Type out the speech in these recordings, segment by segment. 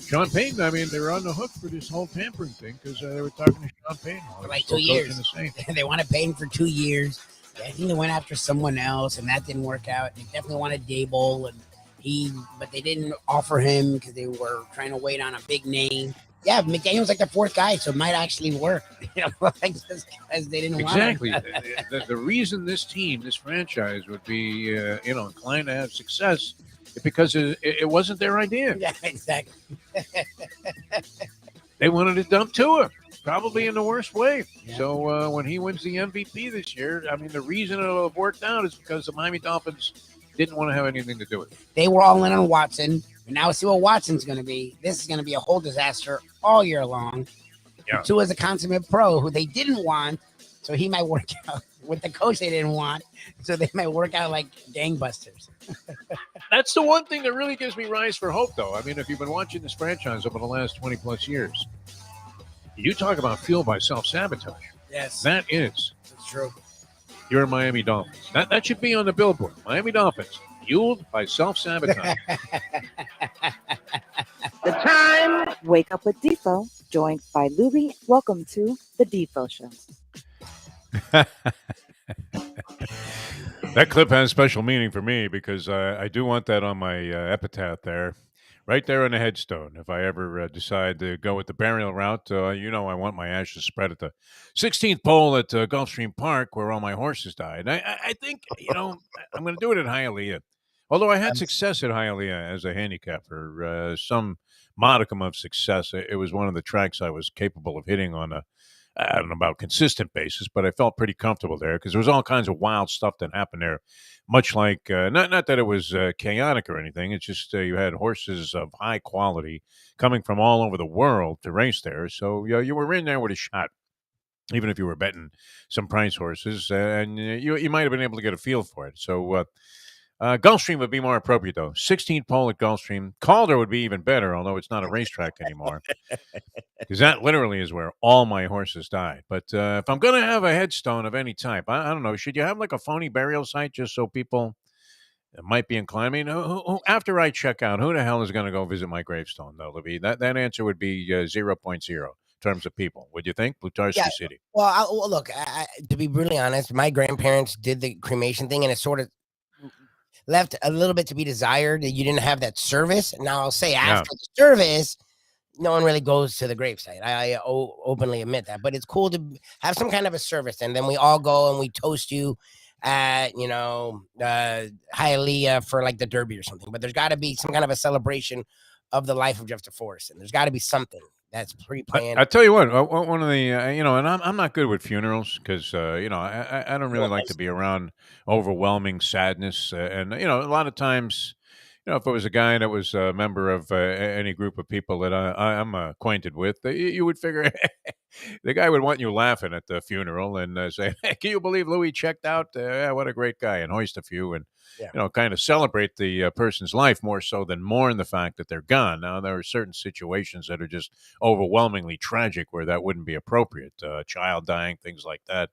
Sean Payton, I mean, they were on the hook for this whole tampering thing because they were talking to Sean Payton for like 2 years. They wanted Payton for 2 years. I think they went after someone else, and that didn't work out. They definitely wanted Dable, but they didn't offer him because they were trying to wait on a big name. Yeah, McDaniel's like the fourth guy, so it might actually work. Like just because they didn't want him. Exactly. The reason this team, this franchise, would be inclined to have success is because it wasn't their idea. Yeah, exactly. They wanted to dump Tua, probably in the worst way. Yeah. So when he wins the MVP this year, I mean, the reason it'll have worked out is because the Miami Dolphins didn't want to have anything to do with it. They were all in on Watson. And now see what Watson's going to be. This is going to be a whole disaster all year long. Yeah. Tua's a consummate pro who they didn't want, so he might work out with the coach they didn't want, so they might work out like gangbusters. That's the one thing that really gives me rise for hope, though. I mean, if you've been watching this franchise over the last 20-plus years, you talk about fueled by self-sabotage. Yes. That is. That's true. You're Miami Dolphins. That should be on the billboard. Miami Dolphins, fueled by self-sabotage. The time. Wake up with Defo, joined by Lubie. Welcome to the Defo Show. That clip has special meaning for me because I do want that on my epitaph there, right there on the headstone. If I ever decide to go with the burial route, I want my ashes spread at the 16th pole at Gulfstream Park where all my horses died. I think, I'm going to do it at Hialeah. Although I had success at Hialeah as a handicapper, some modicum of success. It was one of the tracks I was capable of hitting on I don't know about consistent basis, but I felt pretty comfortable there because there was all kinds of wild stuff that happened there. Much like, not that it was chaotic or anything. It's just you had horses of high quality coming from all over the world to race there. So you were in there with a shot, even if you were betting some price horses, and you might have been able to get a feel for it. So Gulfstream would be more appropriate, though. 16th pole at Gulfstream. Calder would be even better, although it's not a racetrack anymore. Because that literally is where all my horses died. But if I'm going to have a headstone of any type, I don't know, should you have like a phony burial site just so people might be inclined? I mean, who, after I check out, who the hell is going to go visit my gravestone, though, Lubie? That answer would be 0.0 in terms of people. Would you think? Blutarski City. Well, look, to be brutally honest, my grandparents did the cremation thing, and it sort of left a little bit to be desired that you didn't have that service. Now, I'll say after the service, no one really goes to the gravesite. I openly admit that, but it's cool to have some kind of a service, and then we all go and we toast you at Hialeah for like the Derby or something. But there's got to be some kind of a celebration of the life of Jeff DeForest, and there's got to be something that's pre-planned. I tell you what, one of the and I'm not good with funerals because I don't really like to be around overwhelming sadness, and a lot of times. If it was a guy that was a member of any group of people that I'm acquainted with, you would figure the guy would want you laughing at the funeral and say, hey, can you believe Louis checked out? What a great guy, and hoist a few and, kind of celebrate the person's life more so than mourn the fact that they're gone. Now, there are certain situations that are just overwhelmingly tragic where that wouldn't be appropriate. Child dying, things like that.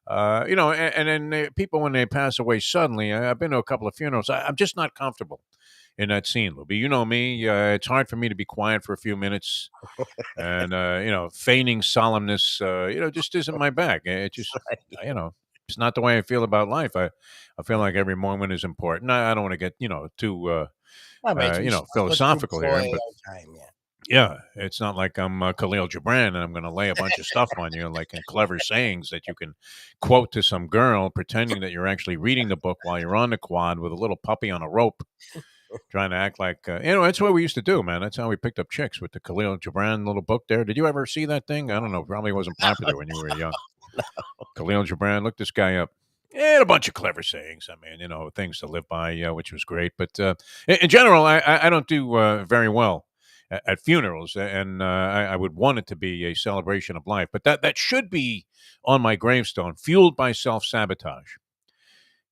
And then people, when they pass away suddenly, I've been to a couple of funerals. I'm just not comfortable in that scene, Lubie. You know me. It's hard for me to be quiet for a few minutes. And, feigning solemnness, just isn't my bag. It just, it's not the way I feel about life. I feel like every moment is important. I don't want to get, too, philosophical here. But, yeah, it's not like I'm Khalil Gibran and I'm going to lay a bunch of stuff on you, like in clever sayings that you can quote to some girl, pretending that you're actually reading the book while you're on the quad with a little puppy on a rope, trying to act like, that's what we used to do, man. That's how we picked up chicks, with the Khalil Gibran little book there. Did you ever see that thing? I don't know. Probably wasn't popular when you were young. No. Khalil Gibran, look this guy up. And a bunch of clever sayings. I mean, things to live by, which was great. But in general, I don't do very well at funerals, and I would want it to be a celebration of life. But that should be on my gravestone, fueled by self-sabotage.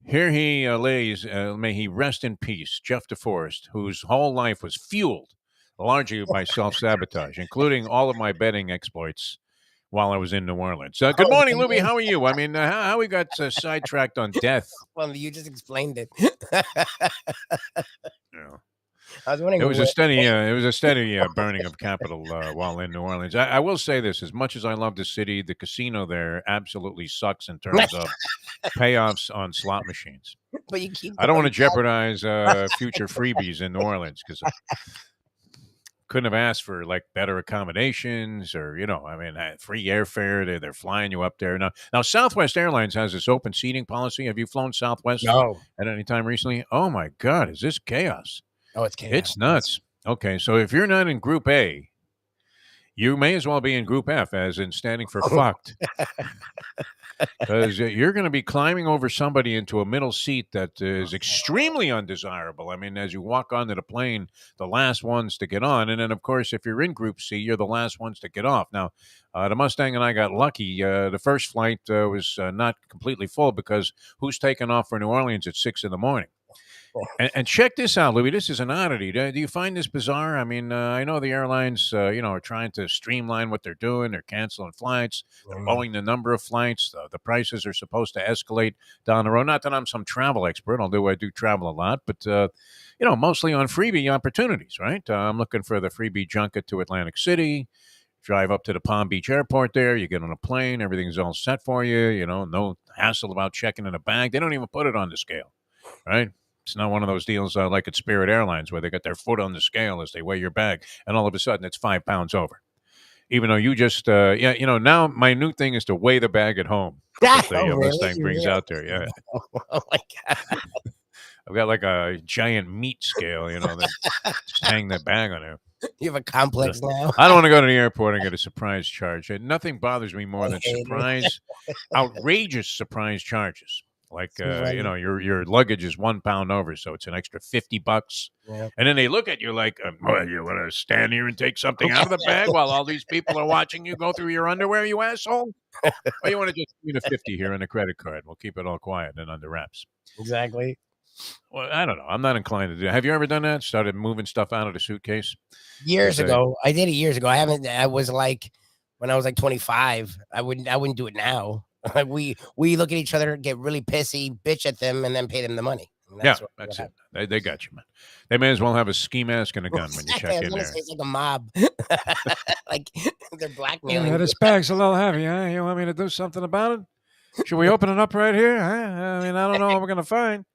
Here he lays, may he rest in peace, Jeff DeForest, whose whole life was fueled largely by self-sabotage, including all of my betting exploits while I was in New Orleans. Good morning, Lubie. How are you? I mean, how we got sidetracked on death? Well, you just explained it. Yeah. I was wondering. It was a steady burning of capital while in New Orleans. I will say this: as much as I love the city, the casino there absolutely sucks in terms of payoffs on slot machines. But you keep. I don't want to jeopardize future freebies in New Orleans because I couldn't have asked for like better accommodations or free airfare. They're flying you up there now. Southwest Airlines has this open seating policy. Have you flown Southwest at any time recently? Oh my God, is this chaos? Oh, it's chaos. It's nuts. Okay, so if you're not in Group A, you may as well be in Group F, as in standing for fucked. Because you're going to be climbing over somebody into a middle seat that is extremely undesirable. I mean, as you walk onto the plane, the last ones to get on. And then, of course, if you're in Group C, you're the last ones to get off. Now, the Mustang and I got lucky. The first flight was not completely full because who's taking off for New Orleans at 6 in the morning? And check this out, Louis. This is an oddity. Do you find this bizarre? I mean, I know the airlines, are trying to streamline what they're doing. They're canceling flights. They're lowering the number of flights. The prices are supposed to escalate down the road. Not that I'm some travel expert, although I do travel a lot, but, mostly on freebie opportunities, right? I'm looking for the freebie junket to Atlantic City. Drive up to the Palm Beach airport there. You get on a plane. Everything's all set for you. No hassle about checking in a bag. They don't even put it on the scale, right? It's not one of those deals like at Spirit Airlines where they got their foot on the scale as they weigh your bag, and all of a sudden it's 5 pounds over. Even though you just, now my new thing is to weigh the bag at home. That the Mustang brings out there, yeah. Oh, my God. I've got like a giant meat scale, that just hang that bag on there. You have a complex now. I don't want to go to the airport and get a surprise charge. Nothing bothers me more than outrageous surprise charges. Like, your luggage is 1 pound over, so it's an extra $50. Yeah. And then they look at you like, you want to stand here and take something out of the bag while all these people are watching you go through your underwear, you asshole? Or you want to just give me the 50 here and a credit card? We'll keep it all quiet and under wraps. Exactly. Well, I don't know. I'm not inclined to do that. Have you ever done that? Started moving stuff out of the suitcase? Years ago. I did it years ago. I was like, when I was like 25, I wouldn't do it now. We look at each other, get really pissy, bitch at them, and then pay them the money. That's it. They got you, man. They may as well have a ski mask and a gun when you check in there. It's like a mob. Like they're blackmailing. Yeah, this bag's a little heavy, huh? You want me to do something about it? Should we open it up right here? Huh? I mean, I don't know what we're going to find.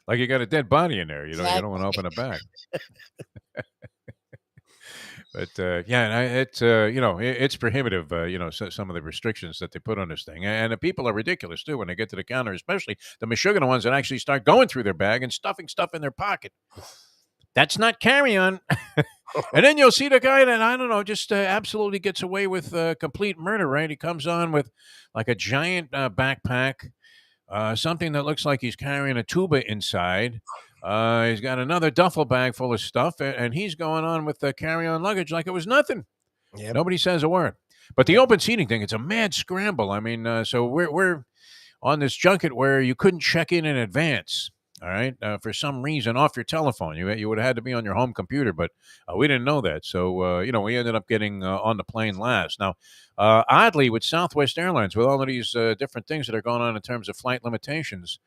Like you got a dead body in there. You don't want to open a bag. But it's prohibitive. Some of the restrictions that they put on this thing, and the people are ridiculous too when they get to the counter, especially the Michigan ones that actually start going through their bag and stuffing stuff in their pocket. That's not carry-on. And then you'll see the guy that I don't know, just absolutely gets away with complete murder. Right? He comes on with like a giant backpack, something that looks like he's carrying a tuba inside. He's got another duffel bag full of stuff, and he's going on with the carry-on luggage like it was nothing. Yep. Nobody says a word. But the open seating thing, it's a mad scramble. I mean, so we're on this junket where you couldn't check in advance. All right, for some reason, off your telephone, you would have had to be on your home computer, but we didn't know that. So we ended up getting on the plane last. Now, oddly, with Southwest Airlines, with all of these different things that are going on in terms of flight limitations,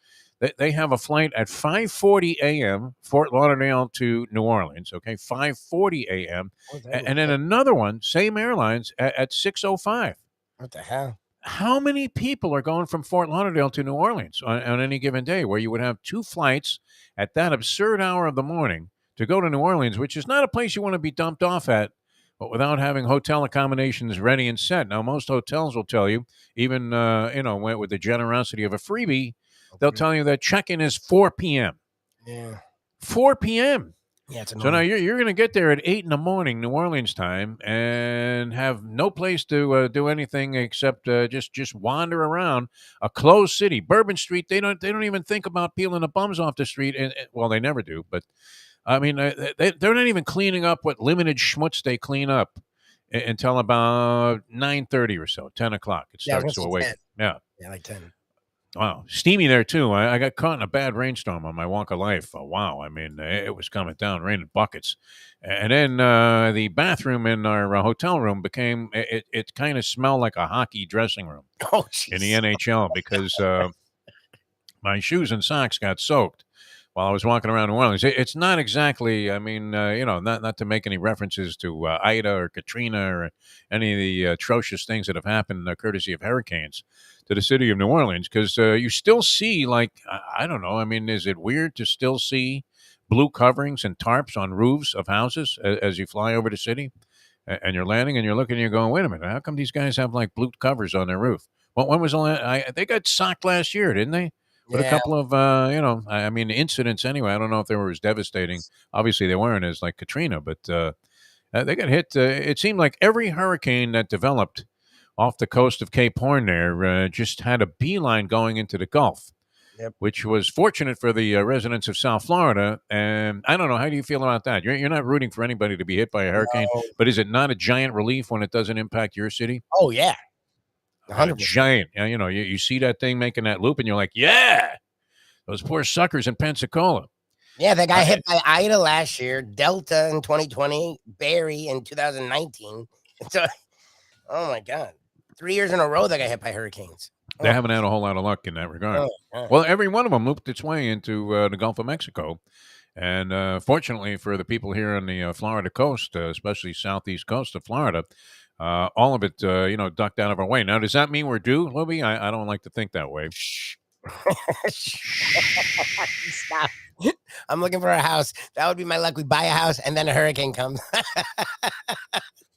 they have a flight at 5:40 a.m. Fort Lauderdale to New Orleans. Okay, 5:40 a.m. And then another one, same airlines, at 6:05. What the hell? How many people are going from Fort Lauderdale to New Orleans on any given day where you would have 2 flights at that absurd hour of the morning to go to New Orleans, which is not a place you want to be dumped off at, but without having hotel accommodations ready and set. Now, most hotels will tell you, even, with the generosity of a freebie, they'll tell you that check-in is 4 p.m. Yeah. 4 p.m. Yeah, it's so now you're going to get there at 8 in the morning, New Orleans time, and have no place to do anything except just wander around a closed city. Bourbon Street, they don't even think about peeling the bums off the street. And well, they never do. But I mean, they're not even cleaning up what limited schmutz they clean up until about 9:30 or so, 10 o'clock. It starts to awake. Yeah, like 10. Wow, steamy there too. I got caught in a bad rainstorm on my walk of life. Wow, I mean, it was coming down, raining buckets, and then the bathroom in our hotel room became it kind of smelled like a hockey dressing room Oh, in the jeez. NHL because my shoes and socks got soaked while I was walking around New Orleans. It's not exactly, I mean, not to make any references to Ida or Katrina or any of the atrocious things that have happened courtesy of hurricanes to the city of New Orleans, because you still see, like, I don't know, I mean, is it weird to still see blue coverings and tarps on roofs of houses as you fly over the city? And you're landing and you're looking and you're going, wait a minute, how come these guys have like blue covers on their roof? Well, when was the last? They got socked last year, didn't they? With a Yeah. couple of, I mean, incidents anyway. I don't know if they were as devastating. Obviously, they weren't as like Katrina, but they got hit. It seemed like every hurricane that developed off the coast of Cape Horn there just had a beeline going into the Gulf, Yep. which was fortunate for the residents of South Florida. And I don't know, how do you feel about that? You're not rooting for anybody to be hit by a hurricane, No. but is it not a giant relief when it doesn't impact your city? Oh, yeah. A 100%. giant, you see that thing making that loop, and you're like, yeah, those poor suckers in Pensacola. Yeah, that got hit by Ida last year, Delta in 2020, Barry in 2019. So, oh my God, 3 years in a row that got hit by hurricanes. They haven't had a whole lot of luck in that regard. Well, every one of them looped its way into the Gulf of Mexico. And fortunately for the people here on the Florida coast, especially southeast coast of Florida, all of it, ducked out of our way. Now, does that mean we're due, Lubie? I don't like to think that way. Stop. I'm looking for a house. That would be my luck. We buy a house and then a hurricane comes.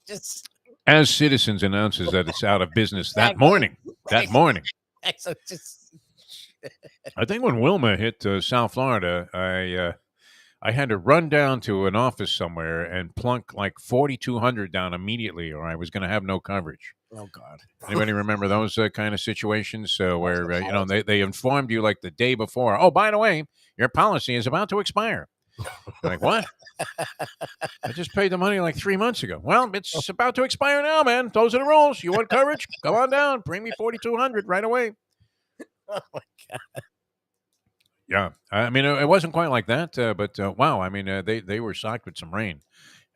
Just as Citizens announces that it's out of business that Exactly. morning. That morning. so just I think when Wilma hit South Florida, I had to run down to an office somewhere and plunk like 4,200 down immediately, or I was going to have no coverage. oh God. Anybody remember those kind of situations where they informed you like the day before? Oh, by the way, your policy is about to expire. You're like, what? I just paid the money like 3 months ago. Well, it's about to expire now, man. Those are the rules. You want coverage? Come on down. Bring me 4,200 right away. Oh my God. Yeah, I mean, it wasn't quite like that, but wow, I mean, they were socked with some rain,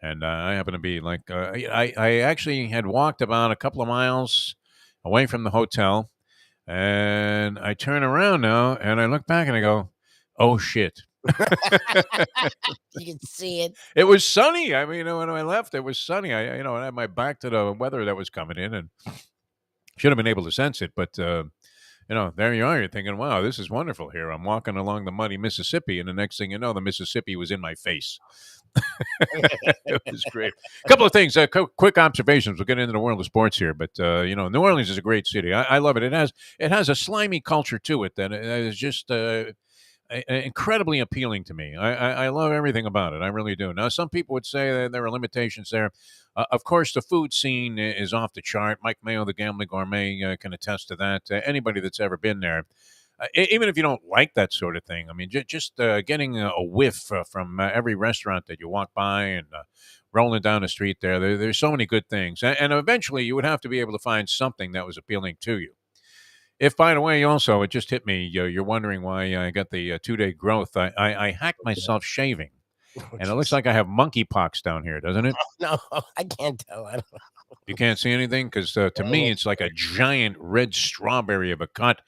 and I happen to be like, I actually had walked about a couple of miles away from the hotel, and I turn around now, and I look back and I go, oh shit. You can see it. It was sunny. I mean, when I left, it was sunny. I had my back to the weather that was coming in, and should have been able to sense it, but there you are. You're thinking, wow, this is wonderful here. I'm walking along the muddy Mississippi, and the next thing you know, the Mississippi was in my face. It was great. A couple of things, quick observations. We'll get into the world of sports here, but New Orleans is a great city. I love it. It has a slimy culture to it that is just incredibly appealing to me. I love everything about it. I really do. Now, some people would say that there are limitations there. Of course, the food scene is off the chart. Mike Mayo, the gambling gourmet, can attest to that. Anybody that's ever been there, even if you don't like that sort of thing, I mean, just getting a whiff from every restaurant that you walk by and rolling down the street there's so many good things. And eventually, you would have to be able to find something that was appealing to you. If, by the way, also, it just hit me, you're wondering why I got the 2-day growth. I hacked myself shaving, and it looks like I have monkeypox down here, doesn't it? No, I can't tell. I don't know. You can't see anything? Because to me, it's like a giant red strawberry of a cut.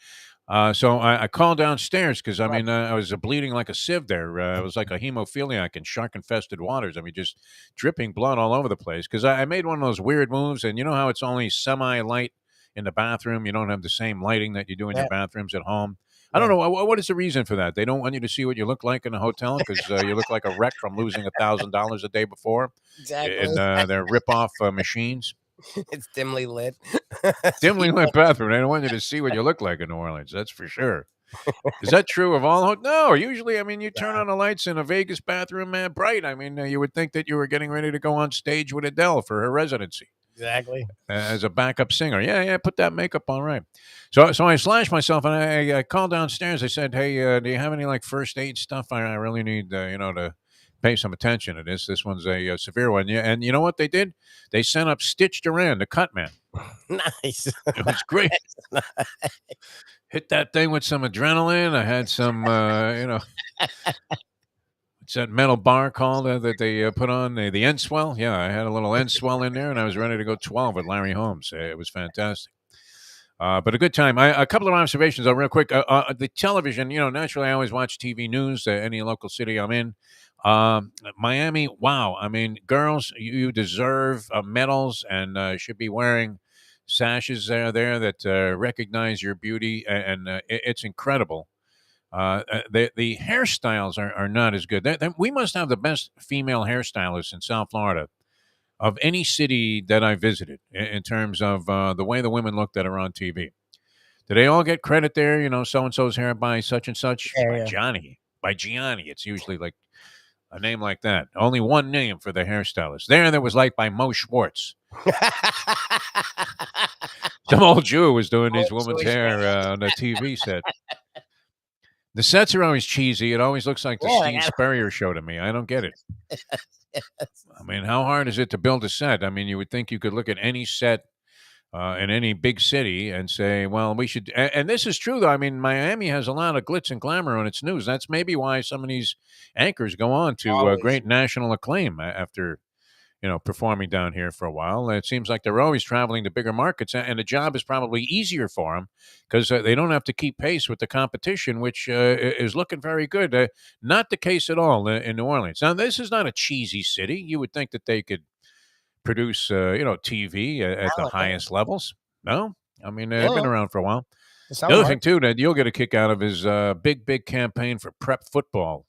So I called downstairs because, I mean, I was bleeding like a sieve there. It was like a hemophiliac in shark-infested waters. I mean, just dripping blood all over the place. Because I made one of those weird moves, and you know how it's only semi-light in the bathroom? You don't have the same lighting that you do in your bathrooms at home. I don't know. What is the reason for that? They don't want you to see what you look like in a hotel because you look like a wreck from losing $1,000 a day before in their rip-off machines. It's dimly lit. Dimly lit bathroom. They don't want you to see what you look like in New Orleans. That's for sure. Is that true of all? No, usually, I mean, you turn on the lights in a Vegas bathroom, man, bright. I mean, you would think that you were getting ready to go on stage with Adele for her residency. Exactly. As a backup singer. Yeah, put that makeup on right. So I slashed myself, and I called downstairs. I said, hey, do you have any, like, first aid stuff? I really need, to pay some attention to this. This one's a severe one. Yeah, and you know what they did? They sent up Stitch Duran, the cut man. Nice. It was great. Hit that thing with some adrenaline. I had some, what's that metal bar called that they put on? The end swell? Yeah, I had a little end swell in there, and I was ready to go 12 with Larry Holmes. It was fantastic. But a good time. A couple of observations, though, real quick. The television, naturally, I always watch TV news, any local city I'm in. Miami, wow. I mean, girls, you deserve medals and should be wearing sashes there that recognize your beauty, and it's incredible. The hairstyles are not as good. We must have the best female hairstylists in South Florida of any city that I visited in terms of the way the women look that are on TV. Do they all get credit there? So and so's hair by such and such, by Johnny, by Gianni. It's usually like a name like that. Only one name for the hairstylist. There was like by Mo Schwartz. Some old Jew was doing these women's hair on a TV set. The sets are always cheesy. It always looks like the Steve Spurrier show to me. I don't get it. I mean, how hard is it to build a set? I mean, you would think you could look at any set in any big city and say, well, we should. And this is true, though. I mean, Miami has a lot of glitz and glamour on its news. That's maybe why some of these anchors go on to great national acclaim after performing down here for a while. It seems like they're always traveling to bigger markets, and the job is probably easier for them because they don't have to keep pace with the competition, which is looking very good. Not the case at all in New Orleans. Now, this is not a cheesy city. You would think that they could produce, TV at the highest levels. No? I mean, they've been around for a while. The other thing, too, that you'll get a kick out of is a big campaign for prep football.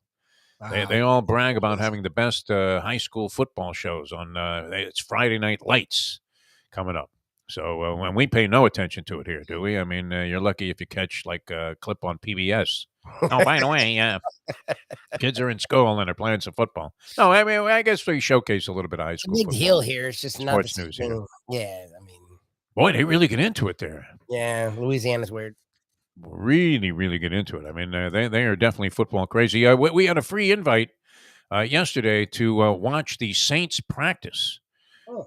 They all brag about having the best high school football shows on. It's Friday Night Lights coming up. So when we pay no attention to it here, do we? I mean, you're lucky if you catch like a clip on PBS. Oh, by the way, kids are in school and they're playing some football. No, I mean, I guess we showcase a little bit of high school. Big deal here. It's just not sports news here. Yeah, I mean, boy, they really get into it there. Yeah, Louisiana's weird. Really get into it. I mean, they are definitely football crazy. We had a free invite yesterday to watch the Saints practice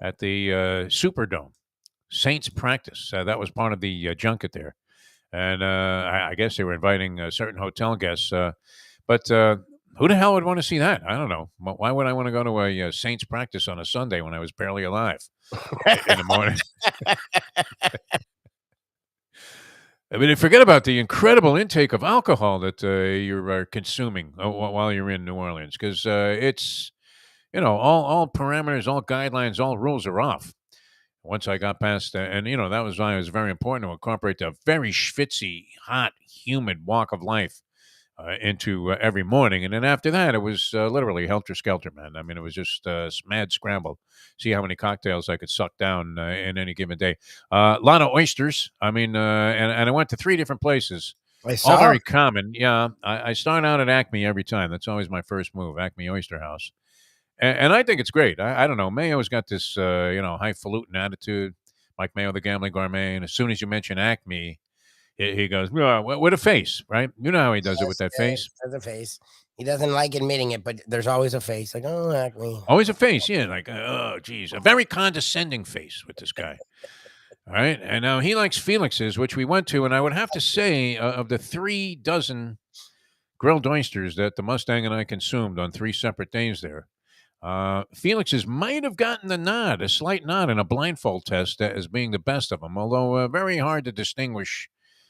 at the Superdome. Saints practice. That was part of the junket there. And I guess they were inviting certain hotel guests. But who the hell would want to see that? I don't know. Why would I want to go to a Saints practice on a Sunday when I was barely alive in the morning? I mean, forget about the incredible intake of alcohol that you're consuming while you're in New Orleans, because it's, all parameters, all guidelines, all rules are off. Once I got past, and that was why it was very important to incorporate the very schwitzy, hot, humid walk of life into every morning. And then after that, it was literally helter-skelter, man. I mean, it was just mad scramble. See how many cocktails I could suck down in any given day. A lot of oysters. I mean, and I went to 3 different places. All very common. Yeah, I start out at Acme every time. That's always my first move, Acme Oyster House. And I think it's great. I don't know. Mayo's got this, highfalutin attitude. Mike Mayo, the gambling gourmet. And as soon as you mention Acme, he goes, with a face, right? You know how he does it with that face. There's a face. He doesn't like admitting it, but there's always a face. Like, oh, Acme. Always a face, yeah. Like, oh, geez. A very condescending face with this guy. All right. And now he likes Felix's, which we went to. And I would have to say, of the 3 dozen grilled oysters that the Mustang and I consumed on 3 separate days there, Felix's might have gotten the nod, a slight nod in a blindfold test as being the best of them, although very hard to distinguish,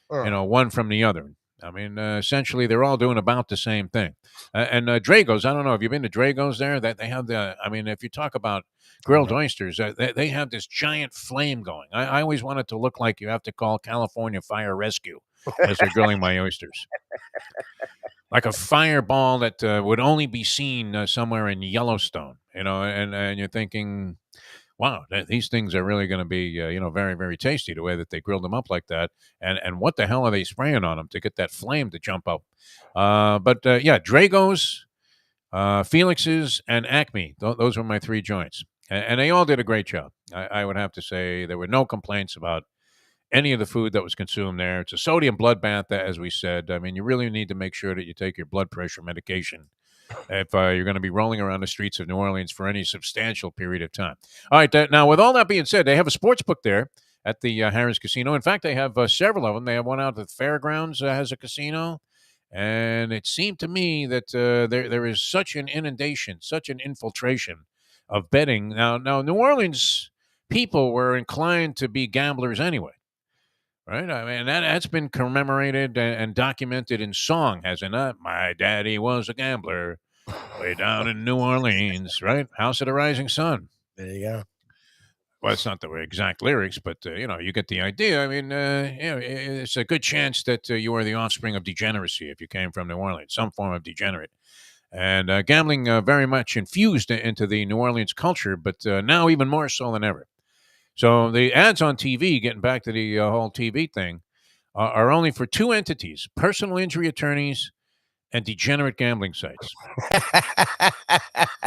one from the other. I mean, essentially, they're all doing about the same thing. And Drago's, I don't know, have you been to Drago's there? That they have if you talk about grilled oysters, they have this giant flame going. I always want it to look like you have to call California Fire Rescue as they're grilling my oysters. Like a fireball that would only be seen somewhere in Yellowstone, and you're thinking, wow, these things are really going to be, very, very tasty the way that they grilled them up like that. And what the hell are they spraying on them to get that flame to jump up? Drago's, Felix's, and Acme. Those were my 3 joints. And they all did a great job. I would have to say there were no complaints about any of the food that was consumed there. It's a sodium bloodbath, as we said. I mean, you really need to make sure that you take your blood pressure medication if you're going to be rolling around the streets of New Orleans for any substantial period of time. All right, now with all that being said, they have a sports book there, at the Harris Casino. In fact, they have several of them. They have one out at the fairgrounds has a casino, and it seemed to me that there is such an inundation, such an infiltration of betting. Now New Orleans people were inclined to be gamblers anyway. Right, I mean that's been commemorated and documented in song, has it not? My daddy was a gambler, way down in New Orleans, right? House of the Rising Sun. There you go. Well, it's not the exact lyrics, but you get the idea. I mean, it's a good chance that you are the offspring of degeneracy if you came from New Orleans, some form of degenerate. And gambling very much infused into the New Orleans culture, but now even more so than ever. So the ads on TV, getting back to the whole TV thing, are only for two entities: personal injury attorneys and degenerate gambling sites.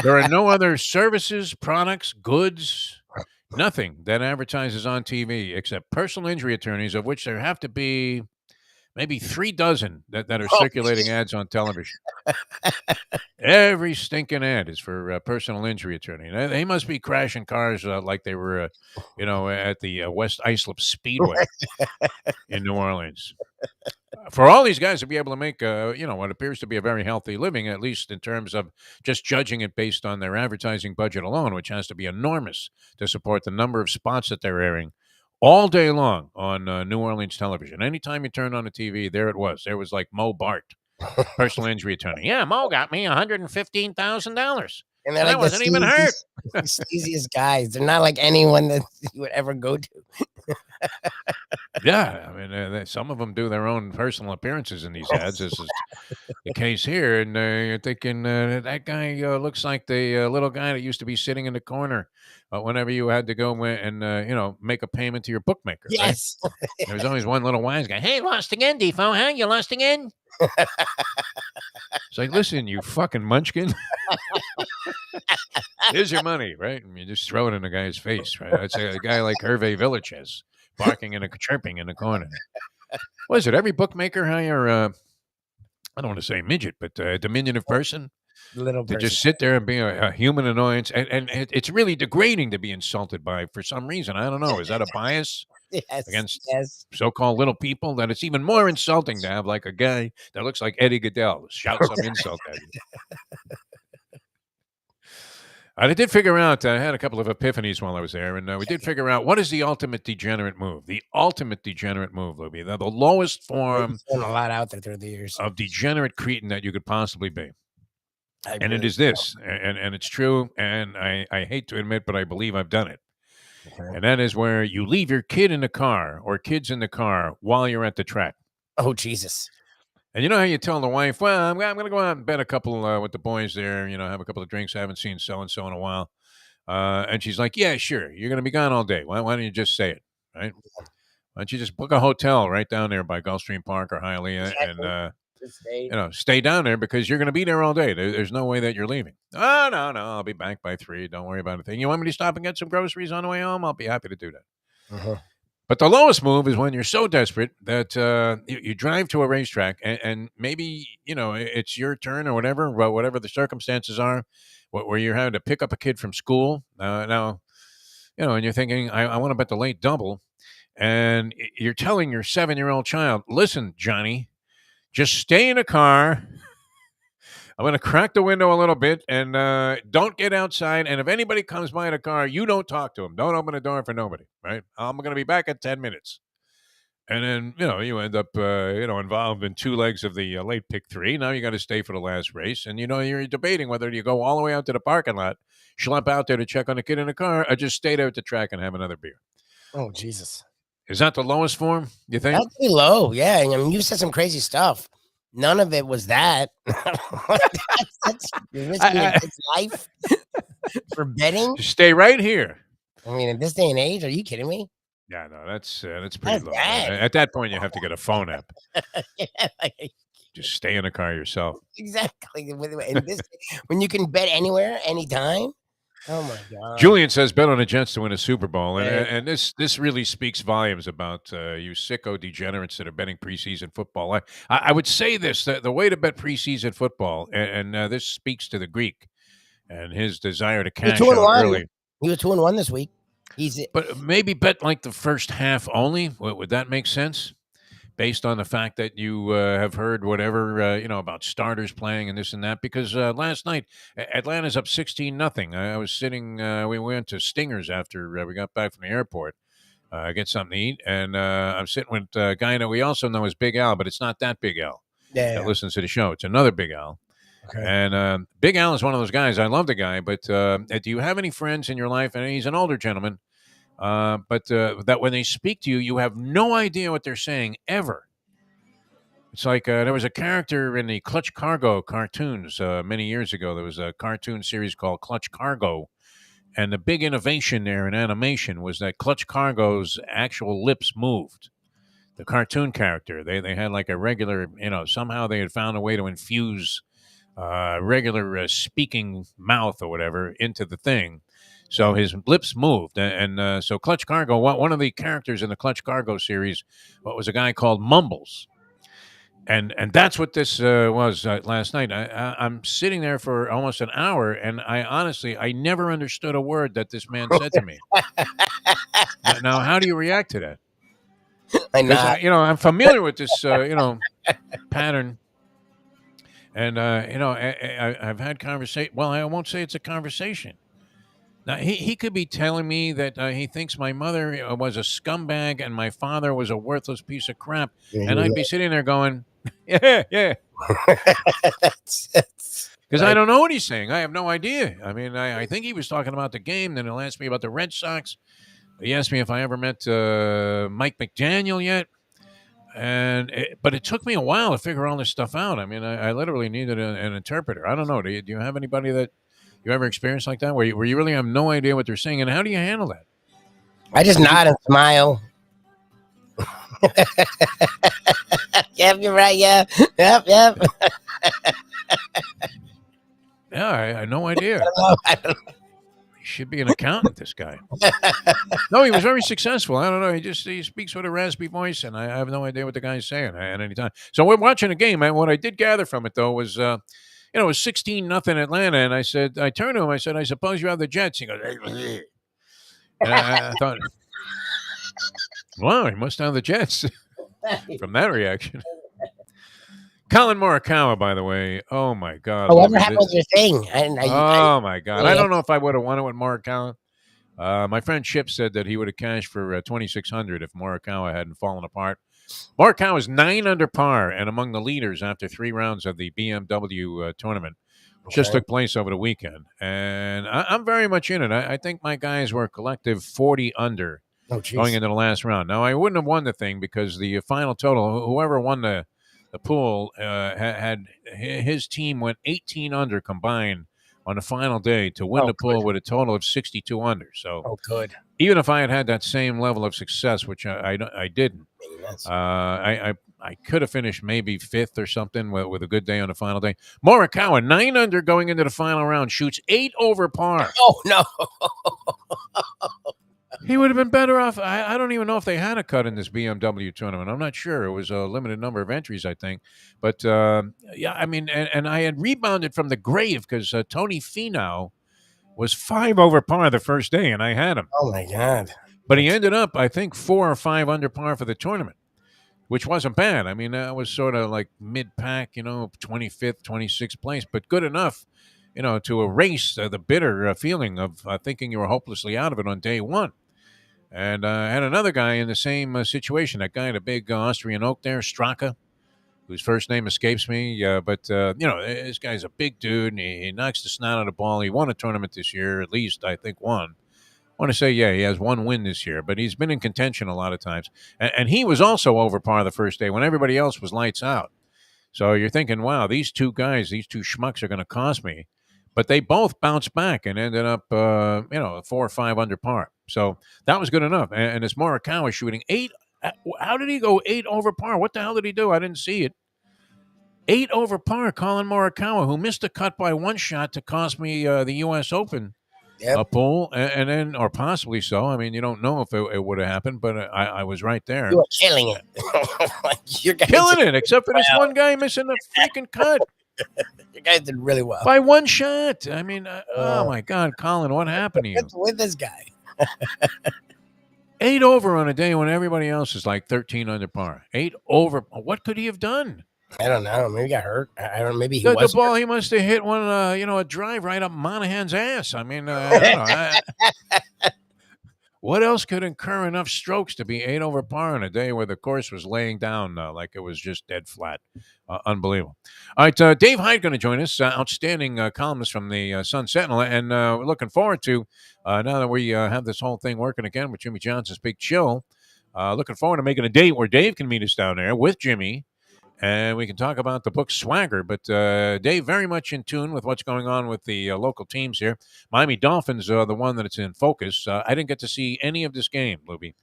There are no other services, products, goods, nothing that advertises on TV except personal injury attorneys, of which there have to be maybe 3 dozen that are circulating ads on television. Every stinking ad is for personal injury attorney. They must be crashing cars like they were, at the West Islip Speedway in New Orleans. For all these guys to be able to make, what appears to be a very healthy living, at least in terms of just judging it based on their advertising budget alone, which has to be enormous to support the number of spots that they're airing all day long on New Orleans television. Anytime you turned on the TV, there it was. There was like Mo Bart, personal injury attorney. Yeah, Mo got me $115,000. And I wasn't even hurt. The sleaziest guys. They're not like anyone that you would ever go to. Yeah, I mean, some of them do their own personal appearances in these ads. This is the case here, and you're thinking that guy looks like the little guy that used to be sitting in the corner whenever you had to go and make a payment to your bookmaker. Yes, right? There was always one little wise guy. Hey, lost again, Defo? Huh? You lost again? It's like, listen, you fucking munchkin. Here's your money, right? And you just throw it in the guy's face, right? That's a guy like Hervé Villachez barking and chirping in the corner. What is it? Every bookmaker hire, I don't want to say midget, but a diminutive person little to person. just sit there and be a human annoyance. And it's really degrading to be insulted by for some reason. I don't know. Is that a bias against so-called little people? That it's even more insulting to have like a guy that looks like Eddie Goodell shout some insult at you. I did figure out, I had a couple of epiphanies while I was there, and we did figure out what is the ultimate degenerate move. The ultimate degenerate move, Lubie. The lowest form a lot out there through the years of degenerate cretin that you could possibly be. And it is this, and it's true, and I hate to admit, but I believe I've done it. Okay. And that is where you leave your kid in the car or kids in the car while you're at the track. Oh, Jesus. And you know how you tell the wife, well, I'm going to go out and bet a couple with the boys there, have a couple of drinks. I haven't seen so-and-so in a while. And she's like, yeah, sure. You're going to be gone all day. Why don't you just say it, right? Why don't you just book a hotel right down there by Gulfstream Park or Hialeah and, stay down there because you're going to be there all day. There's no way that you're leaving. Oh, no, I'll be back by 3. Don't worry about anything. You want me to stop and get some groceries on the way home? I'll be happy to do that. Uh-huh. But the lowest move is when you're so desperate that you drive to a racetrack and maybe, it's your turn or whatever the circumstances are, where you're having to pick up a kid from school. Now, and you're thinking, I want to bet the late double. And you're telling your 7-year-old child, listen, Johnny, just stay in a car. I'm going to crack the window a little bit and don't get outside. And if anybody comes by the car, you don't talk to them. Don't open the door for nobody, right? I'm going to be back in 10 minutes. And then, you end up, involved in 2 legs of the late pick 3. Now you got to stay for the last race. And, you're debating whether you go all the way out to the parking lot, schlep out there to check on the kid in the car, or just stay there at the track and have another beer. Oh, Jesus. Is that the lowest form, you think? That's pretty low, yeah. I mean, you said some crazy stuff. None of it was that. You're risking your kid's life for betting. Just stay right here. I mean, in this day and age, are you kidding me? Yeah, no, that's pretty low. At that point, you have to get a phone app. Just stay in the car yourself. Exactly. When you can bet anywhere, anytime. Oh my God! Julian says bet on the Jets to win a Super Bowl, and this really speaks volumes about you sicko degenerates that are betting preseason football. I would say this: the way to bet preseason football, and this speaks to the Greek and his desire to cash out early. He was 2-1 this week. But maybe bet like the first half only. Would that make sense? Based on the fact that you have heard whatever about starters playing and this and that. Because last night Atlanta's up 16-0. I was sitting. We went to Stingers after we got back from the airport. Get something to eat, and I'm sitting with a guy that we also know as Big Al, but it's not that Big Al that listens to the show. It's another Big Al. Okay. And Big Al is one of those guys. I love the guy, but do you have any friends in your life? And he's an older gentleman. But that when they speak to you, you have no idea what they're saying ever. It's like there was a character in the Clutch Cargo cartoons many years ago. There was a cartoon series called Clutch Cargo, and the big innovation there in animation was that Clutch Cargo's actual lips moved. The cartoon character, they had like a regular, somehow they had found a way to infuse regular speaking mouth or whatever into the thing. So his lips moved, and so Clutch Cargo. One of the characters in the Clutch Cargo series, was a guy called Mumbles, and that's what this was last night. I'm sitting there for almost an hour, and I never understood a word that this man said to me. Now, how do you react to that? I'm familiar with this, pattern. And, I've had conversation. Well, I won't say it's a conversation. Now, he could be telling me that he thinks my mother was a scumbag and my father was a worthless piece of crap. And I'd be sitting there going, yeah. Because I don't know what he's saying. I have no idea. I mean, I think he was talking about the game. Then he'll ask me about the Red Sox. He asked me if I ever met Mike McDaniel yet. But it took me a while to figure all this stuff out. I mean, I literally needed an interpreter. I don't know. Do you have anybody that you ever experienced like that where you really have no idea what they're saying? And how do you handle that? I just nod and smile. Yep, you're right. Yeah. Yep. Yeah, I had no idea. I don't know. He should be an accountant, this guy. No, he was very successful. I don't know. He speaks with a raspy voice, and I have no idea what the guy's saying at any time. So we're watching a game, and what I did gather from it, though, was it was 16-0 Atlanta, and I turned to him, I said, I suppose you have the Jets. He goes, and I thought, wow, he must have the Jets from that reaction. Colin Morikawa, by the way. Oh, my God. Oh, what happened with your thing? Oh, my God. I don't know if I would have won it with Morikawa. My friend Chip said that he would have cashed for $2,600 if Morikawa hadn't fallen apart. Morikawa is 9 under par and among the leaders after 3 rounds of the BMW tournament, which just took place over the weekend. And I'm very much in it. I think my guys were a collective 40 under going into the last round. Now, I wouldn't have won the thing because the final total, whoever won the pool, had his team went 18 under combined on the final day to win the pool with a total of 62 under. So, even if I had that same level of success, which I didn't, I could have finished maybe 5th or something with a good day on the final day. Morikawa, 9 under going into the final round, shoots 8 over par. Oh, no. He would have been better off. I don't even know if they had a cut in this BMW tournament. I'm not sure. It was a limited number of entries, I think. But, yeah, I mean, and I had rebounded from the grave because Tony Finau was 5 over par the first day, and I had him. Oh, my God. But he ended up, I think, 4 or 5 under par for the tournament, which wasn't bad. I mean, that was sort of like mid-pack, 25th, 26th place, but good enough, to erase the bitter feeling of thinking you were hopelessly out of it on day one. And I had another guy in the same situation, that guy in a big Austrian oak there, Straka, whose first name escapes me. But this guy's a big dude, and he knocks the snot out of the ball. He won a tournament this year, at least, I think, one. I want to say, yeah, he has 1 win this year, but he's been in contention a lot of times. And he was also over par the first day when everybody else was lights out. So you're thinking, wow, these two schmucks are going to cost me. But they both bounced back and ended up, 4 or 5 under par. So that was good enough. And this Morikawa shooting 8. How did he go 8 over par? What the hell did he do? I didn't see it. 8 over par, Colin Morikawa, who missed the cut by 1 shot to cost me the U.S. Open pool, and then, or possibly so. I mean, you don't know if it would have happened, but I was right there. You were killing it. You're killing it, except for this one guy missing the freaking cut. You guys did really well. By 1 shot. I mean, oh, my God, Colin, what happened to you? What's with this guy? 8 over on a day when everybody else is like 13 under par. 8 over. What could he have done? I don't know. Maybe he got hurt. I don't know. Maybe he The was ball, hurt. he must have hit one, a drive right up Monahan's ass. I mean, I don't know. What else could incur enough strokes to be 8 over par on a day where the course was laying down like it was just dead flat? Unbelievable. All right, Dave Hyde going to join us, outstanding columnist from the Sun Sentinel, and we're looking forward to, now that we have this whole thing working again with Jimmy Johnson's Big Chill, looking forward to making a date where Dave can meet us down there with Jimmy, and we can talk about the book Swagger. But Dave, very much in tune with what's going on with the local teams here. Miami Dolphins are the one that's in focus. I didn't get to see any of this game, Lubie.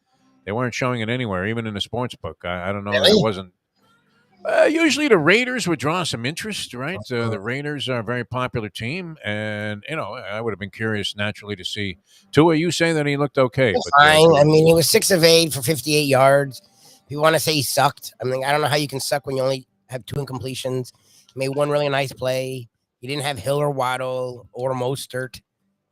They weren't showing it anywhere, even in the sports book. I don't know. Really? There wasn't. Usually the Raiders would draw some interest, right? The Raiders are a very popular team. And, I would have been curious naturally to see. Tua, you say that he looked okay. But, fine. I mean, he was 6 of 8 for 58 yards. People want to say he sucked. I mean, I don't know how you can suck when you only have 2 incompletions. He made one really nice play. He didn't have Hill or Waddle or Mostert.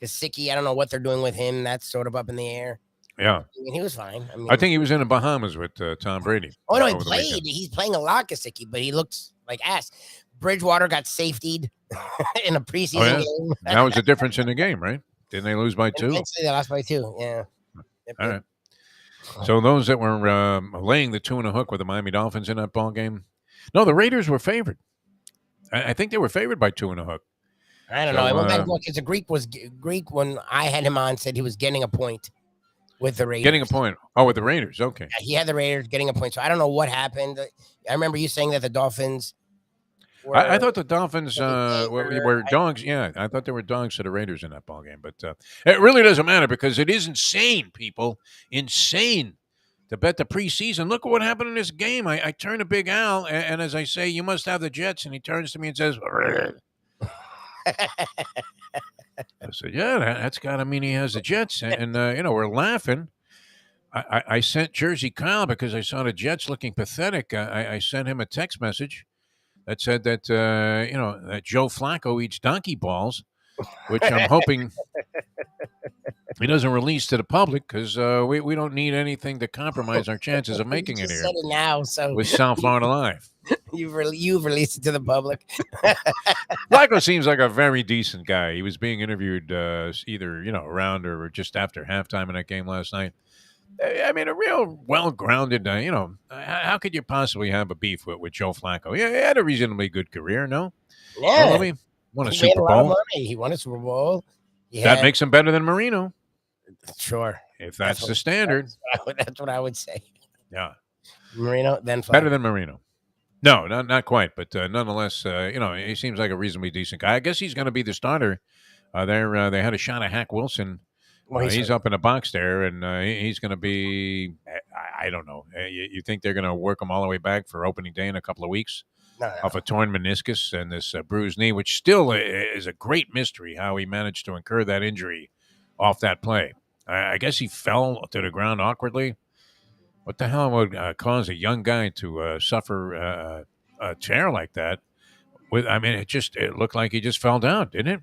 Gesicki, I don't know what they're doing with him. That's sort of up in the air. Yeah. I mean, he was fine. I think he was in the Bahamas with Tom Brady. Oh, no, he played. He's playing a lot, Gesicki, but he looks like ass. Bridgewater got safetied in a preseason game. That was the difference in the game, right? Didn't they lose by 2? They lost by 2, yeah. All right. So those that were laying the 2 and a hook with the Miami Dolphins in that ball game, no, the Raiders were favored. I think they were favored by 2 and a hook. I don't know. I went back because the Greek when I had him on said he was getting a point with the Raiders. Getting a point. Oh, with the Raiders. Okay. Yeah, he had the Raiders getting a point. So I don't know what happened. I remember you saying that the Dolphins. I thought the Dolphins were dogs. Yeah, I thought they were dogs to the Raiders in that ball game. But it really doesn't matter because it is insane, people. Insane to bet the preseason. Look at what happened in this game. I turned to Big Al, and as I say, you must have the Jets. And he turns to me and says, I said, yeah, that's got to mean he has the Jets. And we're laughing. I sent Jersey Kyle because I saw the Jets looking pathetic. I sent him a text message that said that, that Joe Flacco eats donkey balls, which I'm hoping he doesn't release to the public because we don't need anything to compromise our chances of making it here. Said it now, so with South Florida Live. You've released it to the public. Flacco seems like a very decent guy. He was being interviewed either around or just after halftime in that game last night. I mean, a real well-grounded, how could you possibly have a beef with Joe Flacco? Yeah, he had a reasonably good career, no? Yeah. He won a Super Bowl. He won a Super Bowl. That makes him better than Marino. Sure. If that's the standard. That's what I would say. Yeah. Marino, then Flacco. Better than Marino. No, not quite, but nonetheless, he seems like a reasonably decent guy. I guess he's going to be the starter. They had a shot at Hack Wilson. He's up in the box there, and he's going to be. I don't know. You think they're going to work him all the way back for opening day in a couple of weeks off a torn meniscus and this bruised knee, which still is a great mystery how he managed to incur that injury off that play. I guess he fell to the ground awkwardly. What the hell would cause a young guy to suffer a tear like that? It looked like he just fell down, didn't it?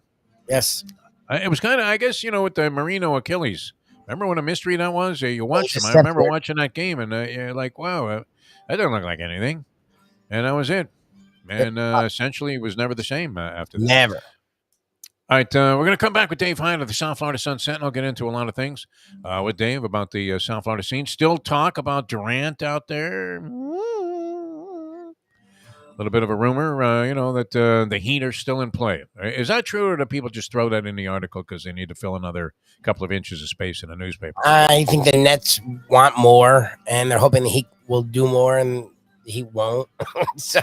Yes. It was kind of, I guess, with the Marino Achilles. Remember what a mystery that was? You watched him. I remember watching that game, and you're like, wow, that doesn't look like anything. And that was it. And essentially, it was never the same after that. Never. All right, we're going to come back with Dave Hyde of the South Florida Sun Sentinel. Get into a lot of things with Dave about the South Florida scene. Still talk about Durant out there. A little bit of a rumor, that the Heat are still in play. Is that true, or do people just throw that in the article because they need to fill another couple of inches of space in a newspaper? I think the Nets want more, and they're hoping the Heat will do more, and the Heat won't. So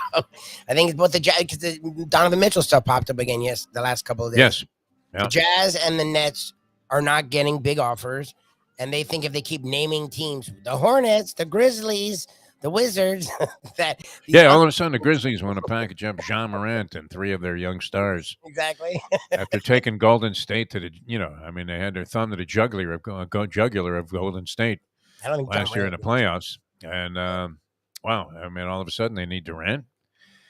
I think it's both the Jazz, because the Donovan Mitchell stuff popped up again, the last couple of days. Yes. Yeah. The Jazz and the Nets are not getting big offers, and they think if they keep naming teams, the Hornets, the Grizzlies, the Wizards, all of a sudden the Grizzlies want to package up John Morant and 3 of their young stars. Exactly. After taking Golden State to they had their thumb to the jugular of Golden State last year in the playoffs. And, wow, all of a sudden they need Durant.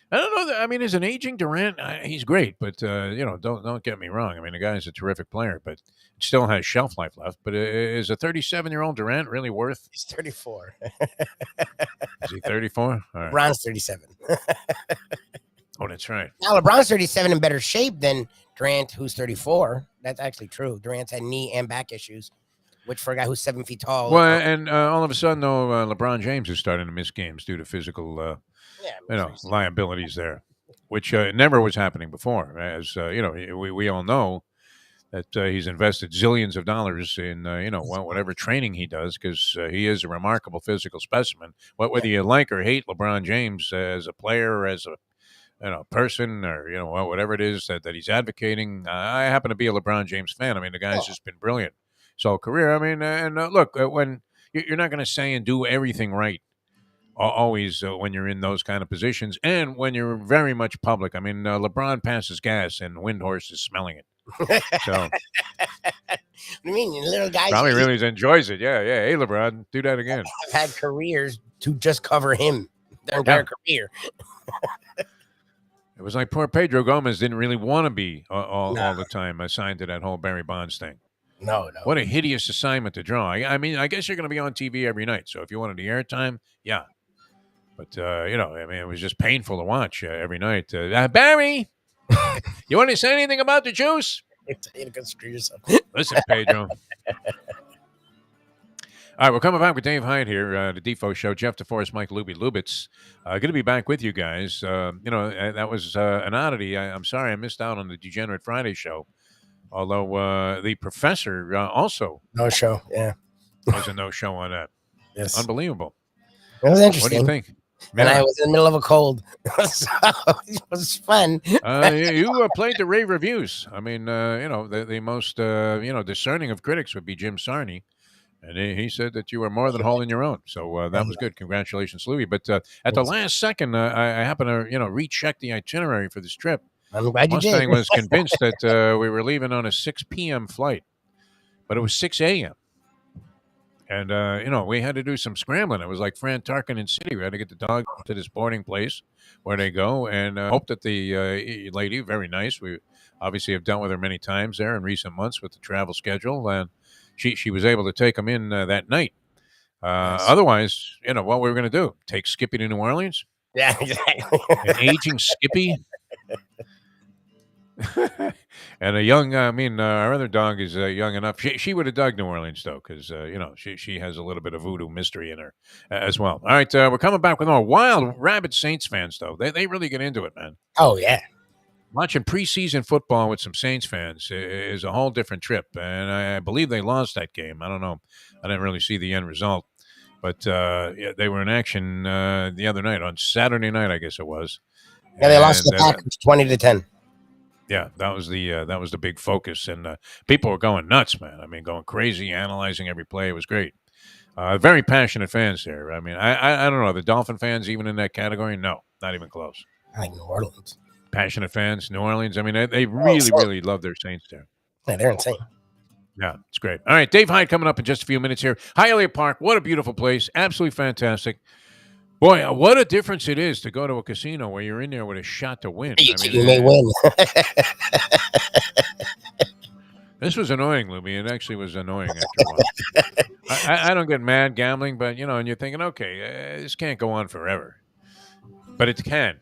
I don't know. I mean, as an aging Durant, he's great, but don't get me wrong. I mean, the guy's a terrific player, but still has shelf life left. But is a 37-year-old Durant really worth? He's 34. Is he 34? All right. LeBron's 37. Oh, that's right. Now LeBron's 37 in better shape than Durant, who's 34. That's actually true. Durant's had knee and back issues, which for a guy who's 7 feet tall. Well, and all of a sudden, though, LeBron James is starting to miss games due to physical, liabilities there, which never was happening before. As we all know that he's invested zillions of dollars in whatever training he does, because he is a remarkable physical specimen. Whether you like or hate LeBron James as a player, or as a person, or whatever it is that he's advocating, I happen to be a LeBron James fan. I mean, the guy's just been brilliant his whole career. I mean, and look, when you're not going to say and do everything right always when you're in those kind of positions, and when you're very much public. I mean, LeBron passes gas and Windhorse is smelling it. So what do you mean, little guys? Probably really enjoys it. Yeah. Hey, LeBron, do that again. I've had careers to just cover him their entire career. It was like poor Pedro Gomez didn't really want to be all the time assigned to that whole Barry Bonds thing. No. What a hideous assignment to draw. I mean, I guess you're going to be on TV every night. So if you wanted the airtime, yeah. But, I mean, it was just painful to watch every night. Barry, you want to say anything about the juice? Screw yourself. Listen, Pedro. All right, we're coming back with Dave Hyde here, the Defo Show. Jeff DeForest, Mike Lubie, Lubitz. Going to be back with you guys. That was an oddity. I'm sorry I missed out on the Degenerate Friday show. Although the professor also no show, was a no show on that. Yes, unbelievable. It was interesting. What do you think? And I was in the middle of a cold, so it was fun. You played the rave reviews. I mean, the most discerning of critics would be Jim Sarney. And he said that you were more than holding your own. So that was good. Congratulations, Louie. But at the last second, I happened to, recheck the itinerary for this trip. I'm glad you did. Mustang was convinced that we were leaving on a 6 p.m. flight. But it was 6 a.m. And, we had to do some scrambling. It was like Fran Tarkin in City. We had to get the dog to this boarding place where they go, and hope that the lady, very nice, we obviously have dealt with her many times there in recent months with the travel schedule, and she was able to take them in that night. Nice. Otherwise, what we were going to do, take Skippy to New Orleans? Yeah, exactly. An aging Skippy? And our other dog is young enough. She would have dug New Orleans, though, because, she has a little bit of voodoo mystery in her as well. All right, we're coming back with more wild, rabid Saints fans, though. They really get into it, man. Oh, yeah. Watching preseason football with some Saints fans is a whole different trip, and I believe they lost that game. I don't know. I didn't really see the end result, but they were in action the other night, on Saturday night, I guess it was. Yeah, they lost to the Packers 20-10. Yeah, that was the big focus, and people were going nuts, man. I mean, going crazy, analyzing every play. It was great. Very passionate fans there. I mean, I don't know, the Dolphin fans even in that category? No, not even close. I like New Orleans. Passionate fans, New Orleans. I mean, they really love their Saints there. Yeah, they're insane. Yeah, it's great. All right, Dave Hyde coming up in just a few minutes here. Hialeah Park, what a beautiful place. Absolutely fantastic. Boy, what a difference it is to go to a casino where you're in there with a shot to win. You may win. This was annoying, Lubie. It actually was annoying after a while. I don't get mad gambling, but, and you're thinking, okay, this can't go on forever. But it can.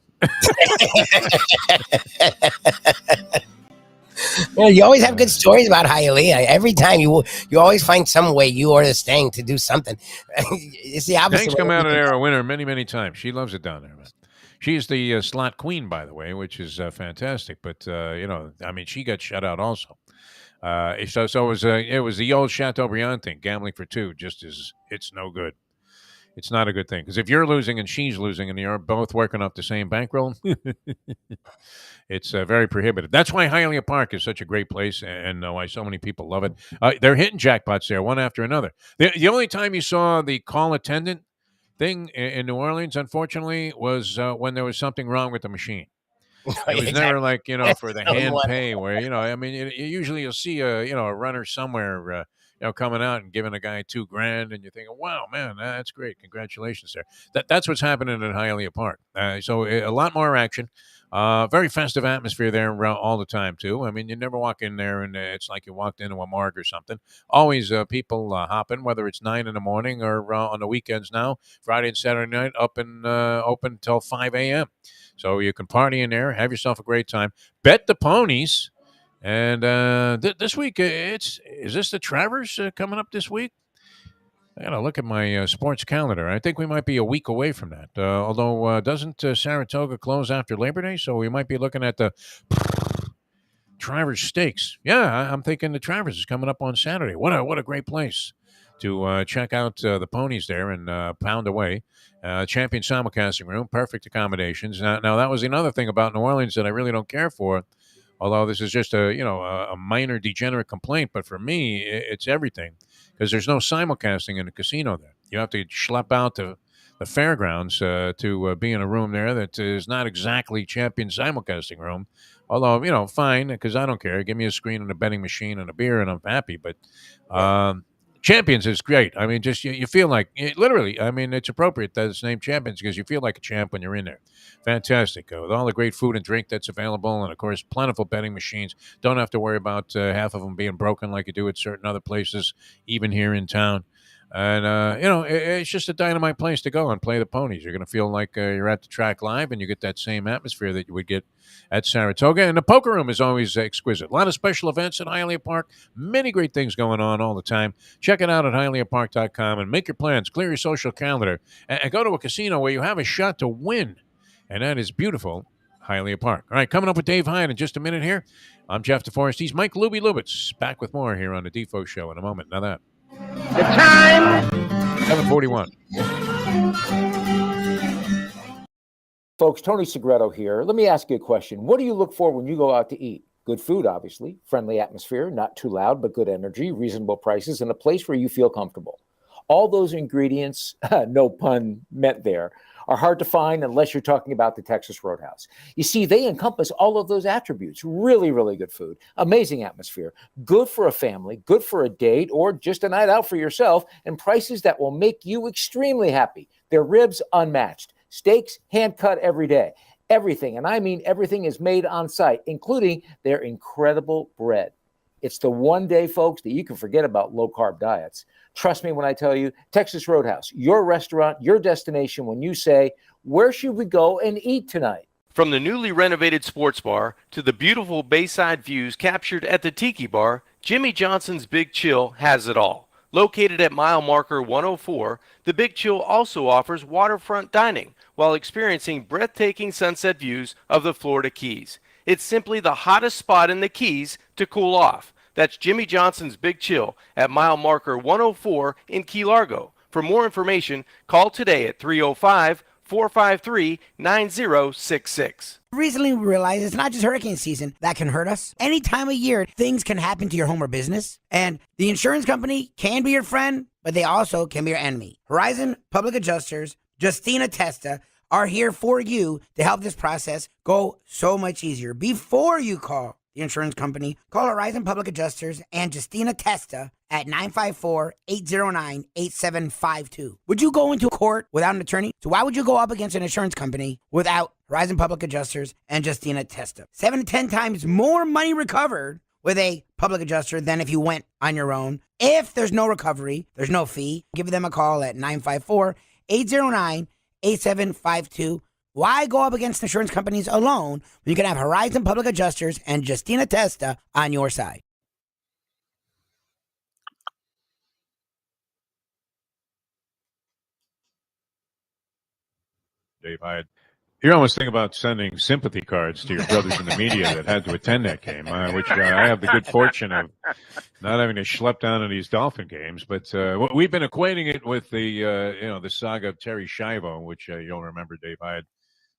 You always have good stories about Hialeah. Every time you always find some way you or the Stang to do something. It's the opposite. Stang's come out of there a winner many times. She loves it down there, man. She's the slot queen, by the way, which is fantastic. But she got shut out also. It was the old Chateaubriand thing, gambling for two. It's no good. It's not a good thing, because if you're losing and she's losing and you're both working off the same bankroll, it's very prohibitive. That's why Hialeah Park is such a great place, and why so many people love it. They're hitting jackpots there, one after another. The only time you saw the call attendant thing in New Orleans, unfortunately, was when there was something wrong with the machine. It was never like, for the hand pay where, usually you'll see a runner somewhere, coming out and giving a guy $2,000, and you're thinking, wow, man, that's great. Congratulations there. That's what's happening at Hialeah Park. So a lot more action. Very festive atmosphere there all the time, too. I mean, you never walk in there and it's like you walked into a morgue or something. Always people hopping, whether it's 9 in the morning or on the weekends now, Friday and Saturday night, up and open until 5 a.m. So you can party in there, have yourself a great time. Bet the ponies. And this week, is this the Travers coming up this week? I got to look at my sports calendar. I think we might be a week away from that. Although, doesn't Saratoga close after Labor Day? So we might be looking at the Travers Stakes. Yeah, I'm thinking the Travers is coming up on Saturday. What a great place to check out the ponies there and pound away. Champion simulcasting room, perfect accommodations. Now, that was another thing about New Orleans that I really don't care for. Although this is just a minor degenerate complaint, but for me, it's everything because there's no simulcasting in the casino there. You have to schlep out to the fairgrounds to be in a room there that is not exactly champion simulcasting room. Although, fine, because I don't care. Give me a screen and a betting machine and a beer and I'm happy. But Champions is great. I mean, just you feel like literally. I mean, it's appropriate that it's named Champions because you feel like a champ when you're in there. Fantastic with all the great food and drink that's available, and of course, plentiful betting machines. Don't have to worry about half of them being broken like you do at certain other places, even here in town. And it's just a dynamite place to go and play the ponies. You're going to feel like you're at the track live, and you get that same atmosphere that you would get at Saratoga. And the poker room is always exquisite. A lot of special events at Hialeah Park. Many great things going on all the time. Check it out at hialeahpark.com and make your plans. Clear your social calendar and go to a casino where you have a shot to win. And that is beautiful, Hialeah Park. All right, coming up with Dave Hyde in just a minute here. I'm Jeff DeForest. He's Mike Lubie Lubitz. Back with more here on the Defo Show in a moment. Now that. The time! 7:41. Folks, Tony Segreto here. Let me ask you a question. What do you look for when you go out to eat? Good food, obviously. Friendly atmosphere, not too loud, but good energy, reasonable prices, and a place where you feel comfortable. All those ingredients, no pun meant there, are hard to find unless you're talking about the Texas Roadhouse. You see, they encompass all of those attributes. Really, really good food, amazing atmosphere, good for a family, good for a date, or just a night out for yourself, and prices that will make you extremely happy. Their ribs, unmatched. Steaks, hand-cut every day. Everything, and I mean everything, is made on site, including their incredible bread. It's the one day, folks, that you can forget about low-carb diets. Trust me when I tell you, Texas Roadhouse, your restaurant, your destination when you say, where should we go and eat tonight? From the newly renovated sports bar to the beautiful bayside views captured at the Tiki Bar, Jimmy Johnson's Big Chill has it all. Located at mile marker 104, the Big Chill also offers waterfront dining while experiencing breathtaking sunset views of the Florida Keys. It's simply the hottest spot in the Keys to cool off. That's Jimmy Johnson's Big Chill at mile marker 104 in Key Largo. For more information, call today at 305-453-9066. Recently, we realized it's not just hurricane season that can hurt us. Any time of year, things can happen to your home or business. And the insurance company can be your friend, but they also can be your enemy. Horizon Public Adjusters, Justina Testa, are here for you to help this process go so much easier. Before you call the insurance company, call Horizon Public Adjusters and Justina Testa at 954-809-8752. Would you go into court without an attorney? So why would you go up against an insurance company without Horizon Public Adjusters and Justina Testa? 7 to 10 times more money recovered with a public adjuster than if you went on your own. If there's no recovery, there's no fee. Give them a call at 954-809-8752. Why go up against insurance companies alone when you can have Horizon Public Adjusters and Justina Testa on your side? Dave Hyde. You're almost thinking about sending sympathy cards to your brothers in the media that had to attend that game, which I have the good fortune of not having to schlep down to these Dolphin games. But we've been equating it with the saga of Terry Schiavo, which you'll remember, Dave Hyde,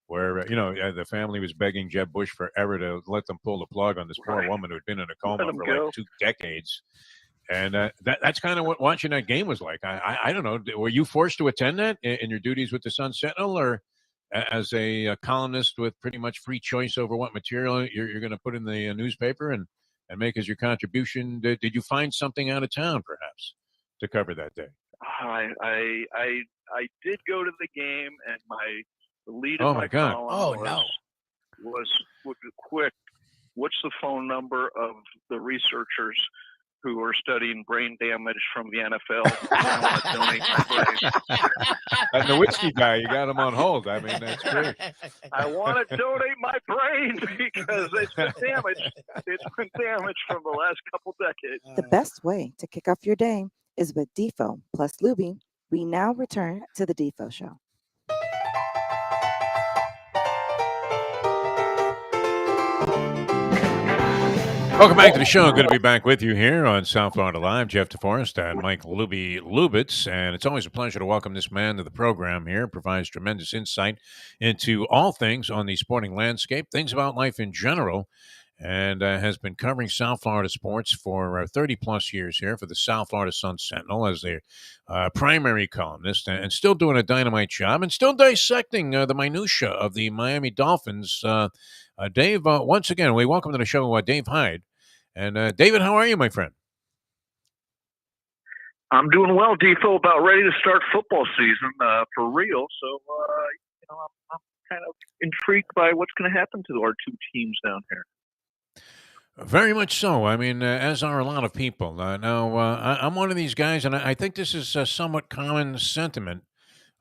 where the family was begging Jeb Bush forever to let them pull the plug on this poor woman who had been in a coma for like 2 decades. And that's kind of what watching that game was like. I don't know. Were you forced to attend that in your duties with the Sun Sentinel, or as a columnist with pretty much free choice over what material you're going to put in the newspaper? And and make as your contribution. Did you find something out of town, perhaps, to cover that day? I did go to the game, and the lead Oh of my my God! column was quick. What's the phone number of the researchers who are studying brain damage from the NFL? I want to donate my brain. And the whiskey guy, you got him on hold. I mean, that's great. I want to donate my brain because it's been damaged. It's been damaged from the last couple decades. The best way to kick off your day is with Defo plus Lubie. We now return to the Defo Show. Welcome back to the show. Good to be back with you here on South Florida Live. Jeff DeForest and Mike Lubie Lubitz. And it's always a pleasure to welcome this man to the program here. Provides tremendous insight into all things on the sporting landscape, things about life in general, and has been covering South Florida sports for 30-plus years here for the South Florida Sun-Sentinel as their primary columnist, and still doing a dynamite job and still dissecting the minutia of the Miami Dolphins. Dave, once again, we welcome to the show Dave Hyde. And David, how are you, my friend? I'm doing well, Defo. About ready to start football season for real. So, I'm kind of intrigued by what's going to happen to our two teams down here. Very much so. I mean, as are a lot of people. Now, I'm one of these guys, and I think this is a somewhat common sentiment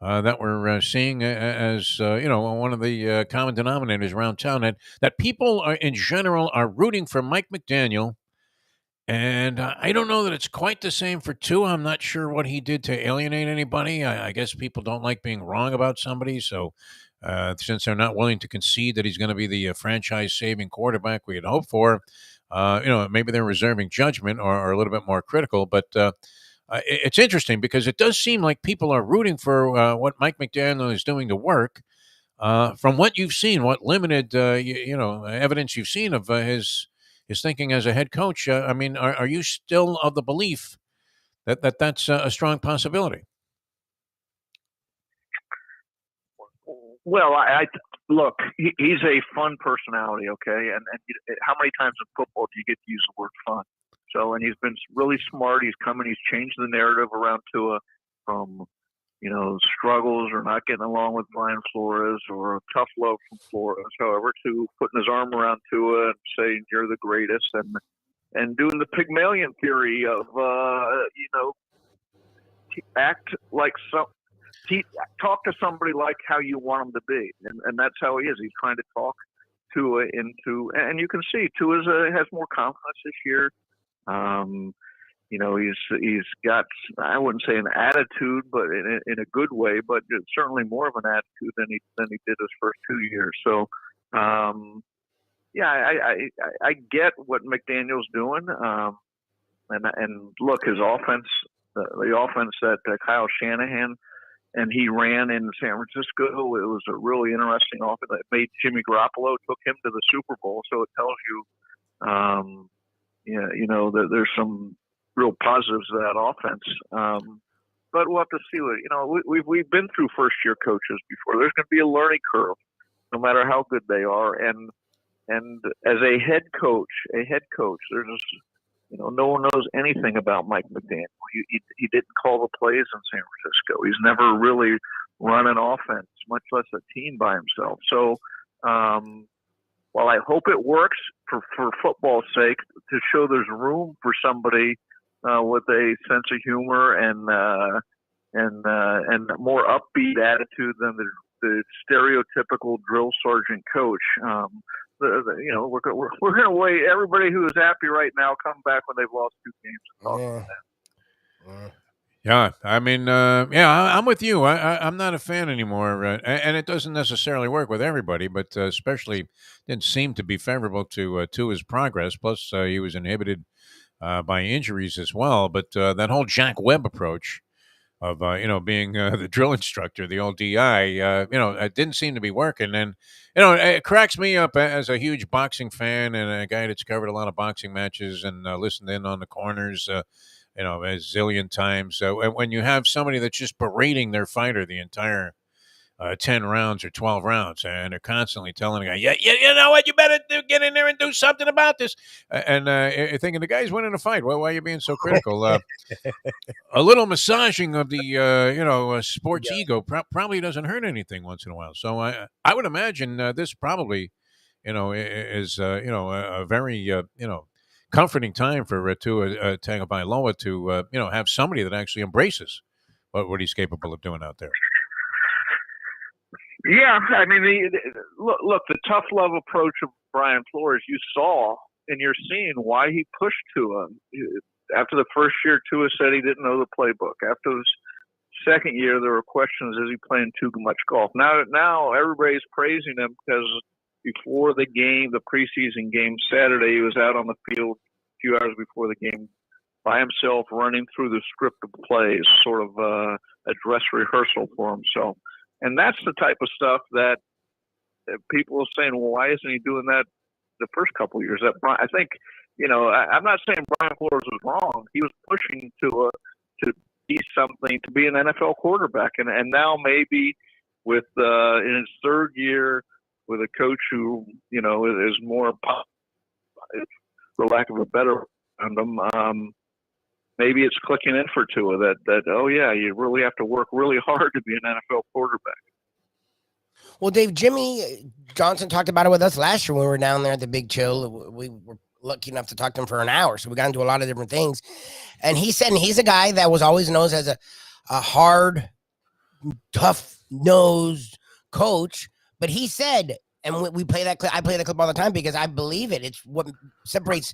that we're seeing as one of the common denominators around town, that people in general are rooting for Mike McDaniel, and I don't know that it's quite the same for Tua. I'm not sure what he did to alienate anybody. I guess people don't like being wrong about somebody, so since they're not willing to concede that he's going to be the franchise-saving quarterback we had hoped for, maybe they're reserving judgment or a little bit more critical, but it's interesting because it does seem like people are rooting for what Mike McDaniel is doing to work. From what you've seen, what limited evidence you've seen of his thinking as a head coach, I mean, are you still of the belief that's a strong possibility? Well, I look. He's a fun personality, okay. And how many times in football do you get to use the word fun? So, and he's been really smart. He's changed the narrative around Tua from, struggles or not getting along with Brian Flores or tough love from Flores, however, to putting his arm around Tua and saying you're the greatest, and doing the Pygmalion theory of, act like talk to somebody like how you want him to be, and that's how he is. He's trying to talk Tua into, and you can see Tua has more confidence this year. He's got, I wouldn't say an attitude, but in a good way, but certainly more of an attitude than he did his first 2 years. So, I get what McDaniel's doing. And look, his offense, the offense that Kyle Shanahan and he ran in San Francisco, it was a really interesting offense that made Jimmy Garoppolo, took him to the Super Bowl. So it tells you, that there's some real positives to that offense. But we'll have to see we've been through first year coaches before. There's going to be a learning curve, no matter how good they are. And as a head coach, there's no one knows anything about Mike McDaniel. He didn't call the plays in San Francisco. He's never really run an offense, much less a team by himself. So, while I hope it works for football's sake, to show there's room for somebody with a sense of humor and more upbeat attitude than the stereotypical drill sergeant coach. We're going to wait. Everybody who is happy right now come back when they've lost 2 games. Yeah, I mean, I'm with you. I'm not a fan anymore, and it doesn't necessarily work with everybody, but especially didn't seem to be favorable to his progress. Plus, he was inhibited by injuries as well. But that whole Jack Webb approach of being the drill instructor, the old DI, it didn't seem to be working. And it cracks me up as a huge boxing fan and a guy that's covered a lot of boxing matches and listened in on the corners. A zillion times. So when you have somebody that's just berating their fighter the entire 10 rounds or 12 rounds, and they're constantly telling the guy, yeah, you know what, you better get in there and do something about this. And you're thinking the guy's winning a fight. Well, why are you being so critical? A little massaging of the sports ego probably doesn't hurt anything once in a while. So I would imagine this probably is a very comforting time for Tua Tagovailoa to have somebody that actually embraces what he's capable of doing out there. Yeah, I mean, look, the tough love approach of Brian Flores, you saw and you're seeing why he pushed Tua. After the first year, Tua said he didn't know the playbook. After the second year, there were questions, is he playing too much golf? Now everybody's praising him because before the game, the preseason game Saturday, he was out on the field a few hours before the game by himself running through the script of plays, sort of a dress rehearsal for himself. And that's the type of stuff that people are saying, well, why isn't he doing that the first couple of years? I think, I'm not saying Brian Flores was wrong. He was pushing to be something, to be an NFL quarterback. And now maybe with in his third year with a coach who, is more, for lack of a better term, maybe it's clicking in for Tua that oh yeah, you really have to work really hard to be an NFL quarterback. Well, Dave, Jimmy Johnson talked about it with us last year when we were down there at the Big Chill. We were lucky enough to talk to him for an hour, so we got into a lot of different things. And he said, and he's a guy that was always known as a hard, tough-nosed coach. But he said, and we play that clip. I play that clip all the time because I believe it. It's what separates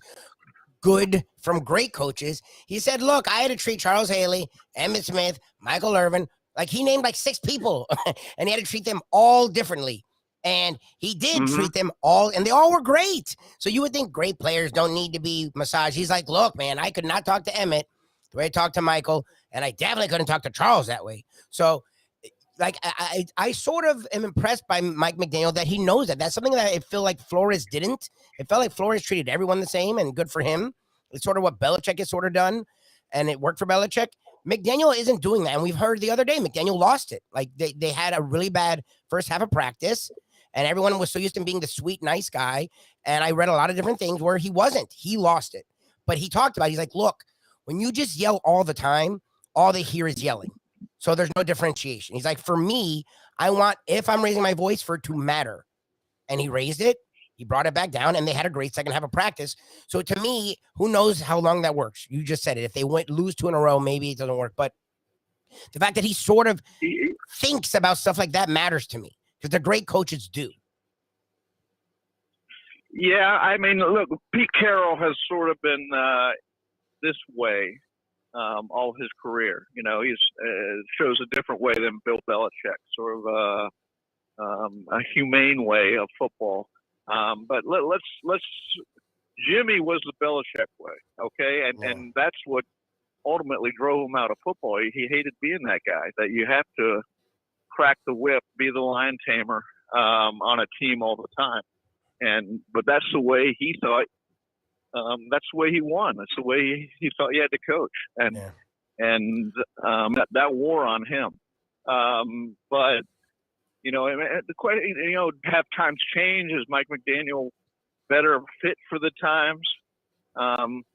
good from great coaches. He said, look, I had to treat Charles Haley, Emmitt Smith, Michael Irvin, like he named like 6 people and he had to treat them all differently. And he did treat them all, and they all were great. So you would think great players don't need to be massaged. He's like, look, man, I could not talk to Emmitt the way I talked to Michael, and I definitely couldn't talk to Charles that way. So like I sort of am impressed by Mike McDaniel that he knows that. That's something that I feel like Flores didn't. It felt like Flores treated everyone the same, and good for him. It's sort of what Belichick has sort of done, and it worked for Belichick. McDaniel isn't doing that, and we've heard the other day McDaniel lost it. Like they had a really bad first half of practice, and everyone was so used to being the sweet, nice guy. And I read a lot of different things where he wasn't. He lost it. But he talked about it. He's like, look, when you just yell all the time, all they hear is yelling. So there's no differentiation. He's like, for me, I want, if I'm raising my voice, for it to matter. And he raised it. He brought it back down, and they had a great second half of practice. So to me, who knows how long that works? You just said it. If they lose 2 in a row, maybe it doesn't work. But the fact that he sort of thinks about stuff like that matters to me, because the great coaches do. Yeah, I mean, look, Pete Carroll has sort of been this way all his career. He's shows a different way than Bill Belichick, sort of a humane way of football. But let's. Jimmy was the Belichick way, okay, and that's what ultimately drove him out of football. He hated being that guy. That you have to crack the whip, be the lion tamer on a team all the time. But that's the way he thought. That's the way he won. That's the way he thought he had to coach, and that wore on him. But the question, have times change? Is Mike McDaniel better fit for the times?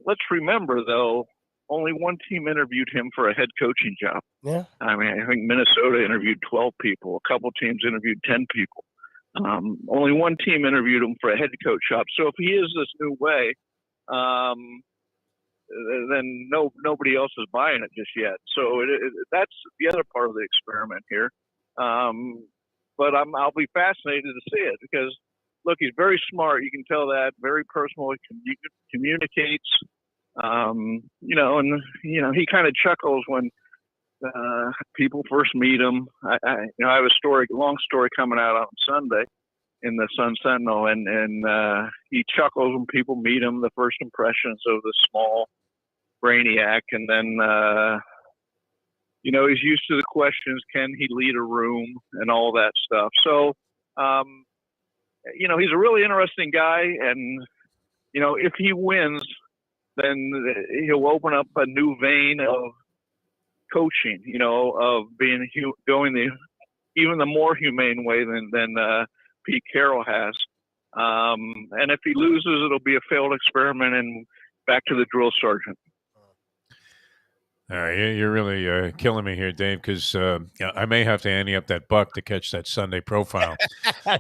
Let's remember, though, only one team interviewed him for a head coaching job. Yeah. I mean, I think Minnesota interviewed 12 people. A couple teams interviewed 10 people. Only one team interviewed him for a head coach job. So if he is this new way, then nobody else is buying it just yet. So that's the other part of the experiment here. But I'll be fascinated to see it because, look, he's very smart. You can tell that. Very personal. He communicates. And he kind of chuckles when people first meet him. I have a long story coming out on Sunday in the Sun Sentinel, and he chuckles when people meet him. The first impressions of the small brainiac, and then he's used to the questions. Can he lead a room and all that stuff? So he's a really interesting guy, and if he wins, then he'll open up a new vein of coaching, of going the even the more humane way than Pete Carroll has. And if he loses, it'll be a failed experiment and back to the drill sergeant. All right, you're really killing me here, Dave, because I may have to ante up that buck to catch that Sunday profile.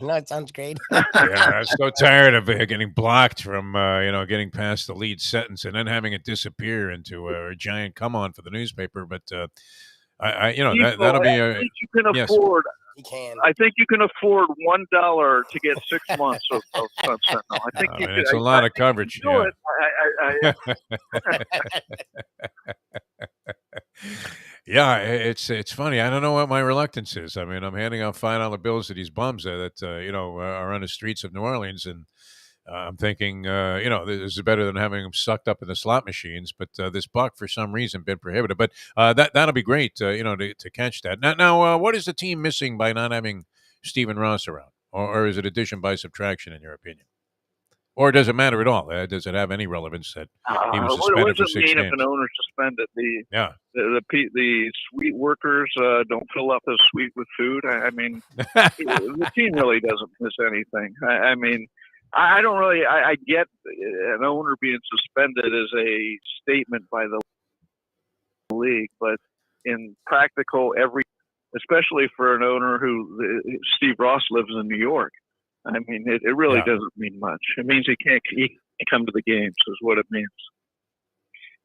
No, it sounds great. I'm so tired of getting blocked from getting past the lead sentence and then having it disappear into a giant come on for the newspaper. But that'll be I think you can afford. You can. I think you can afford $1 to get 6 months of Sunset. I think you can. It's a lot of coverage. Do Yeah. it. Yeah, it's funny. I don't know what my reluctance is. I mean, I'm handing out $5 bills to these bums that are on the streets of New Orleans, and I'm thinking, this is better than having them sucked up in the slot machines. But this buck, for some reason, been prohibited. But that'll be great, to catch that. Now, what is the team missing by not having Stephen Ross around, or is it addition by subtraction, in your opinion? Or does it matter at all? Does it have any relevance that he was suspended what for does 6 it mean games? if an owner suspended? The suite workers don't fill up the suite with food. I mean, the team really doesn't miss anything. I mean, I don't really. I get an owner being suspended as a statement by the league, but in practical, especially for an owner who Steve Ross lives in New York. I mean, it really doesn't mean much. It means he can't come to the games, is what it means.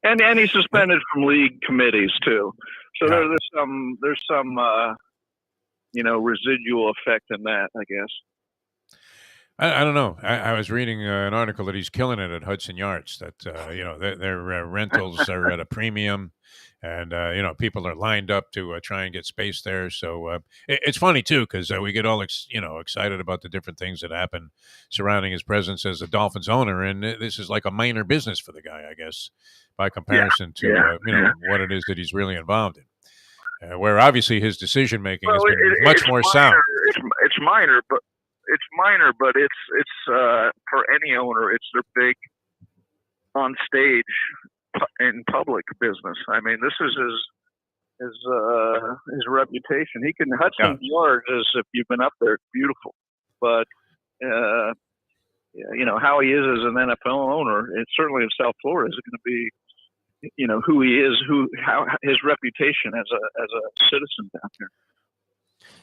And he's suspended from league committees too. So there's some residual effect in that, I guess. I don't know. I was reading an article that he's killing it at Hudson Yards. That their rentals are at a premium, and people are lined up to try and get space there. So it's funny too, because we get all excited about the different things that happen surrounding his presence as a Dolphins owner, and this is like a minor business for the guy, I guess, by comparison to what it is that he's really involved in. Where obviously his decision making has been much more sound. It's minor, but it's for any owner, it's their big on stage in public business. I mean, this is his reputation. Hudson Yards is, if you've been up there, it's beautiful, but how he is as an NFL owner, and certainly in South Florida, is going to be who he is, how his reputation as a citizen down here.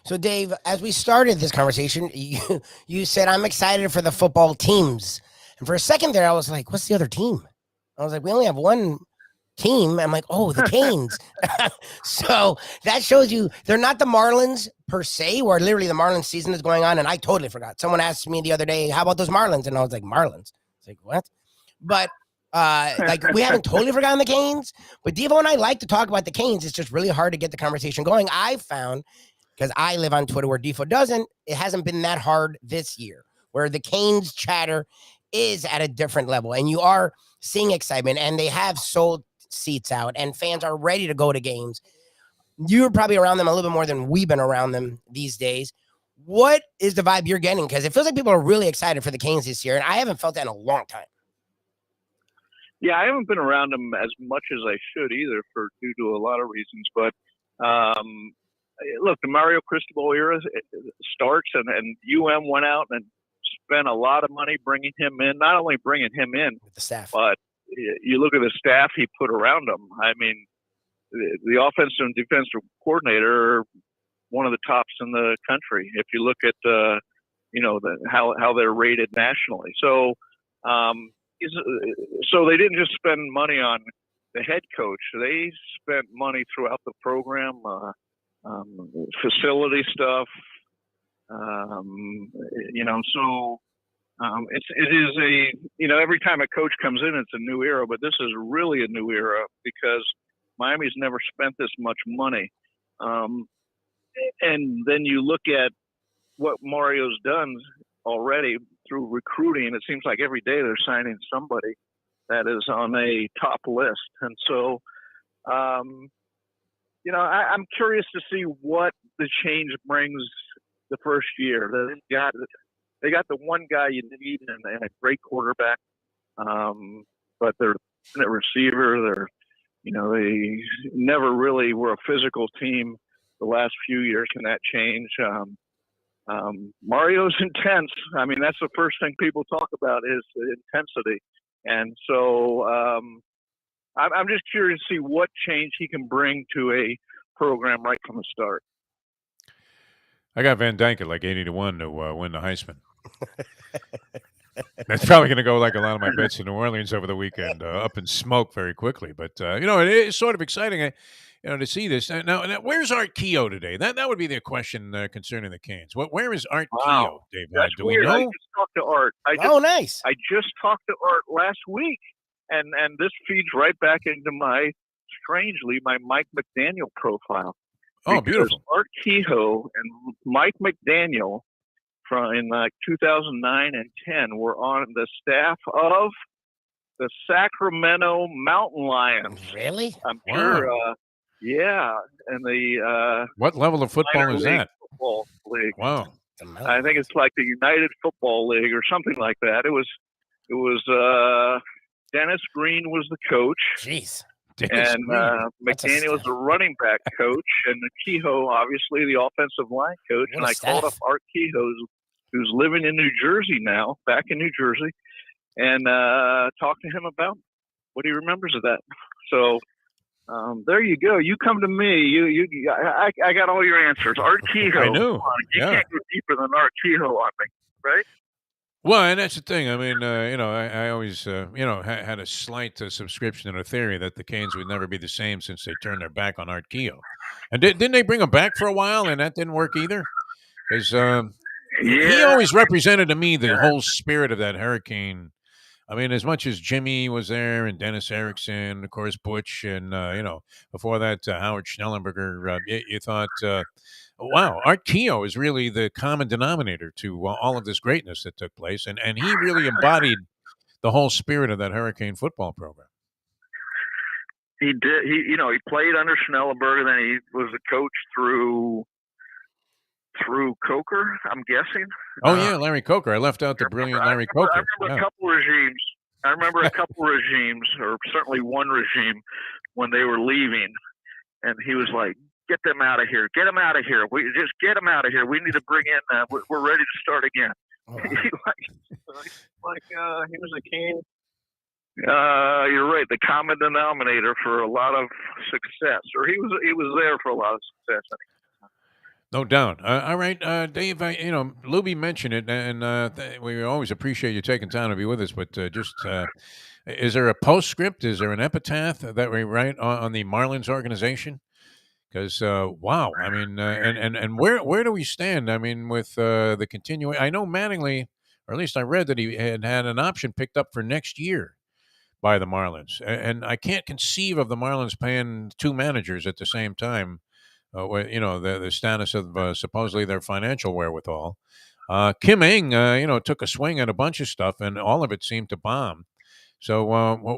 So, Dave, as we started this conversation, you said, I'm excited for the football teams. And for a second there, I was like, what's the other team? I was like, we only have one team. I'm like, oh, the Canes. So that shows you they're not the Marlins per se, where literally the Marlins season is going on. And I totally forgot. Someone asked me the other day, how about those Marlins? And I was like, Marlins? It's like, what? But we haven't totally forgotten the Canes. But Defo and I like to talk about the Canes. It's just really hard to get the conversation going. I found, because I live on Twitter where Defo doesn't, it hasn't been that hard this year, where the Canes chatter is at a different level. And you are seeing excitement, and they have sold seats out, and fans are ready to go to games. You're probably around them a little bit more than we've been around them these days. What is the vibe you're getting? Because it feels like people are really excited for the Canes this year, and I haven't felt that in a long time. Yeah, I haven't been around them as much as I should either, due to a lot of reasons. But look, the Mario Cristobal era starts, and UM went out and spent a lot of money bringing him in. Not only bringing him in, with the staff, but you look at the staff he put around him. I mean, the offensive and defensive coordinator are one of the tops in the country. If you look at how they're rated nationally, so they didn't just spend money on the head coach. They spent money throughout the program, facility stuff. It is every time a coach comes in, it's a new era, but this is really a new era because Miami's never spent this much money. And then you look at what Mario's done already through recruiting, and it seems like every day they're signing somebody that is on a top list. And so, I'm curious to see what the change brings the first year. They got the one guy you need and a great quarterback, but they're a receiver. They never really were a physical team. the last few years. Can that change? Mario's intense. I mean, that's the first thing people talk about is the intensity. And so I'm just curious to see what change he can bring to a program right from the start. I got Van Dyke at like 80-1 to win the Heisman. That's probably going to go like a lot of my bets in New Orleans over the weekend, up in smoke very quickly. But it is sort of exciting, to see this. Now, where's Art Keogh today? That would be the question concerning the Canes. Where is Art Keogh, Dave Hyde? Do weird. we know? I just talked to Art. Nice. I just talked to Art last week, and this feeds right back into my Mike McDaniel profile. Oh, beautiful. Art Keogh and Mike McDaniel in 2009 and 10 were on the staff of the Sacramento Mountain Lions. Really? I'm sure. Yeah, and the what level of football is that? Football league. Wow. I think it's like the United Football League or something like that. It was Dennis Green was the coach. Jeez. And McDaniel was the running back coach, and Kehoe, obviously, the offensive line coach. And I called up Art Kehoe, who's living in New Jersey now, back in New Jersey, and talked to him about what he remembers of that. So there you go. You come to me. I got all your answers. Art Kehoe. I knew. You can't go deeper than Art Kehoe on me, right? Well, and that's the thing. I mean, I always, had a slight subscription to the theory that the Canes would never be the same since they turned their back on Art Keogh. And didn't they bring him back for a while, and that didn't work either? Because he always represented to me the whole spirit of that Hurricane. I mean, as much as Jimmy was there and Dennis Erickson, of course, Butch, and, before that, Howard Schnellenberger, you thought, wow, Art Keogh is really the common denominator to all of this greatness that took place. And he really embodied the whole spirit of that Hurricane football program. He did. He played under Schnellenberger, then he was a coach through Coker, I'm guessing. Oh, yeah, Larry Coker. I left out the brilliant Larry Coker. I remember a couple regimes. I remember a couple regimes, or certainly one regime, when they were leaving, and he was like, "Get them out of here! Get them out of here! We just get them out of here! We need to bring in. We're ready to start again." Oh. He was a Cane. You're right. The common denominator for a lot of success, or he was there for a lot of success. No doubt. All right, Dave. Lubie mentioned it, and we always appreciate you taking time to be with us. But is there a postscript? Is there an epitaph that we write on the Marlins organization? Because wow, I mean, and where do we stand? I mean, with the continuing. I know Mattingly, or at least I read that he had an option picked up for next year by the Marlins, and I can't conceive of the Marlins paying two managers at the same time. The status of supposedly their financial wherewithal. Kim Ng, took a swing at a bunch of stuff, and all of it seemed to bomb. So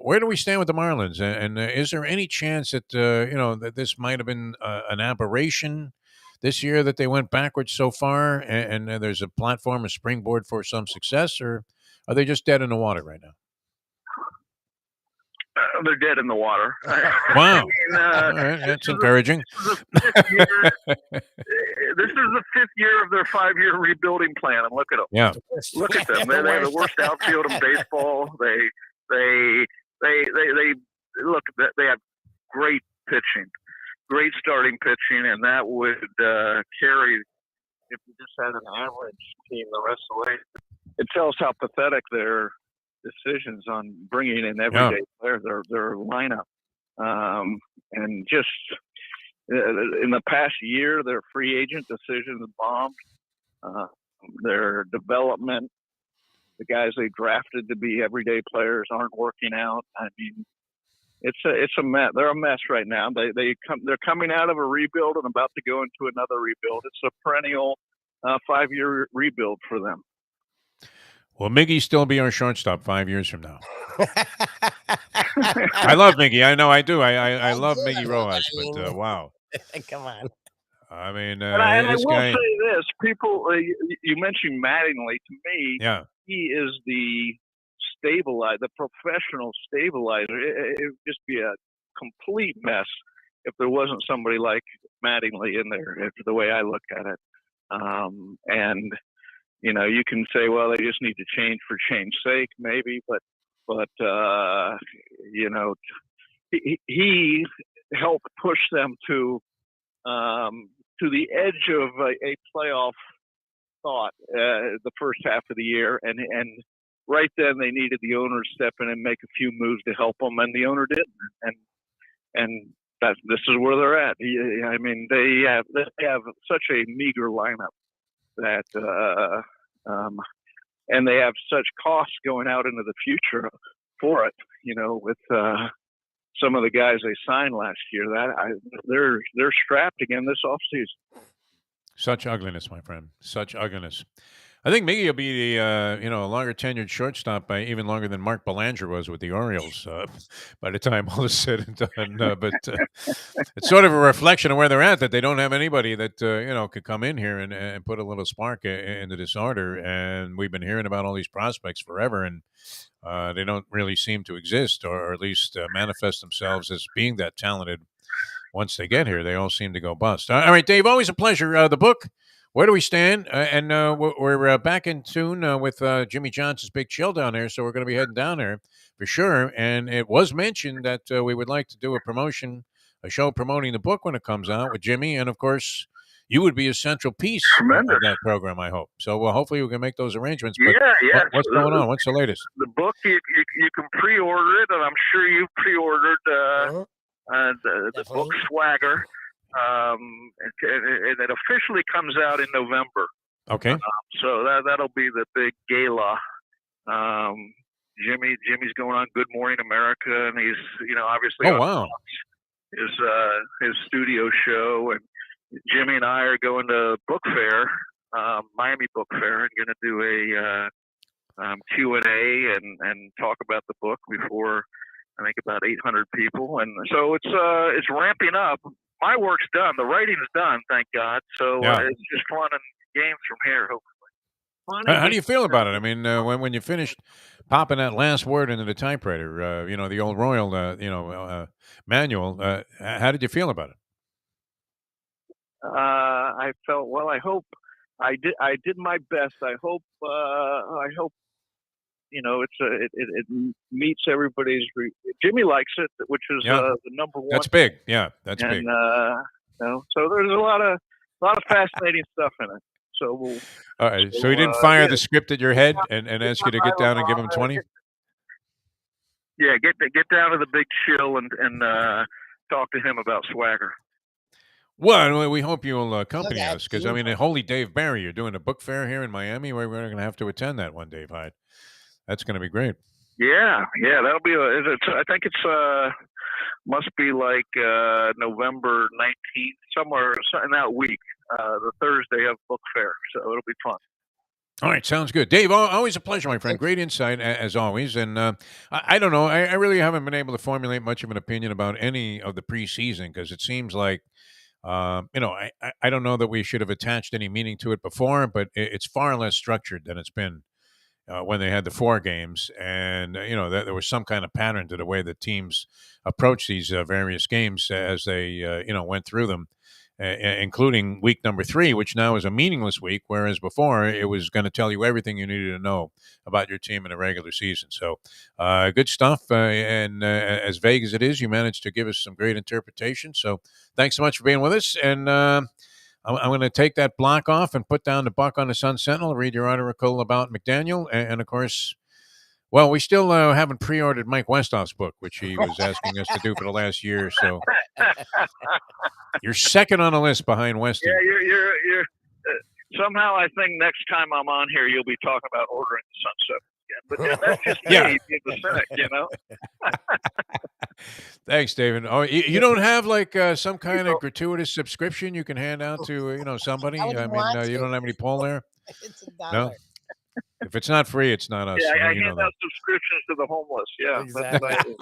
where do we stand with the Marlins? And is there any chance that, that this might have been an aberration this year, that they went backwards so far, and there's a platform, a springboard for some success, or are they just dead in the water right now? They're dead in the water. Wow. All right. That's encouraging. This is the fifth year of their 5-year rebuilding plan, and look at them. Yeah. Look at them. They have the worst outfield in baseball. They look. They have great pitching, great starting pitching, and that would carry if you just had an average team the rest of the way. It tells how pathetic their decisions on bringing in everyday players, their lineup, and just in the past year, their free agent decisions bombed. Their development, the guys they drafted to be everyday players aren't working out. I mean, it's a mess. They're a mess right now. They're coming out of a rebuild and about to go into another rebuild. It's a perennial 5-year rebuild for them. Will Miggy still be our shortstop 5 years from now? I love Miggy. I know I do. I love Miggy Rojas, but wow. Come on. I mean, I will say this: people, you mentioned Mattingly. To me, he is the stabilizer, the professional stabilizer. It would just be a complete mess if there wasn't somebody like Mattingly in there, if the way I look at it. And you can say, well, they just need to change for change's sake, maybe, but he helped push them to the edge of a playoff thought the first half of the year, and right then they needed the owner to step in and make a few moves to help them, and the owner didn't, and this is where they're at. I mean, they have such a meager lineup that and they have such costs going out into the future for it, with some of the guys they signed last year. They're strapped again this offseason. Such ugliness, my friend. Such ugliness. I think Miggy will be a longer tenured shortstop by even longer than Mark Belanger was with the Orioles by the time all is said and done. But it's sort of a reflection of where they're at, that they don't have anybody that could come in here and put a little spark into this order. And we've been hearing about all these prospects forever, and they don't really seem to exist, or at least manifest themselves as being that talented. Once they get here, they all seem to go bust. All right, Dave, always a pleasure. The book, Where Do We Stand? And we're back in tune with Jimmy Johnson's Big Chill down there, so we're going to be heading down there for sure. And it was mentioned that we would like to do a show promoting the book when it comes out with Jimmy, and of course, you would be a central piece of that program, I hope. So hopefully we can make those arrangements. But yeah. What's going on? What's the latest? The book, you can pre-order it, and I'm sure you've pre-ordered the book Swagger, and it officially comes out in November. Okay. So that'll be the big gala. Jimmy's going on Good Morning America, and he's obviously on his studio show, and Jimmy and I are going to book fair, Miami Book Fair, and going to do a Q&A and talk about the book before, I think, about 800 people, and so it's ramping up. My work's done, the writing's done, thank God. So it's just fun and games from here, hopefully. How do you feel about it? I mean, when you finished popping that last word into the typewriter, the old Royal, manual, how did you feel about it? I felt, well, I hope I did my best. I hope it meets everybody's. Jimmy likes it, which is the number one. That's big. Yeah, that's big. So there's a lot of fascinating stuff in it. So we'll. All right. So he didn't fire the script at your head and ask you to get down and give him 20. Yeah, get down to the Big Chill and talk to him about Swagger. Well, we hope you'll accompany us, because I mean, holy Dave Barry, you're doing a book fair here in Miami. We're going to have to attend that one, Dave Hyde. That's going to be great. Yeah, that'll be. I think it's must be like November 19th, somewhere in that week, the Thursday of book fair. So it'll be fun. All right, sounds good. Dave, always a pleasure, my friend. Great insight, as always. And I don't know. I really haven't been able to formulate much of an opinion about any of the preseason, because it seems like, I don't know that we should have attached any meaning to it before, but it's far less structured than it's been when they had the 4 games. And, there was some kind of pattern to the way that teams approach these various games as they, went through them. Including week number 3, which now is a meaningless week, whereas before it was going to tell you everything you needed to know about your team in a regular season. So good stuff. And as vague as it is, you managed to give us some great interpretation. So thanks so much for being with us. And I'm going to take that block off and put down the Buck on the Sun Sentinel, read your article about McDaniel. And of course, well, we still haven't pre-ordered Mike Westhoff's book, which he was asking us to do for the last year. So you're second on the list behind Westy. Yeah, you're somehow I think next time I'm on here, you'll be talking about ordering the Sunset again. But that's just me being the cynic, Thanks, David. Oh, you don't have like some kind of gratuitous subscription you can hand out to somebody? I mean, you don't have any pull there? It's $1. No? If it's not free, it's not us. Yeah, I hand out subscriptions to the homeless. Yeah, exactly.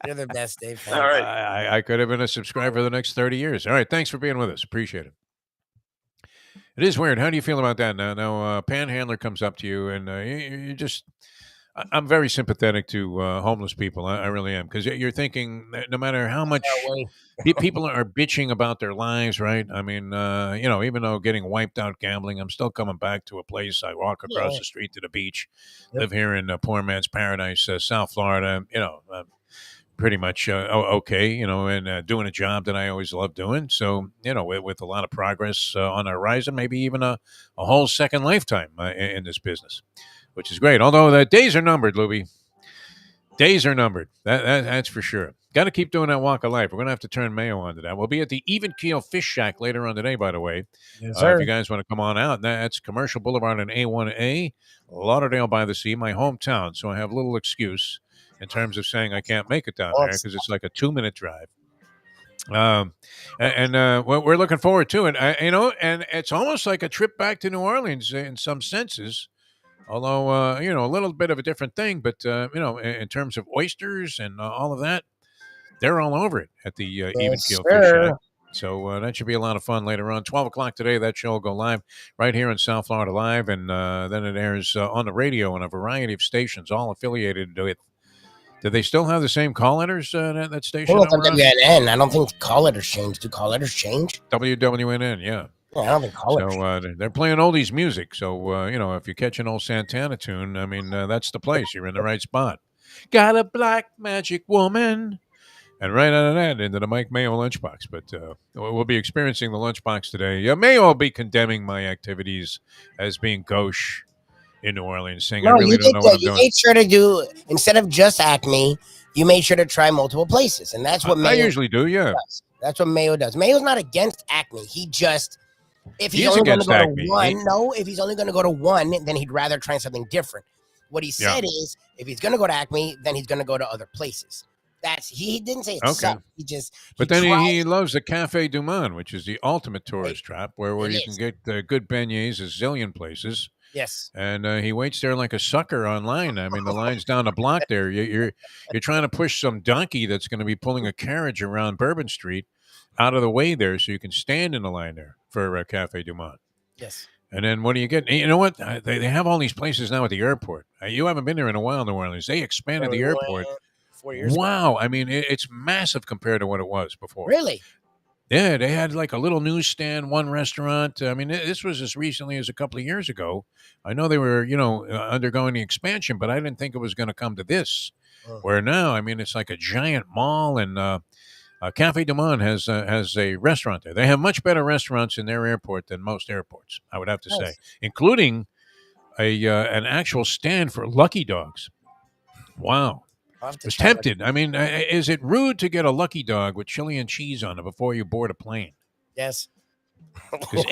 You're the best, Dave. All right. I could have been a subscriber for the next 30 years. All right, thanks for being with us. Appreciate it. It is weird. How do you feel about that? Now Panhandler comes up to you, and you just, I'm very sympathetic to homeless people. I really am, because you're thinking that no matter how much people are bitching about their lives, right? I mean, even though getting wiped out gambling, I'm still coming back to a place. I walk across the street to the beach. Live here in poor man's paradise, South Florida. Pretty much okay, and doing a job that I always love doing. So, with a lot of progress on the horizon, maybe even a whole second lifetime in this business, which is great. Although the days are numbered, Lubie. Days are numbered. That's for sure. Got to keep doing that walk of life. We're going to have to turn Mayo on to that. We'll be at the Even Keel Fish Shack later on today, by the way. Yes, If you guys want to come on out, that's Commercial Boulevard and A1A, Lauderdale by the Sea, my hometown. So I have little excuse in terms of saying I can't make it down there because it's like a 2-minute drive. We're looking forward to it. And it's almost like a trip back to New Orleans in some senses. Although, a little bit of a different thing, but, in terms of oysters and all of that, they're all over it at the Even Keel Fish Shack. So that should be a lot of fun later on. 12 o'clock today, that show will go live right here on South Florida Live, and then it airs on the radio on a variety of stations, all affiliated with. Do they still have the same call letters, that station? WNN. I don't think call letters change. Do call letters change? WWNN, yeah. I don't think call letters. So they're playing oldies music. So, if you catch an old Santana tune, I mean, that's the place. You're in the right spot. Got a black magic woman. And right out of that into the Mike Mayo lunchbox. But we'll be experiencing the lunchbox today. Mayo will be condemning my activities as being gauche in New Orleans, saying I really don't know what I'm doing. You made sure to do, instead of just Acme, you made sure to try multiple places. And that's what Mayo I usually do, yeah. does. That's what Mayo does. Mayo's not against Acme. He just, if he's only going to go to one, if he's only going to go to one, then he'd rather try something different. What he said is, if he's going to go to Acme, then he's going to go to other places. He didn't say it's sucked. But then he loves the Cafe Du Monde, which is the ultimate tourist trap, where you can get good beignets a zillion places. Yes. And he waits there like a sucker online. I mean, the line's down the block there. You're trying to push some donkey that's going to be pulling a carriage around Bourbon Street out of the way there so you can stand in the line there for Cafe Du Monde. Yes. And then what do you get? You know what? They have all these places now at the airport. You haven't been there in a while, New Orleans. They expanded the airport. 4 years ago. I mean, it's massive compared to what it was before. Really? Yeah, they had like a little newsstand, one restaurant. I mean, this was as recently as a couple of years ago. I know they were, undergoing the expansion, but I didn't think it was going to come to this. Where now, I mean, it's like a giant mall, and Cafe Du Monde has a restaurant there. They have much better restaurants in their airport than most airports, I would have to say, including an actual stand for Lucky Dogs. Wow. I was tempted. I mean, is it rude to get a Lucky Dog with chili and cheese on it before you board a plane? Yes. Because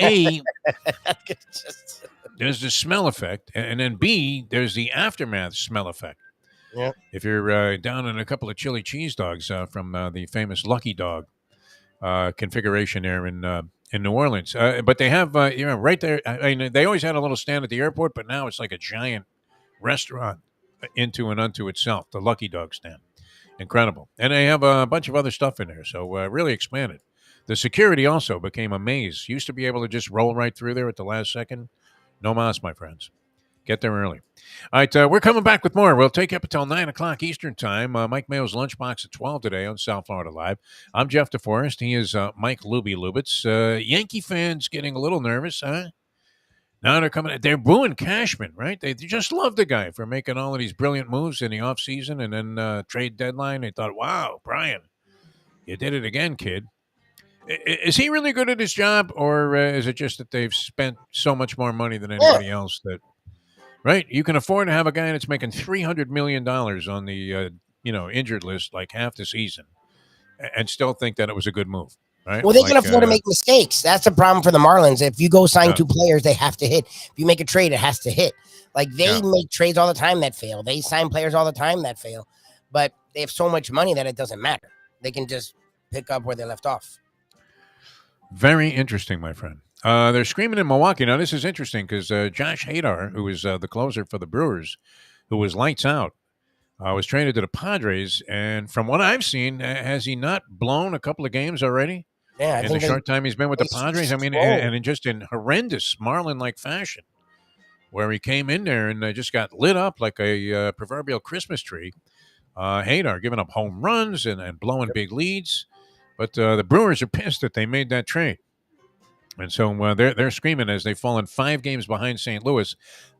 there's the smell effect, and then B, there's the aftermath smell effect. Yeah. If you're down in a couple of chili cheese dogs from the famous Lucky Dog configuration there in New Orleans, but they have right there. I mean, they always had a little stand at the airport, but now it's like a giant restaurant into and unto itself, the Lucky Dog stand. Incredible. And they have a bunch of other stuff in there, so really expanded. The security also became a maze. Used to be able to just roll right through there at the last second. No mas, my friends. Get there early. All right, we're coming back with more. We'll take up until 9 o'clock Eastern time. Mike Mayo's Lunchbox at 12 today on South Florida Live. I'm Jeff DeForest. He is Mike Lubie Lubitz. Yankee fans getting a little nervous, huh? Now they're booing Cashman, right? They just love the guy for making all of these brilliant moves in the offseason and then trade deadline. They thought, wow, Brian, you did it again, kid. Is he really good at his job, or is it just that they've spent so much more money than anybody else that, right? You can afford to have a guy that's making $300 million on the, injured list like half the season and still think that it was a good move. Right? Well, they can afford to make mistakes. That's the problem for the Marlins. If you go sign two players, they have to hit. If you make a trade, it has to hit. Like they make trades all the time that fail. They sign players all the time that fail. But they have so much money that it doesn't matter. They can just pick up where they left off. Very interesting, my friend. They're screaming in Milwaukee. Now, this is interesting because Josh Hader, who is the closer for the Brewers, who was lights out, was traded to the Padres. And from what I've seen, has he not blown a couple of games already? Yeah, in the short time he's been with the Padres, I mean, and just in horrendous Marlin-like fashion. where he came in there and just got lit up like a proverbial Christmas tree. Hadar giving up home runs and blowing big leads. But the Brewers are pissed that they made that trade. And so they're screaming as they've fallen 5 games behind St. Louis.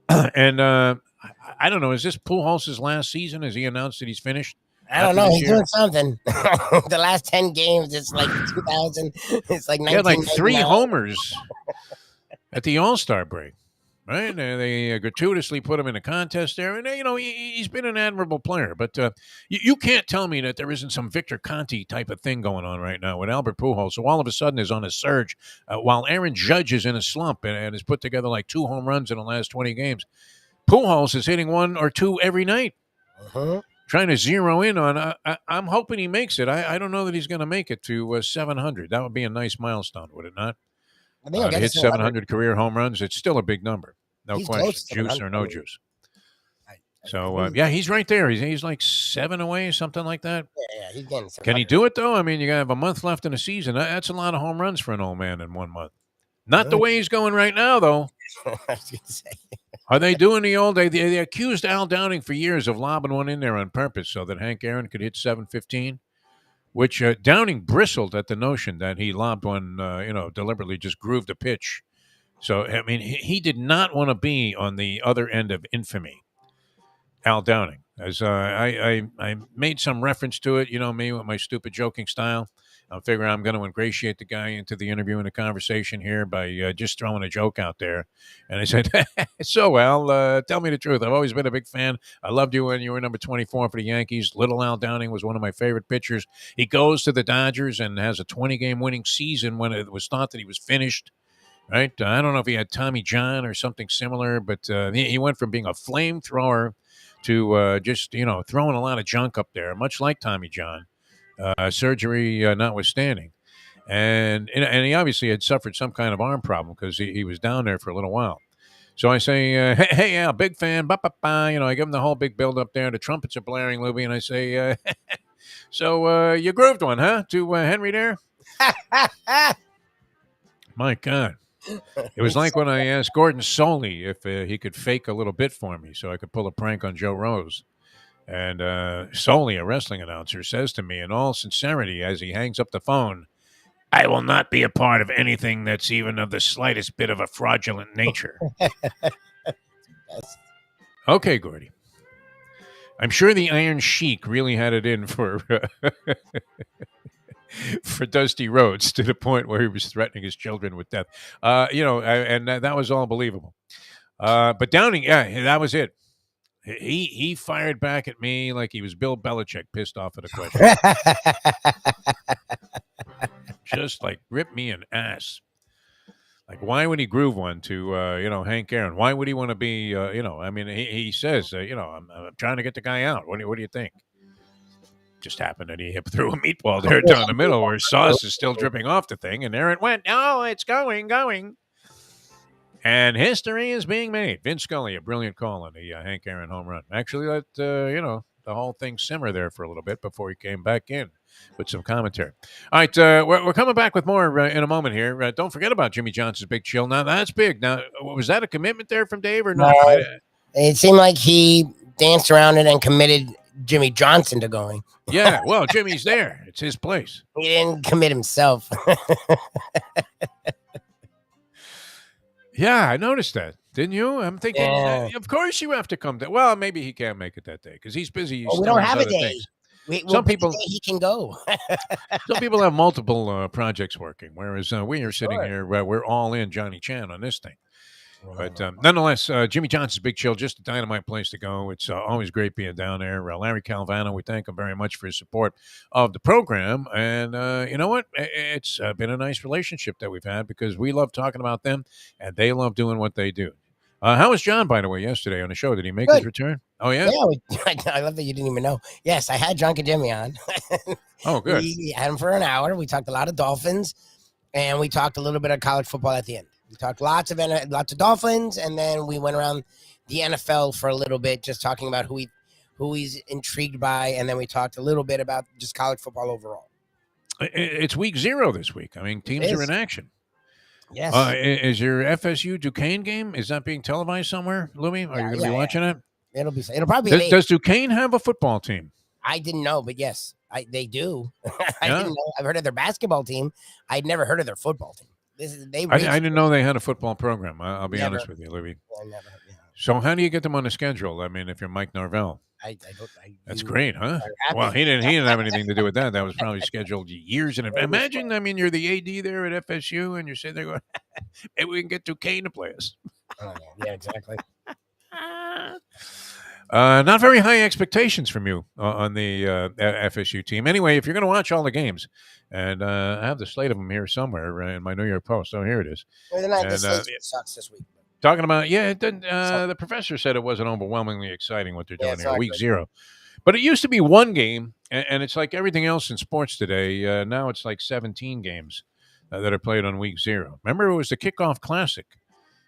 And I don't know, is this Pujols' last season? Has he announced that he's finished? I don't know. He's doing something. The last 10 games, it's like 2000. It's like 1999. He had like 3 homers at the All-Star break. Right? They gratuitously put him in a contest there. And, he's been an admirable player. But you can't tell me that there isn't some Victor Conti type of thing going on right now with Albert Pujols. So all of a sudden is on a surge while Aaron Judge is in a slump and has put together like 2 home runs in the last 20 games. Pujols is hitting 1 or 2 every night. Trying to zero in on, I'm hoping he makes it. I don't know that he's going to make it to 700. That would be a nice milestone, would it not? I think to hit 700 career home runs, it's still a big number. No question. Juice or no juice. So, he's right there. He's like 7 away, something like that. Yeah, he's getting 700. Can he do it, though? I mean, you got to have a month left in the season. That's a lot of home runs for an old man in 1 month. Not the way he's going right now, though. I was going to say. Are they doing the old day? They accused Al Downing for years of lobbing one in there on purpose so that Hank Aaron could hit 715, which Downing bristled at the notion that he lobbed one, deliberately just grooved a pitch. So, I mean, he did not want to be on the other end of infamy, Al Downing. As I made some reference to it, me with my stupid joking style. I figure I'm going to ingratiate the guy into the interview and the conversation here by just throwing a joke out there. And I said, so, Al, tell me the truth. I've always been a big fan. I loved you when you were number 24 for the Yankees. Little Al Downing was one of my favorite pitchers. He goes to the Dodgers and has a 20-game winning season when it was thought that he was finished. Right? I don't know if he had Tommy John or something similar, but he went from being a flamethrower to just, throwing a lot of junk up there, much like Tommy John. Surgery notwithstanding. And he obviously had suffered some kind of arm problem because he was down there for a little while. So I say, hey, Al, big fan. I give him the whole big build up there. The trumpets are blaring, Lubie. And I say, so you grooved one, huh, to Henry there? My God. It was like when I asked Gordon Soley if he could fake a little bit for me so I could pull a prank on Joe Rose. And Soley, a wrestling announcer, says to me in all sincerity as he hangs up the phone, I will not be a part of anything that's even of the slightest bit of a fraudulent nature. Okay, Gordy. I'm sure the Iron Sheik really had it in for for Dusty Rhodes to the point where he was threatening his children with death. And that was all believable. But Downing, that was it. He fired back at me like he was Bill Belichick, pissed off at a question. Just like rip me an ass. Like, why would he groove one to, Hank Aaron? Why would he want to be, he says, I'm trying to get the guy out. What do you think? Just happened that he threw a meatball there down the middle where sauce is still dripping off the thing. And there it went. Oh, it's going. And history is being made. Vince Scully, a brilliant call on the Hank Aaron home run. Actually, let, the whole thing simmer there for a little bit before he came back in with some commentary. All right, we're coming back with more in a moment here. Don't forget about Jimmy Johnson's Big Chill. Now, that's big. Now, was that a commitment there from Dave or not? It seemed like he danced around it and committed Jimmy Johnson to going. Yeah, well, Jimmy's there. It's his place. He didn't commit himself. Yeah, I noticed that. Didn't you? I'm thinking, of course you have to come down. Well, maybe he can't make it that day because he's busy. We don't have a day. Some people he can go. Some people have multiple projects working, whereas we are sitting here. We're all in Johnny Chan on this thing. But nonetheless, Jimmy Johnson's Big Chill, just a dynamite place to go. It's always great being down there. Larry Calvano, we thank him very much for his support of the program. And you know what? It's been a nice relationship that we've had because we love talking about them, and they love doing what they do. How was John, by the way, yesterday on the show? Did he make his return? Oh, yeah? Yeah, I love that you didn't even know. Yes, I had John Jimmy on. Oh, good. We had him for an hour. We talked a lot of Dolphins, and we talked a little bit of college football at the end. We talked lots of Dolphins, and then we went around the NFL for a little bit, just talking about who he's intrigued by, and then we talked a little bit about just college football overall. It's week 0 this week. I mean, teams are in action. Yes. Is your FSU Duquesne game, is that being televised somewhere, Lubie? Are you going to be watching it? It'll probably be late. Does Duquesne have a football team? I didn't know, but yes, they do. I Yeah? didn't know. I've heard of their basketball team. I'd never heard of their football team. I didn't know they had a football program. I'll be Never. honest with you, Lubie. Never. Yeah. So how do you get them on the schedule? I mean, if you're Mike Norvell. That's great, huh? Well, he didn't have anything to do with that. That was probably scheduled years in advance. Imagine, I mean, you're the AD there at FSU, and you're sitting there going, maybe we can get Duquesne to play us. Yeah, exactly. Not very high expectations from you on the FSU team. Anyway, if you're going to watch all the games, and I have the slate of them here somewhere in my New York Post. Oh, here it is. The slate sucks this week. Talking about, it didn't, the professor said it wasn't overwhelmingly exciting what they're doing here, week 0. But it used to be one game, and it's like everything else in sports today. Now it's like 17 games that are played on week 0. Remember, it was the Kickoff Classic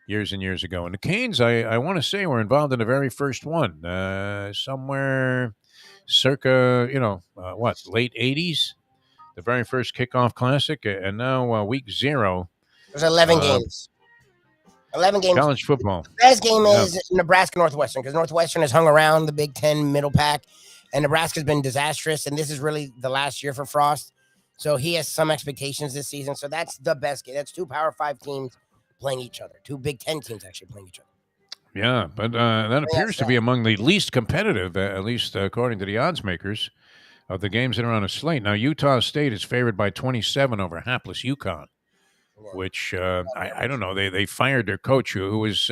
years and years ago. And the Canes, I want to say, were involved in the very first one, somewhere circa, late 80s, the very first Kickoff Classic. And now week 0. There's 11 games. 11 games. College football. The best game is Nebraska Northwestern, because Northwestern has hung around the Big Ten middle pack, and Nebraska's been disastrous, and this is really the last year for Frost. So he has some expectations this season. So that's the best game. That's 2 Power 5 teams playing each other. 2 Big Ten teams actually playing each other. Yeah, but that appears to be among the least competitive, at least according to the odds makers, of the games that are on a slate. Now, Utah State is favored by 27 over hapless UConn. Which I don't know. They fired their coach, who was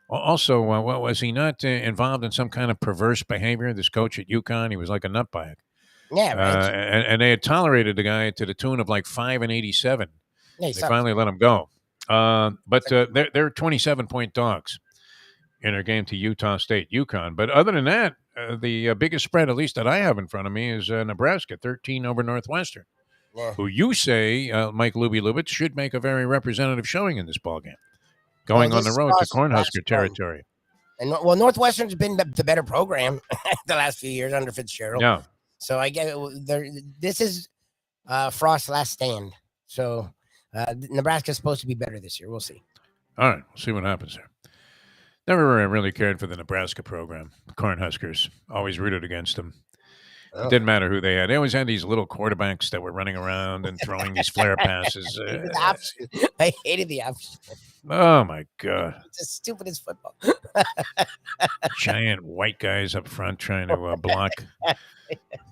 also was he not involved in some kind of perverse behavior? This coach at UConn, he was like a nutbag. Yeah, right. And they had tolerated the guy to the tune of like 5-87. Yeah, they finally let him go. But they're 27-point dogs in their game to Utah State, UConn. But other than that, the biggest spread, at least that I have in front of me, is Nebraska 13 over Northwestern. Yeah. Who you say, Mike Lubie should make a very representative showing in this ballgame, going on the road to Cornhusker territory. And Northwestern's been the better program the last few years under Fitzgerald. Yeah. So I get this is Frost's last stand. So Nebraska's supposed to be better this year. We'll see. All right, we'll see what happens there. Never really cared for the Nebraska program. The Cornhuskers always rooted against them. It didn't matter who they had. They always had these little quarterbacks that were running around and throwing these flare passes. I hated the option. Oh, my God. It's as stupid as football. Giant white guys up front trying to block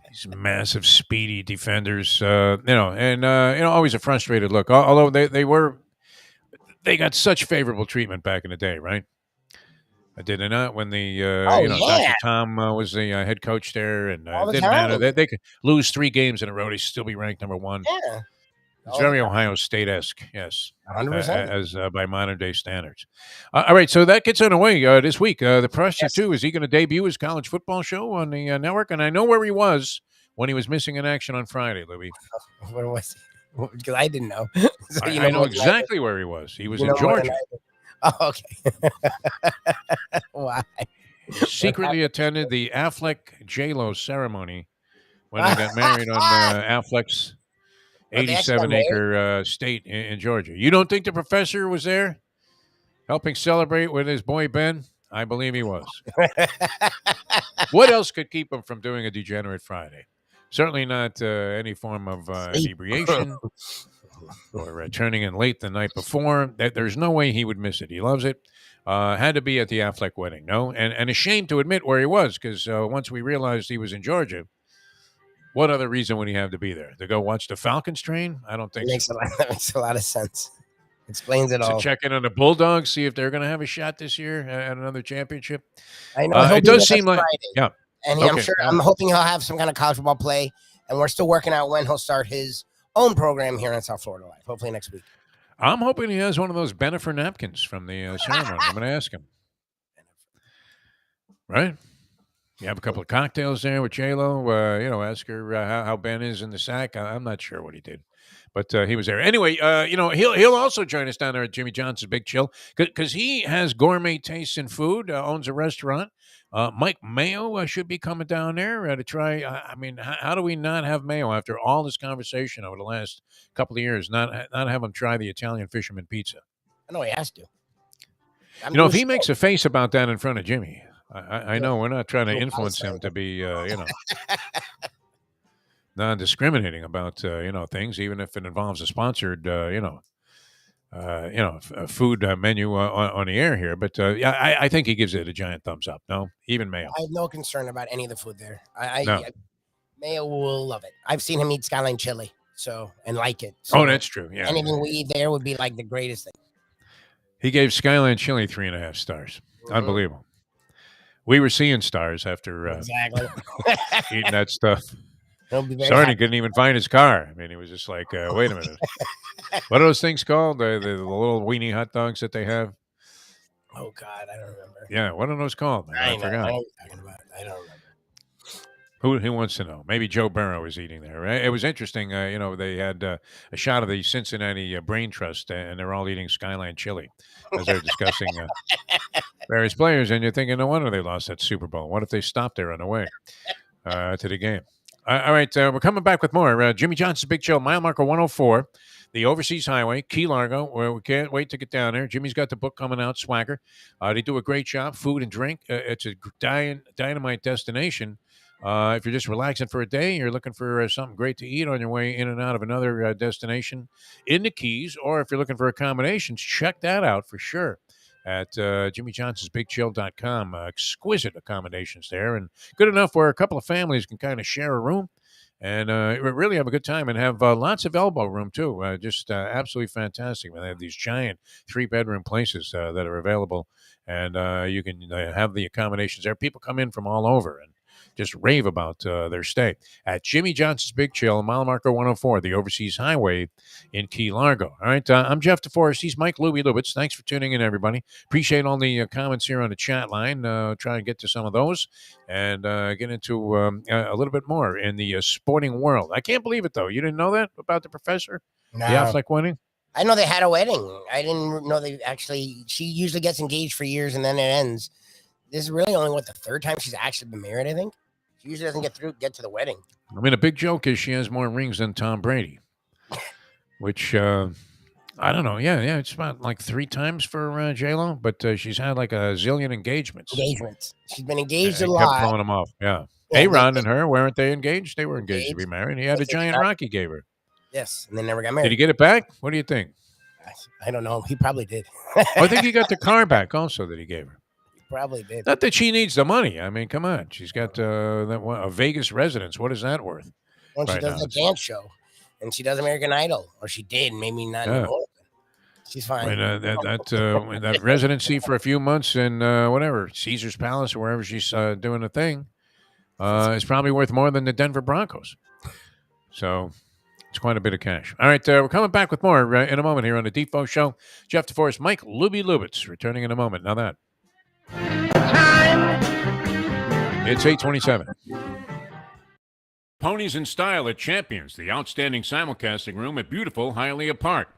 these massive, speedy defenders. Always a frustrated look. Although they got such favorable treatment back in the day, right? Did they not? When the Dr. Tom was the head coach there, and it didn't matter. They could lose 3 games in a row; they still be ranked number 1. Yeah, it's very Ohio State-esque, yes, 100%, as by modern day standards. All right, so that gets underway this week. The pressure too, is he going to debut his college football show on the network? And I know where he was when he was missing in action on Friday, Louis. Where was he? Because I didn't know. So I know exactly where he was. He was in Georgia. Oh, okay. Why? Secretly attended the Affleck J-Lo ceremony when they got married on Affleck's 87-acre state in Georgia. You don't think the professor was there helping celebrate with his boy Ben? I believe he was. What else could keep him from doing a Degenerate Friday? Certainly not any form of inebriation. Or turning in late the night before. There's no way he would miss it. He loves it. Had to be at the Affleck wedding, no? And ashamed to admit where he was, because once we realized he was in Georgia, what other reason would he have to be there? To go watch the Falcons train? I don't think that makes a lot of sense. Explains it all. To check in on the Bulldogs, see if they're going to have a shot this year at another championship. I know. It does seem like, Friday. And I'm hoping he'll have some kind of college football play, and we're still working out when he'll start his own program here in South Florida Live, hopefully next week. I'm hoping he has one of those Bennifer napkins from the ceremony. I'm going to ask him. Right? You have a couple of cocktails there with J-Lo. Ask her how Ben is in the sack. I'm not sure what he did. But he was there anyway. He'll also join us down there at Jimmy Johnson's Big Chill because he has gourmet tastes in food. Owns a restaurant. Mike Mayo should be coming down there to try. I mean, how do we not have Mayo after all this conversation over the last couple of years? Not have him try the Italian fisherman pizza. I know he has to. If he makes a face about that in front of Jimmy, I know we're not trying to influence him to be, non-discriminating about things, even if it involves a sponsored, a food menu on the air here. But I think he gives it a giant thumbs up. No, even Mayo. I have no concern about any of the food there. No. Mayo will love it. I've seen him eat Skyline chili, and like it. So that's true. Yeah, anything we eat there would be like the greatest thing. He gave Skyline chili 3.5 stars. Mm-hmm. Unbelievable. We were seeing stars after exactly eating that stuff. Sarni couldn't even find his car. I mean, he was just like, wait a minute. What are those things called? The little weenie hot dogs that they have? Oh, God, I don't remember. Yeah, what are those called? I forgot. I know what you're talking about. I don't remember. Who wants to know? Maybe Joe Burrow was eating there, right? It was interesting. They had a shot of the Cincinnati Brain Trust, and they're all eating Skyline chili as they're discussing various players. And you're thinking, no wonder they lost that Super Bowl. What if they stopped there on the way to the game? All right, we're coming back with more. Jimmy Johnson's Big Chill, mile marker 104, the Overseas Highway, Key Largo, where we can't wait to get down there. Jimmy's got the book coming out, Swagger. They do a great job, food and drink. It's a dynamite destination. If you're just relaxing for a day, you're looking for something great to eat on your way in and out of another destination in the Keys, or if you're looking for accommodations, check that out for sure at jimmyjohnsonsbigchill.com. Exquisite accommodations there, and good enough where a couple of families can kind of share a room and really have a good time and have lots of elbow room too. Just absolutely fantastic. They have these giant 3-bedroom places that are available, and you can have the accommodations there. People come in from all over and just rave about their stay at Jimmy Johnson's Big Chill, mile marker 104, the Overseas Highway in Key Largo. All right, I'm Jeff DeForest. He's Mike Lubie Lubitz. Thanks for tuning in, everybody. Appreciate all the comments here on the chat line. Try and get to some of those and get into a little bit more in the sporting world. I can't believe it, though. You didn't know that about the professor? No. The Affleck wedding? I know they had a wedding. I didn't know they actually. She usually gets engaged for years and then it ends. This is really only the third time she's actually been married, I think. She usually doesn't get to the wedding. I mean, a big joke is she has more rings than Tom Brady, which I don't know. Yeah, it's about like 3 times for J-Lo, but she's had like a zillion engagements. She's been engaged a kept lot. throwing them off. Yeah. A-Rod and her, weren't they engaged? They were engaged to be married. He had a giant rock he gave her. Yes, and they never got married. Did he get it back? What do you think? I don't know. He probably did. I think he got the car back also that he gave her. Probably did. Not that she needs the money. I mean, come on. She's got a Vegas residence. What is that worth? When she does a dance show, and she does American Idol, or she did, maybe not anymore. She's fine. That residency for a few months in whatever Caesar's Palace or wherever she's doing a thing is probably worth more than the Denver Broncos. So it's quite a bit of cash. All right, we're coming back with more in a moment here on the Defo Show. Jeff DeForest, Mike Lubie Lubitz, returning in a moment. Now that. It's 8:27. Ponies in Style at Champions, the outstanding simulcasting room at beautiful Hialeah Park.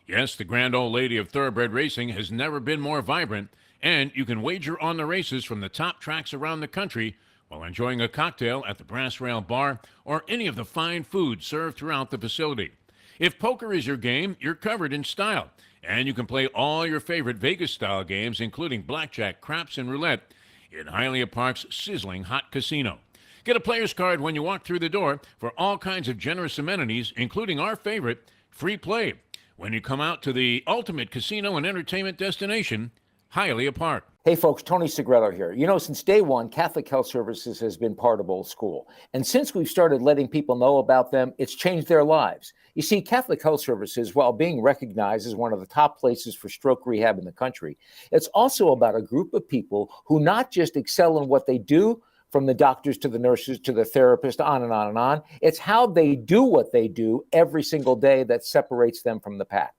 Yes, the grand old lady of thoroughbred racing has never been more vibrant, and you can wager on the races from the top tracks around the country while enjoying a cocktail at the Brass Rail Bar or any of the fine food served throughout the facility. If poker is your game, you're covered in Style, and you can play all your favorite Vegas-style games, including blackjack, craps, and roulette, in Hialeah Park's sizzling hot casino. Get a player's card when you walk through the door for all kinds of generous amenities, including our favorite, free play, when you come out to the ultimate casino and entertainment destination, Hialeah Park. Hey folks, Tony Segreto here. You know, since day one, Catholic Health Services has been part of Old School. And since we've started letting people know about them, it's changed their lives. You see, Catholic Health Services, while being recognized as one of the top places for stroke rehab in the country, it's also about a group of people who not just excel in what they do, from the doctors to the nurses to the therapists, on and on and on. It's how they do what they do every single day that separates them from the pack.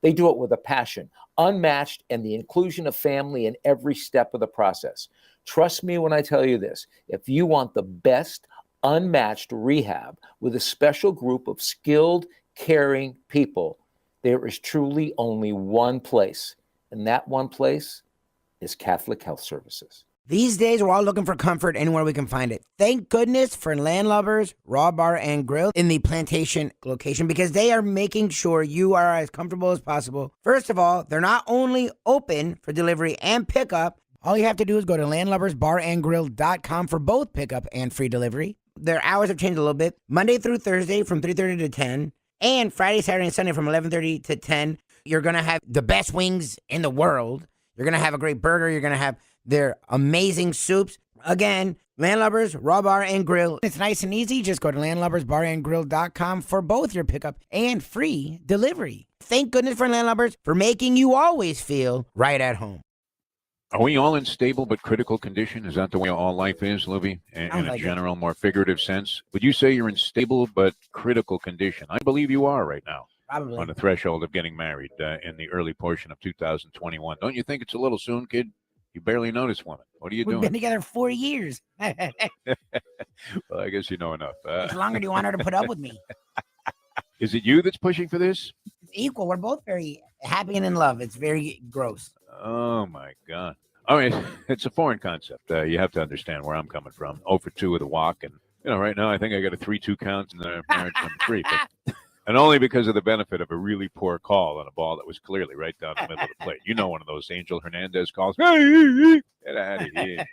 They do it with a passion, unmatched, and the inclusion of family in every step of the process. Trust me when I tell you this. If you want the best, unmatched rehab with a special group of skilled, caring people. There is truly only one place, and that one place is Catholic Health Services. These days, we're all looking for comfort anywhere we can find it. Thank goodness for Landlubbers Raw Bar and Grill in the Plantation location, because they are making sure you are as comfortable as possible. First of all, they're not only open for delivery and pickup. All you have to do is go to landlubbersbarandgrill.com for both pickup and free delivery. Their hours have changed a little bit. Monday through Thursday from 3:30 to 10, and Friday, Saturday, and Sunday from 11:30 to 10. You're going to have the best wings in the world. You're going to have a great burger. You're going to have their amazing soups. Again, Landlubbers Raw Bar and Grill. It's nice and easy. Just go to landlubbersbarandgrill.com for both your pickup and free delivery. Thank goodness for Landlubbers for making you always feel right at home. Are we all in stable but critical condition? Is that the way all life is, Lubie? In a general, more figurative sense? Would you say you're in stable but critical condition? I believe you are right now. Probably. On the threshold of getting married in the early portion of 2021. Don't you think it's a little soon, kid? You barely notice woman. What are you doing? We've been together 4 years. Well, I guess you know enough. How much longer do you want her to put up with me? Is it you that's pushing for this? It's equal. We're both very happy and in love. It's very gross. Oh, my God. I mean, it's a foreign concept. You have to understand where I'm coming from. 0 for 2 with the walk. And, right now I think I got a 3-2 count in the marriage number 3. But and only because of the benefit of a really poor call on a ball that was clearly right down the middle of the plate. One of those Angel Hernandez calls. Get out of here.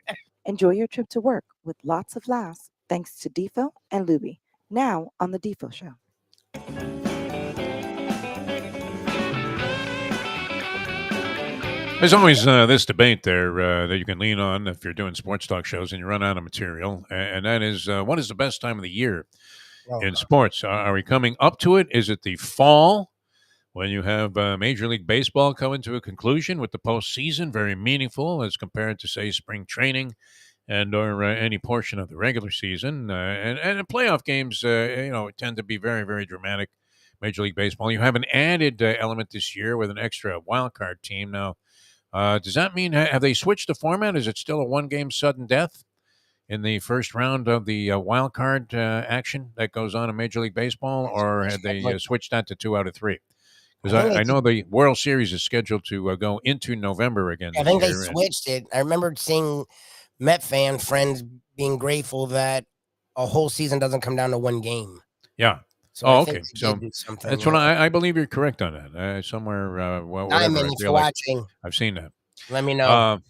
Enjoy your trip to work with lots of laughs thanks to Defo and Lubie. Now on the Defo Show. There's always this debate there that you can lean on if you're doing sports talk shows and you run out of material. And that is, what is the best time of the year in sports? Are we coming up to it? Is it the fall when you have Major League Baseball coming to a conclusion with the postseason, very meaningful as compared to, say, spring training and or any portion of the regular season? And the playoff games, tend to be very, very dramatic. Major League Baseball. You have an added element this year with an extra wild card team. Now, does that mean, have they switched the format? Is it still a one-game sudden death in the first round of the wild card action that goes on in Major League Baseball, or have they switched that to 2 out of 3? Because I know the World Series is scheduled to go into November again. I think they switched it. I remember seeing Met fan friends being grateful that a whole season doesn't come down to one game. Yeah. So okay. So that's what I believe you're correct on that. Somewhere, if you're watching, I've seen that. Let me know. All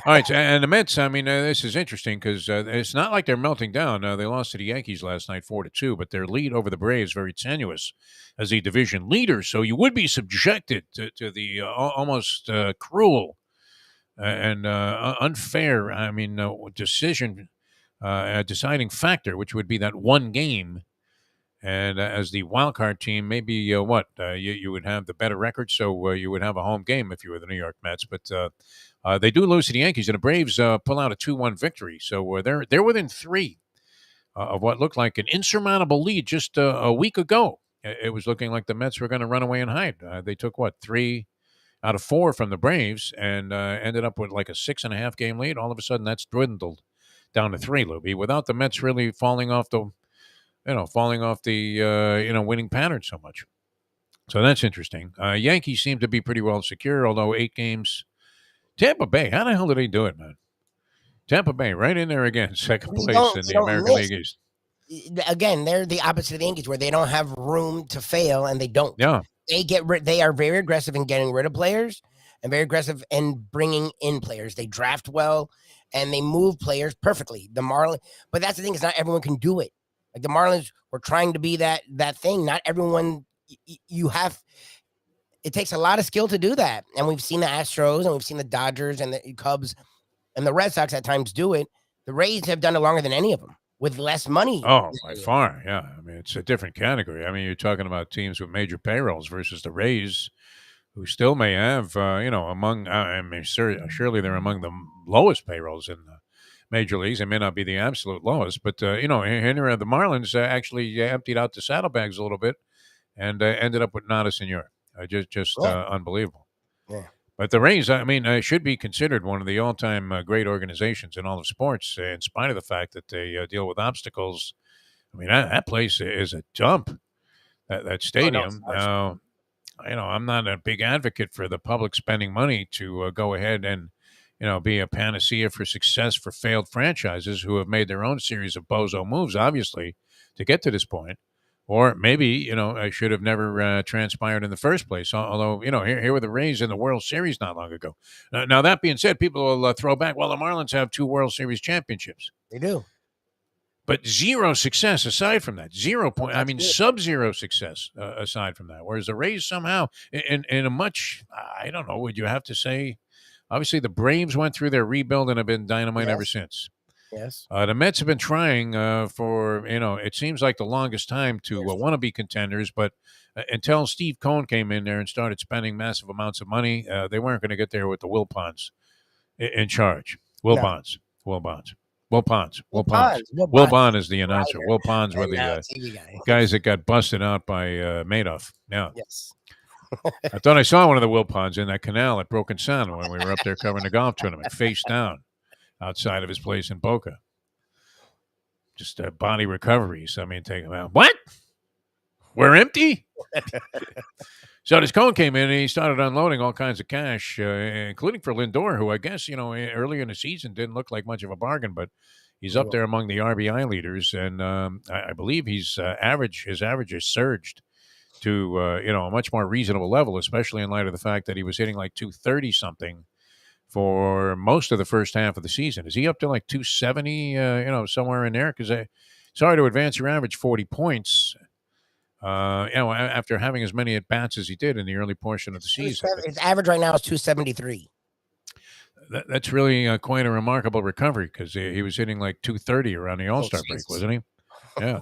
right, and the Mets. I mean, this is interesting because it's not like they're melting down. They lost to the Yankees last night, 4-2, but their lead over the Braves very tenuous as a division leader. So you would be subjected to the almost cruel and unfair. I mean, deciding factor, which would be that one game. And as the wild card team, maybe you would have the better record, so you would have a home game if you were the New York Mets. But they do lose to the Yankees, and the Braves pull out a 2-1 victory. So they're within 3 of what looked like an insurmountable lead just a week ago. It was looking like the Mets were going to run away and hide. They took 3 out of 4 from the Braves and ended up with like a 6.5 game lead. All of a sudden, that's dwindled down to 3, Lubie, without the Mets really falling off the winning pattern so much. So that's interesting. Yankees seem to be pretty well secure, although 8 games. Tampa Bay, how the hell did they do it, man? Tampa Bay, right in there again, second place in the American League East. Again, they're the opposite of the Yankees, where they don't have room to fail, and they don't. Yeah. They are very aggressive in getting rid of players and very aggressive in bringing in players. They draft well, and they move players perfectly. The Marlins, but that's the thing, is not everyone can do it. Like the Marlins were trying to be that thing. Not everyone. It takes a lot of skill to do that, and we've seen the Astros, and we've seen the Dodgers, and the Cubs, and the Red Sox at times do it. The Rays have done it longer than any of them with less money. Oh, by far, yeah. I mean, it's a different category. I mean, you're talking about teams with major payrolls versus the Rays, who still may have, surely they're among the lowest payrolls in the major leagues. It may not be the absolute lowest, but the Marlins actually emptied out the saddlebags a little bit and ended up with nada senor. Just unbelievable. Yeah. But the Rays, should be considered one of the all-time great organizations in all of sports, in spite of the fact that they deal with obstacles. I mean, that place is a dump. that stadium. Now, I'm not a big advocate for the public spending money to go ahead and, be a panacea for success for failed franchises who have made their own series of bozo moves, obviously, to get to this point. Or maybe, I should have never transpired in the first place. Although, here were the Rays in the World Series not long ago. Now, that being said, people will throw back, well, the Marlins have 2 World Series championships. They do. But zero success aside from that. 0 point. I mean, sub-zero success aside from that. Whereas the Rays somehow, in a much, I don't know, would you have to say, obviously the Braves went through their rebuild and have been dynamite ever since. Yes. The Mets have been trying for, it seems like the longest time to want to be contenders, but until Steve Cohen came in there and started spending massive amounts of money, they weren't going to get there with the Wilpons in charge. Will Bonds. Will Bond is the announcer. Will Ponds were the guys that got busted out by Madoff. Yeah. Yes. I thought I saw one of the Will Ponds in that canal at Broken Sound when we were up there covering the golf tournament, face down outside of his place in Boca. Just body recoveries. I mean, take him out. What? We're empty? So this Cohen came in and he started unloading all kinds of cash, including for Lindor, who I guess, earlier in the season didn't look like much of a bargain, but he's up there among the RBI leaders. And I believe his average has surged to, a much more reasonable level, especially in light of the fact that he was hitting like 230 something for most of the first half of the season. Is he up to like 270, somewhere in there? Because it's hard to advance your average 40 points. After having as many at-bats as he did in the early portion of the season. His average right now is 273. That's really quite a remarkable recovery because he was hitting like 230 around the All-Star break, wasn't he? Yeah.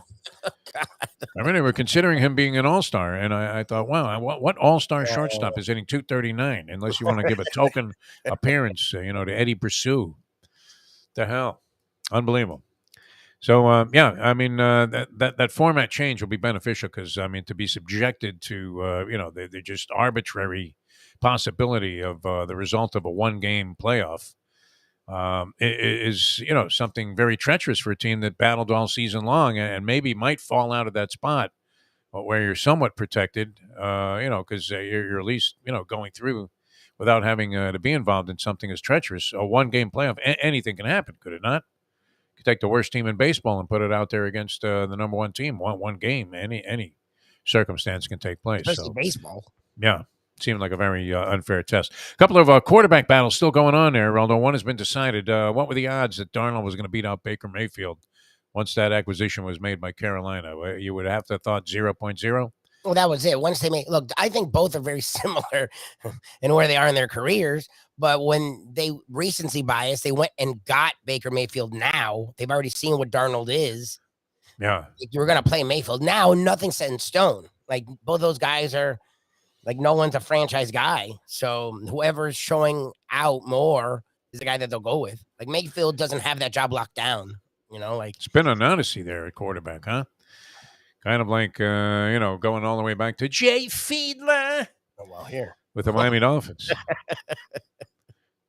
I mean, they were considering him being an All-Star, and I thought, wow, what All-Star shortstop is hitting 239 unless you want to give a token appearance, to Eddie Pursue. The hell. Unbelievable. So, I mean, that format change will be beneficial because, I mean, to be subjected to, the just arbitrary possibility of the result of a one-game playoff is, something very treacherous for a team that battled all season long and maybe might fall out of that spot where you're somewhat protected, because you're at least, going through without having to be involved in something as treacherous. A one-game playoff, anything can happen, could it not? You take the worst team in baseball and put it out there against the number one team. One game, any circumstance can take place. Especially baseball. Yeah, seemed like a very unfair test. A couple of quarterback battles still going on there, although one has been decided. What were the odds that Darnold was going to beat out Baker Mayfield once that acquisition was made by Carolina? You would have to have thought 0.0. Well, that was it. Once they made, look, I think both are very similar in where they are in their careers. But when they recency bias, they went and got Baker Mayfield. Now they've already seen what Darnold is. Yeah, if you were going to play Mayfield now, nothing's set in stone. Like both those guys are, like no one's a franchise guy. So whoever's showing out more is the guy that they'll go with. Like Mayfield doesn't have that job locked down. Like it's been an odyssey there at quarterback, huh? Kind of like, going all the way back to Jay Fiedler. Oh, well, here. With the Miami Dolphins.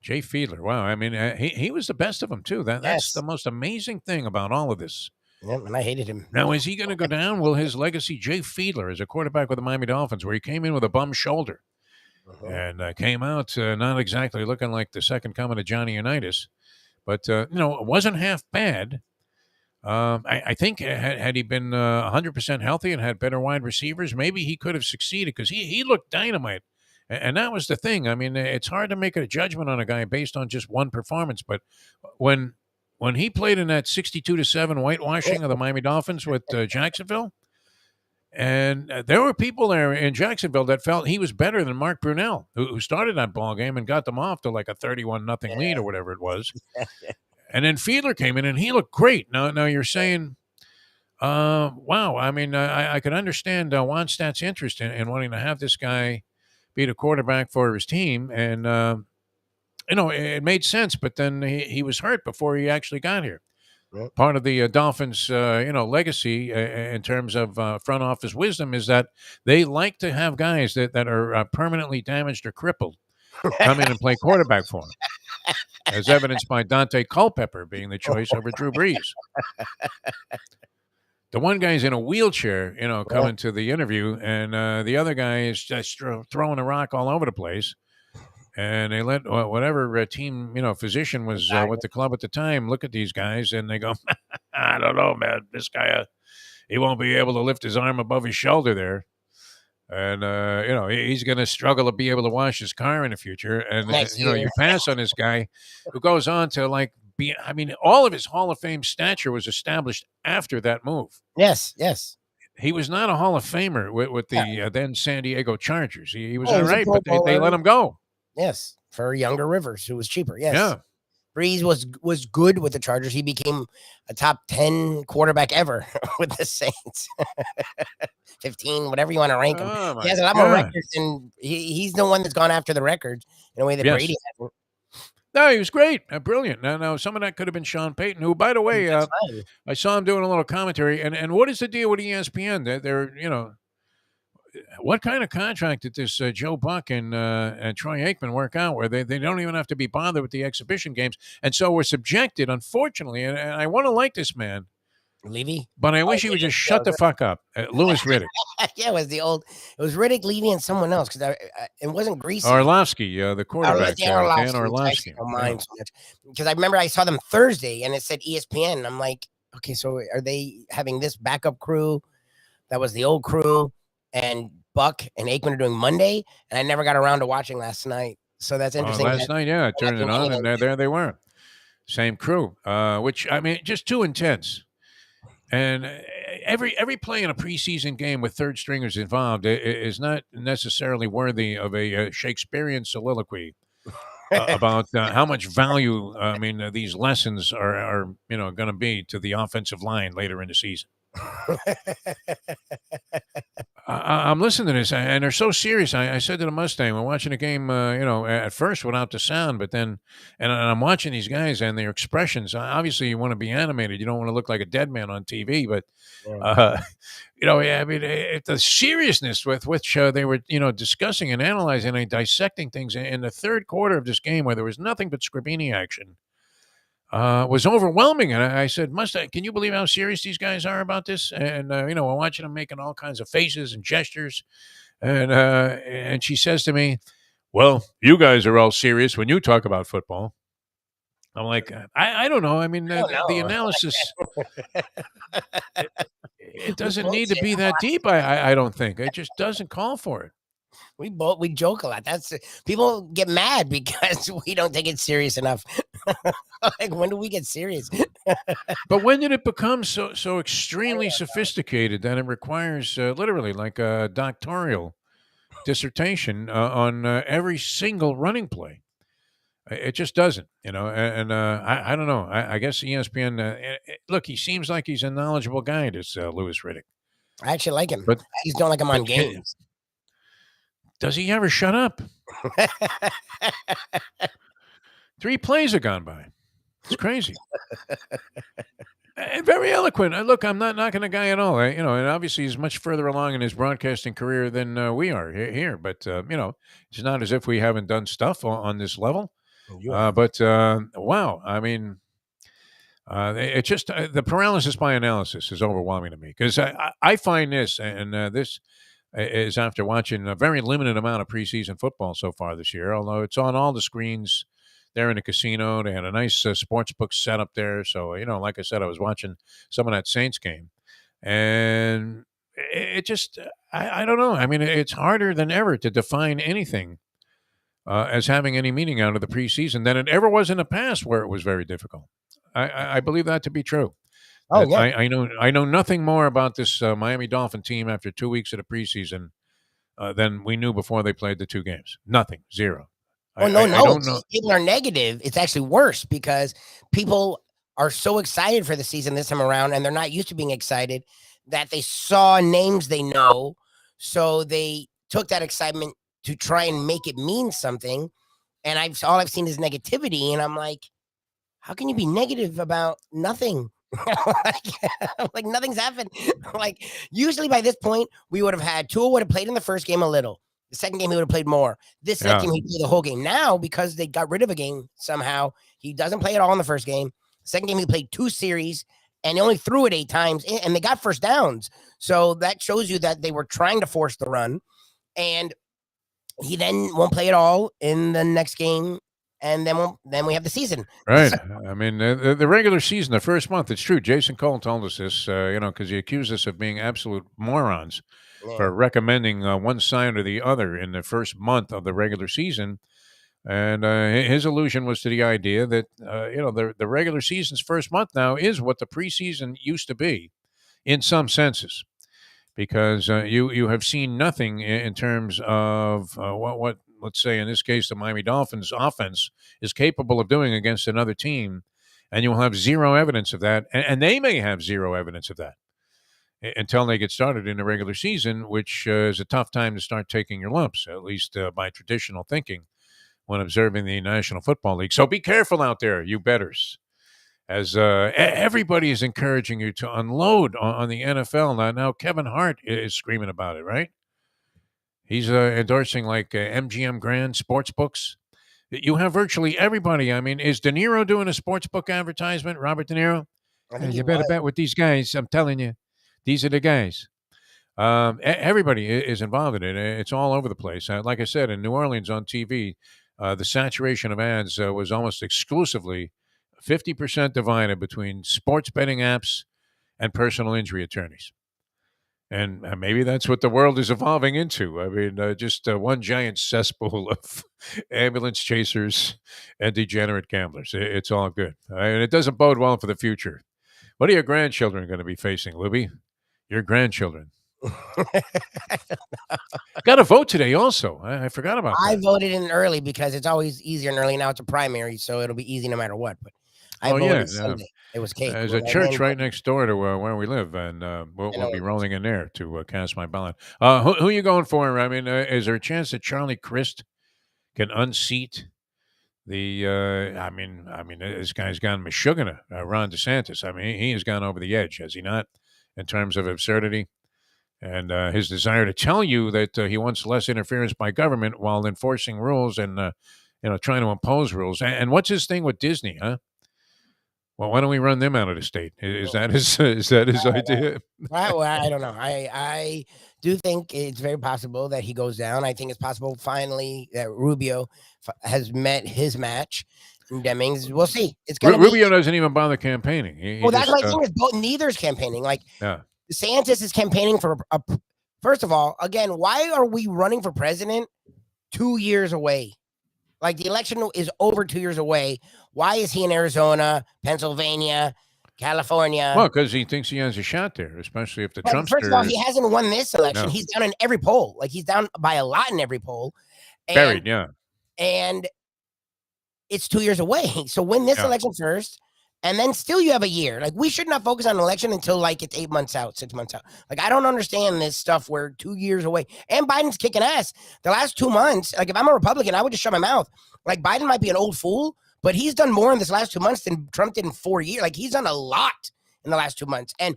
Jay Fiedler. Wow. I mean, he was the best of them, too. That's the most amazing thing about all of this. Yep, and I hated him. Now, is he going to go down? Will his legacy, Jay Fiedler, as a quarterback with the Miami Dolphins, where he came in with a bum shoulder and came out not exactly looking like the second coming of Johnny Unitas, but, it wasn't half bad. I think had he been 100% healthy and had better wide receivers, maybe he could have succeeded because he looked dynamite. And that was the thing. I mean, it's hard to make a judgment on a guy based on just one performance. But when he played in that 62-7 whitewashing of the Miami Dolphins with Jacksonville, and there were people there in Jacksonville that felt he was better than Mark Brunell, who started that ball game and got them off to like a 31-0 lead or whatever it was. And then Fiedler came in, and he looked great. Now you're saying, wow. I mean, I could understand Wannstedt's interest in wanting to have this guy be the quarterback for his team. And, it made sense. But then he was hurt before he actually got here. Right. Part of the Dolphins, legacy in terms of front office wisdom is that they like to have guys that are permanently damaged or crippled come in and play quarterback for them. As evidenced by Dante Culpepper being the choice over Drew Brees. The one guy's in a wheelchair, coming to the interview, and the other guy is just throwing a rock all over the place. And they let whatever team, physician was with the club at the time look at these guys, and they go, I don't know, man. This guy, he won't be able to lift his arm above his shoulder there. And, he's going to struggle to be able to wash his car in the future. And, you pass on this guy who goes on to, all of his Hall of Fame stature was established after that move. Yes, yes. He was not a Hall of Famer with the then San Diego Chargers. He was all right, but they let him go. Yes, for younger Rivers, who was cheaper. Yes. Yeah. Breeze was good with the Chargers. He became a top 10 quarterback ever with the Saints. 15, whatever you want to rank him. He has a lot more records, and he's the one that's gone after the records in a way that Brady hasn't. No, he was great. Brilliant. Now, some of that could have been Sean Payton, who, by the way, I saw him doing a little commentary. And what is the deal with ESPN? They're what kind of contract did this Joe Buck and Troy Aikman work out where they don't even have to be bothered with the exhibition games? And so we're subjected, unfortunately, and I want to like this man. Levy? But I wish he would just shut the fuck up. Louis Riddick. Yeah, it was Riddick, Levy, and someone else, because it wasn't Greasy. Orlovsky, the quarterback. Dan Orlovsky. Because I remember I saw them Thursday, and it said ESPN, and I'm like, okay, so are they having this backup crew? That was the old crew, and Buck and Aikman are doing Monday, and I never got around to watching last night. So that's interesting. Last night, I turned it on, and there they were. Same crew, which, just too intense. And every play in a preseason game with third stringers involved is not necessarily worthy of a Shakespearean soliloquy about how much value, these lessons are going to be to the offensive line later in the season. I'm listening to this, and they're so serious. I said to the Mustang, we're watching a game, at first without the sound, but then, and I'm watching these guys and their expressions. Obviously, you want to be animated. You don't want to look like a dead man on TV, but, the seriousness with which they were, discussing and analyzing and dissecting things in the third quarter of this game where there was nothing but Scribini action. Was overwhelming. And I said, Mustang, can you believe how serious these guys are about this? And, we're watching them making all kinds of faces and gestures. And she says to me, well, you guys are all serious when you talk about football. I'm like, I don't know. The analysis, it doesn't need to be that deep. I don't think. It just doesn't call for it. We joke a lot. People get mad because we don't take it serious enough. Like, when do we get serious? But when did it become so extremely sophisticated that it requires literally like a doctoral dissertation on every single running play? It just doesn't, and I don't know. I guess ESPN, look, he seems like he's a knowledgeable guy, this Louis Riddick. I actually like him. But I just don't like him on games. Does he ever shut up? 3 plays have gone by. It's crazy. Very eloquent. Look, I'm not knocking the guy at all. And obviously he's much further along in his broadcasting career than we are here. But, it's not as if we haven't done stuff on this level. Wow. It just the paralysis by analysis is overwhelming to me because I find this, and this is after watching a very limited amount of preseason football so far this year, although it's on all the screens there in the casino. They had a nice sports book set up there. So, like I said, I was watching some of that Saints game. And it just, I don't know. It's harder than ever to define anything as having any meaning out of the preseason than it ever was in the past where it was very difficult. I believe that to be true. Oh, yeah. I know nothing more about this Miami Dolphin team after 2 weeks of the preseason than we knew before they played the 2 games. Nothing. Zero. Oh, no. People are negative. It's actually worse because people are so excited for the season this time around, and they're not used to being excited, that they saw names they know. So they took that excitement to try and make it mean something. And all I've seen is negativity. And I'm like, how can you be negative about nothing? like nothing's happened. Like, usually by this point, we would have had Tua would have played in the first game a little. The second game, he would have played more. This second game, he played the whole game. Now, because they got rid of a game somehow, he doesn't play at all in the first game. Second game, he played 2 series, and they only threw it 8 times, and they got first downs. So that shows you that they were trying to force the run, and he then won't play at all in the next game, and then we have the season. Right. I mean, the regular season, the first month, it's true. Jason Cole told us this, because he accused us of being absolute morons for recommending one side or the other in the first month of the regular season. And his allusion was to the idea that, the regular season's first month now is what the preseason used to be in some senses, because you have seen nothing in terms of what, let's say, in this case, the Miami Dolphins offense is capable of doing against another team. And you'll have zero evidence of that. And they may have zero evidence of that until they get started in the regular season, which is a tough time to start taking your lumps, at least by traditional thinking, when observing the National Football League. So be careful out there, you bettors, as everybody is encouraging you to unload on the NFL. Now Kevin Hart is screaming about it, right? He's endorsing like MGM Grand sports books. You have virtually everybody. I mean, is De Niro doing a sports book advertisement? Robert De Niro? You better bet with these guys. I'm telling you, these are the guys. Everybody is involved in it. It's all over the place. Like I said, in New Orleans on TV, the saturation of ads was almost exclusively 50% divided between sports betting apps and personal injury attorneys. And maybe that's what the world is evolving into. I mean, just one giant cesspool of ambulance chasers and degenerate gamblers. It's all good. And it doesn't bode well for the future. What are your grandchildren going to be facing, Lubie? Your grandchildren. Got to vote today also. I forgot about that. I voted in early because it's always easier in early. Now it's a primary, so it'll be easy no matter what. But I voted Sunday. It was cake. There's a church right next door to where we live, and we'll be rolling in there to cast my ballot. Who are you going for? I mean, is there a chance that Charlie Crist can unseat the? I mean, this guy's gone Meshuggah, Ron DeSantis. I mean, he has gone over the edge, has he not, in terms of absurdity and his desire to tell you that he wants less interference by government while enforcing rules and trying to impose rules. And what's his thing with Disney, huh? Well, why don't we run them out of the state? Is that his idea? Well, I don't know. I do think it's very possible that he goes down. I think it's possible finally that Rubio has met his match. Demings, we'll see. It's going to Rubio doesn't even bother campaigning. Well, that's my thing is neither's campaigning. Like, DeSantis is campaigning for first of all, again, why are we running for president 2 years away? Like, the election is over 2 years away. Why is he in Arizona, Pennsylvania, California? Well, because he thinks he has a shot there, especially if the Trumpsters. First of all, he hasn't won this election. No. He's down in every poll. Like, he's down by a lot in every poll. Buried, yeah. And it's 2 years away. So win this election first. And then still you have a year. Like, we should not focus on an election until like it's 8 months out, 6 months out. Like, I don't understand this stuff. We're 2 years away. And Biden's kicking ass. The last 2 months, like, if I'm a Republican, I would just shut my mouth. Like, Biden might be an old fool, but he's done more in this last 2 months than Trump did in 4 years. Like, he's done a lot in the last 2 months. And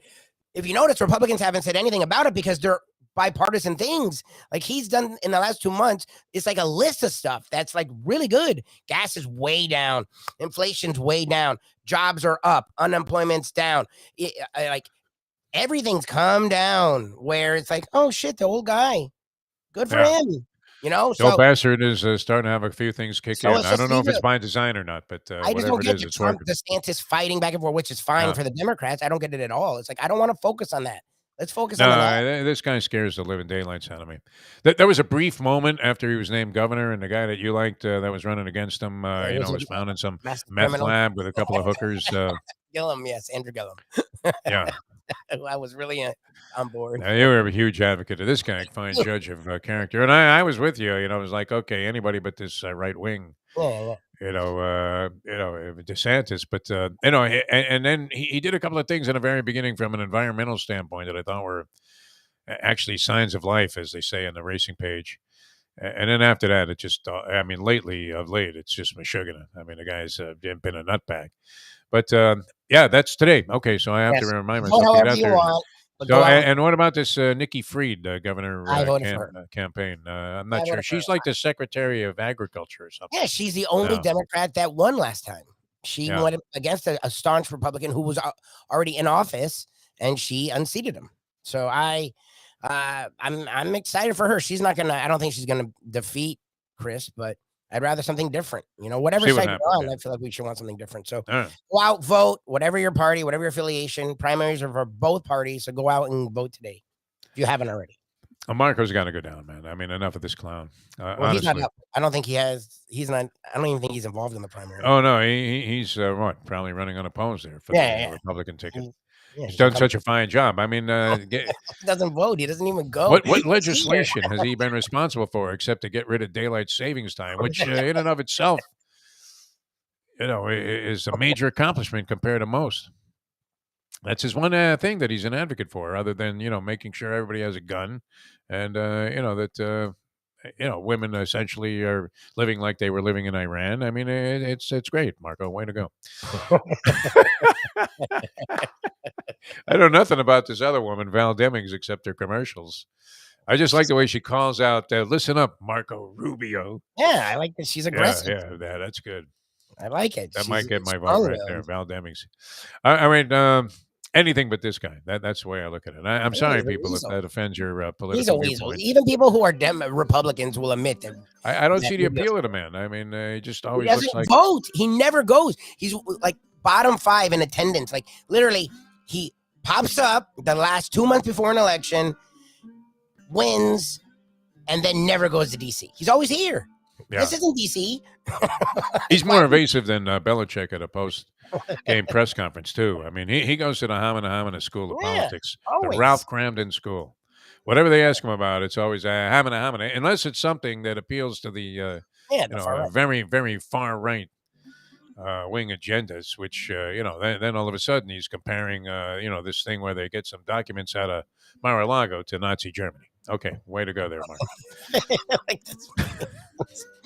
if you notice, Republicans haven't said anything about it because they're bipartisan things. Like, he's done in the last 2 months, it's like a list of stuff that's like really good. Gas is way down. Inflation's way down. Jobs are up. Unemployment's down. Like, everything's come down where it's like, oh shit, the old guy. Good for him. The old bastard is starting to have a few things kick in. I don't know if it's by design or not, but I just don't get it's Trump, DeSantis fighting back and forth, which is fine for the Democrats. I don't get it at all. It's like, I don't want to focus on that. Let's focus on that. This guy scares the living daylights out of me. There was a brief moment after he was named governor, and the guy that you liked that was running against him, was found in some meth lab with a couple of hookers. Gillum, yes, Andrew Gillum. Yeah. I was really on board. Now, you were a huge advocate of this guy, fine judge of character. And I was with you. It was like, okay, anybody but this right wing. Yeah. DeSantis, but and then he did a couple of things in the very beginning from an environmental standpoint that I thought were actually signs of life, as they say on the racing page. And then after that, it just, lately, of late, it's just Meshuggah. I mean, the guy's been a nutbag. But that's today. Okay, so I have to remind myself to get out there. So, and what about this Nikki Fried, governor campaign? I'm not sure. She's like the Secretary of Agriculture or something. Yeah, she's the only Democrat that won last time. She went against a staunch Republican who was already in office, and she unseated him. So I'm excited for her. She's not gonna. I don't think she's gonna defeat Chris, but I'd rather something different. Whatever side you're on, I feel like we should want something different. So go out, vote, whatever your party, whatever your affiliation. Primaries are for both parties, so go out and vote today if you haven't already. Marco's got to go down, man. I mean, enough of this clown. Well, he's not up. I don't think he has. He's not. I don't even think he's involved in the primary. Oh no, he's what? Probably running unopposed there for the Republican ticket. He's done such a fine job. I mean, he doesn't vote. He doesn't even go. What legislation has he been responsible for except to get rid of daylight savings time, which in and of itself, is a major accomplishment compared to most. That's his one thing that he's an advocate for, other than making sure everybody has a gun, and that women essentially are living like they were living in Iran. I mean, it's great, Marco. Way to go. I know nothing about this other woman, Val Demings, except her commercials. I just like the way she calls out, "Listen up, Marco Rubio." Yeah, I like that. She's aggressive. Yeah, that's good. I like it. That might get my vote right there, Val Demings. I mean, anything but this guy. That's the way I look at it. I'm sorry, people, if that offends your political viewpoint. Even people who are Republicans will admit that. I don't see the appeal of the man. I mean, he just always looks like vote. He never goes. He's like bottom 5 in attendance. Like literally, he pops up the last 2 months before an election, wins, and then never goes to DC. He's always here. Yeah. This isn't DC. He's more evasive than Belichick at a post-game press conference, too. I mean, he goes to the Hamina School of Politics, always. The Ralph Cramden School. Whatever they ask him about, it's always Hamina, unless it's something that appeals to the very, very far-right wing agendas, which, then all of a sudden he's comparing, this thing where they get some documents out of Mar-a-Lago to Nazi Germany. Okay, way to go there, Mark.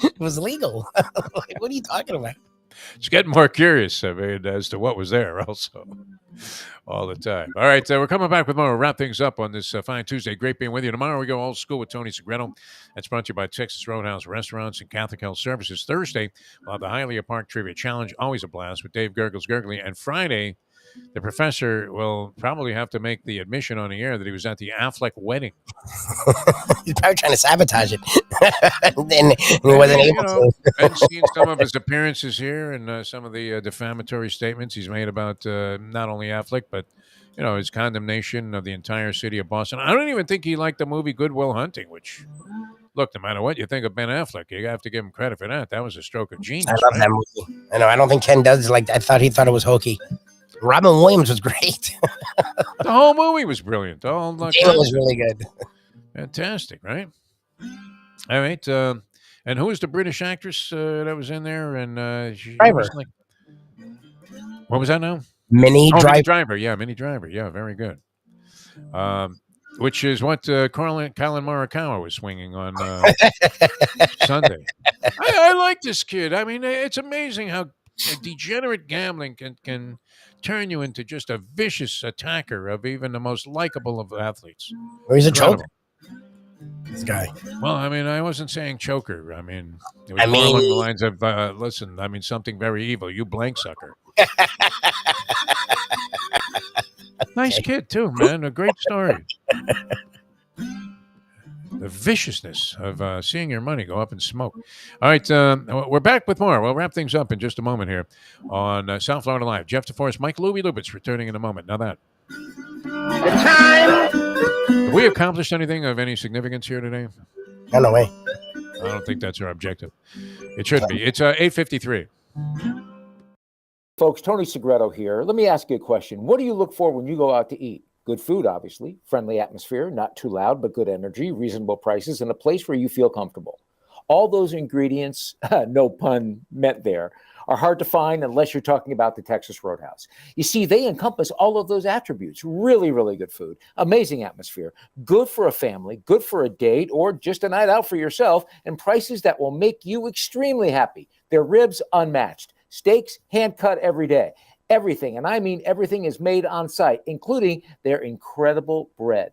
It was legal. Like, what are you talking about? It's getting more curious, I mean, as to what was there also all the time. All right, we're coming back with more. We'll wrap things up on this fine Tuesday. Great being with you. Tomorrow we go old school with Tony Segreto. That's brought to you by Texas Roadhouse Restaurants and Catholic Health Services. Thursday, we'll have the Hialeah Park Trivia Challenge, always a blast, with Dave Gurgly. And Friday, the professor will probably have to make the admission on the air that he was at the Affleck wedding. He's probably trying to sabotage it. and he wasn't able to. I've seen some of his appearances here and some of the defamatory statements he's made about not only Affleck, but his condemnation of the entire city of Boston. I don't even think he liked the movie Good Will Hunting, which, look, no matter what you think of Ben Affleck, you have to give him credit for that. That was a stroke of genius. I love that movie. I know. I don't think Ken does like. I thought he thought it was hokey. Robin Williams was great. The whole movie was brilliant. It was really good. Fantastic, right? All right. And who was the British actress that was in there? And Driver. What was that now? Minnie Driver. Yeah, Minnie Driver. Yeah, very good. Which is what Colin Morikawa was swinging on Sunday. I like this kid. I mean, it's amazing how degenerate gambling can turn you into just a vicious attacker of even the most likable of athletes. Or he's a choker. This guy. Well, I mean, I wasn't saying choker. I mean, it was more along the lines of, listen, I mean, something very evil. You blank sucker. Nice kid, too, man. A great story. The viciousness of seeing your money go up in smoke. All right, we're back with more. We'll wrap things up in just a moment here on South Florida Live. Jeff DeForest, Mike Lubitz returning in a moment. Now that. The time. Have we accomplished anything of any significance here today? No way. I don't think that's our objective. It should be. It's 8:53. Folks, Tony Segreto here. Let me ask you a question. What do you look for when you go out to eat? Good food, obviously, friendly atmosphere, not too loud, but good energy, reasonable prices, and a place where you feel comfortable. All those ingredients, no pun meant there, are hard to find unless you're talking about the Texas Roadhouse. You see, they encompass all of those attributes. Really, really good food, amazing atmosphere, good for a family, good for a date, or just a night out for yourself, and prices that will make you extremely happy. Their ribs, unmatched. Steaks, hand-cut every day. Everything, and I mean everything, is made on site, including their incredible bread.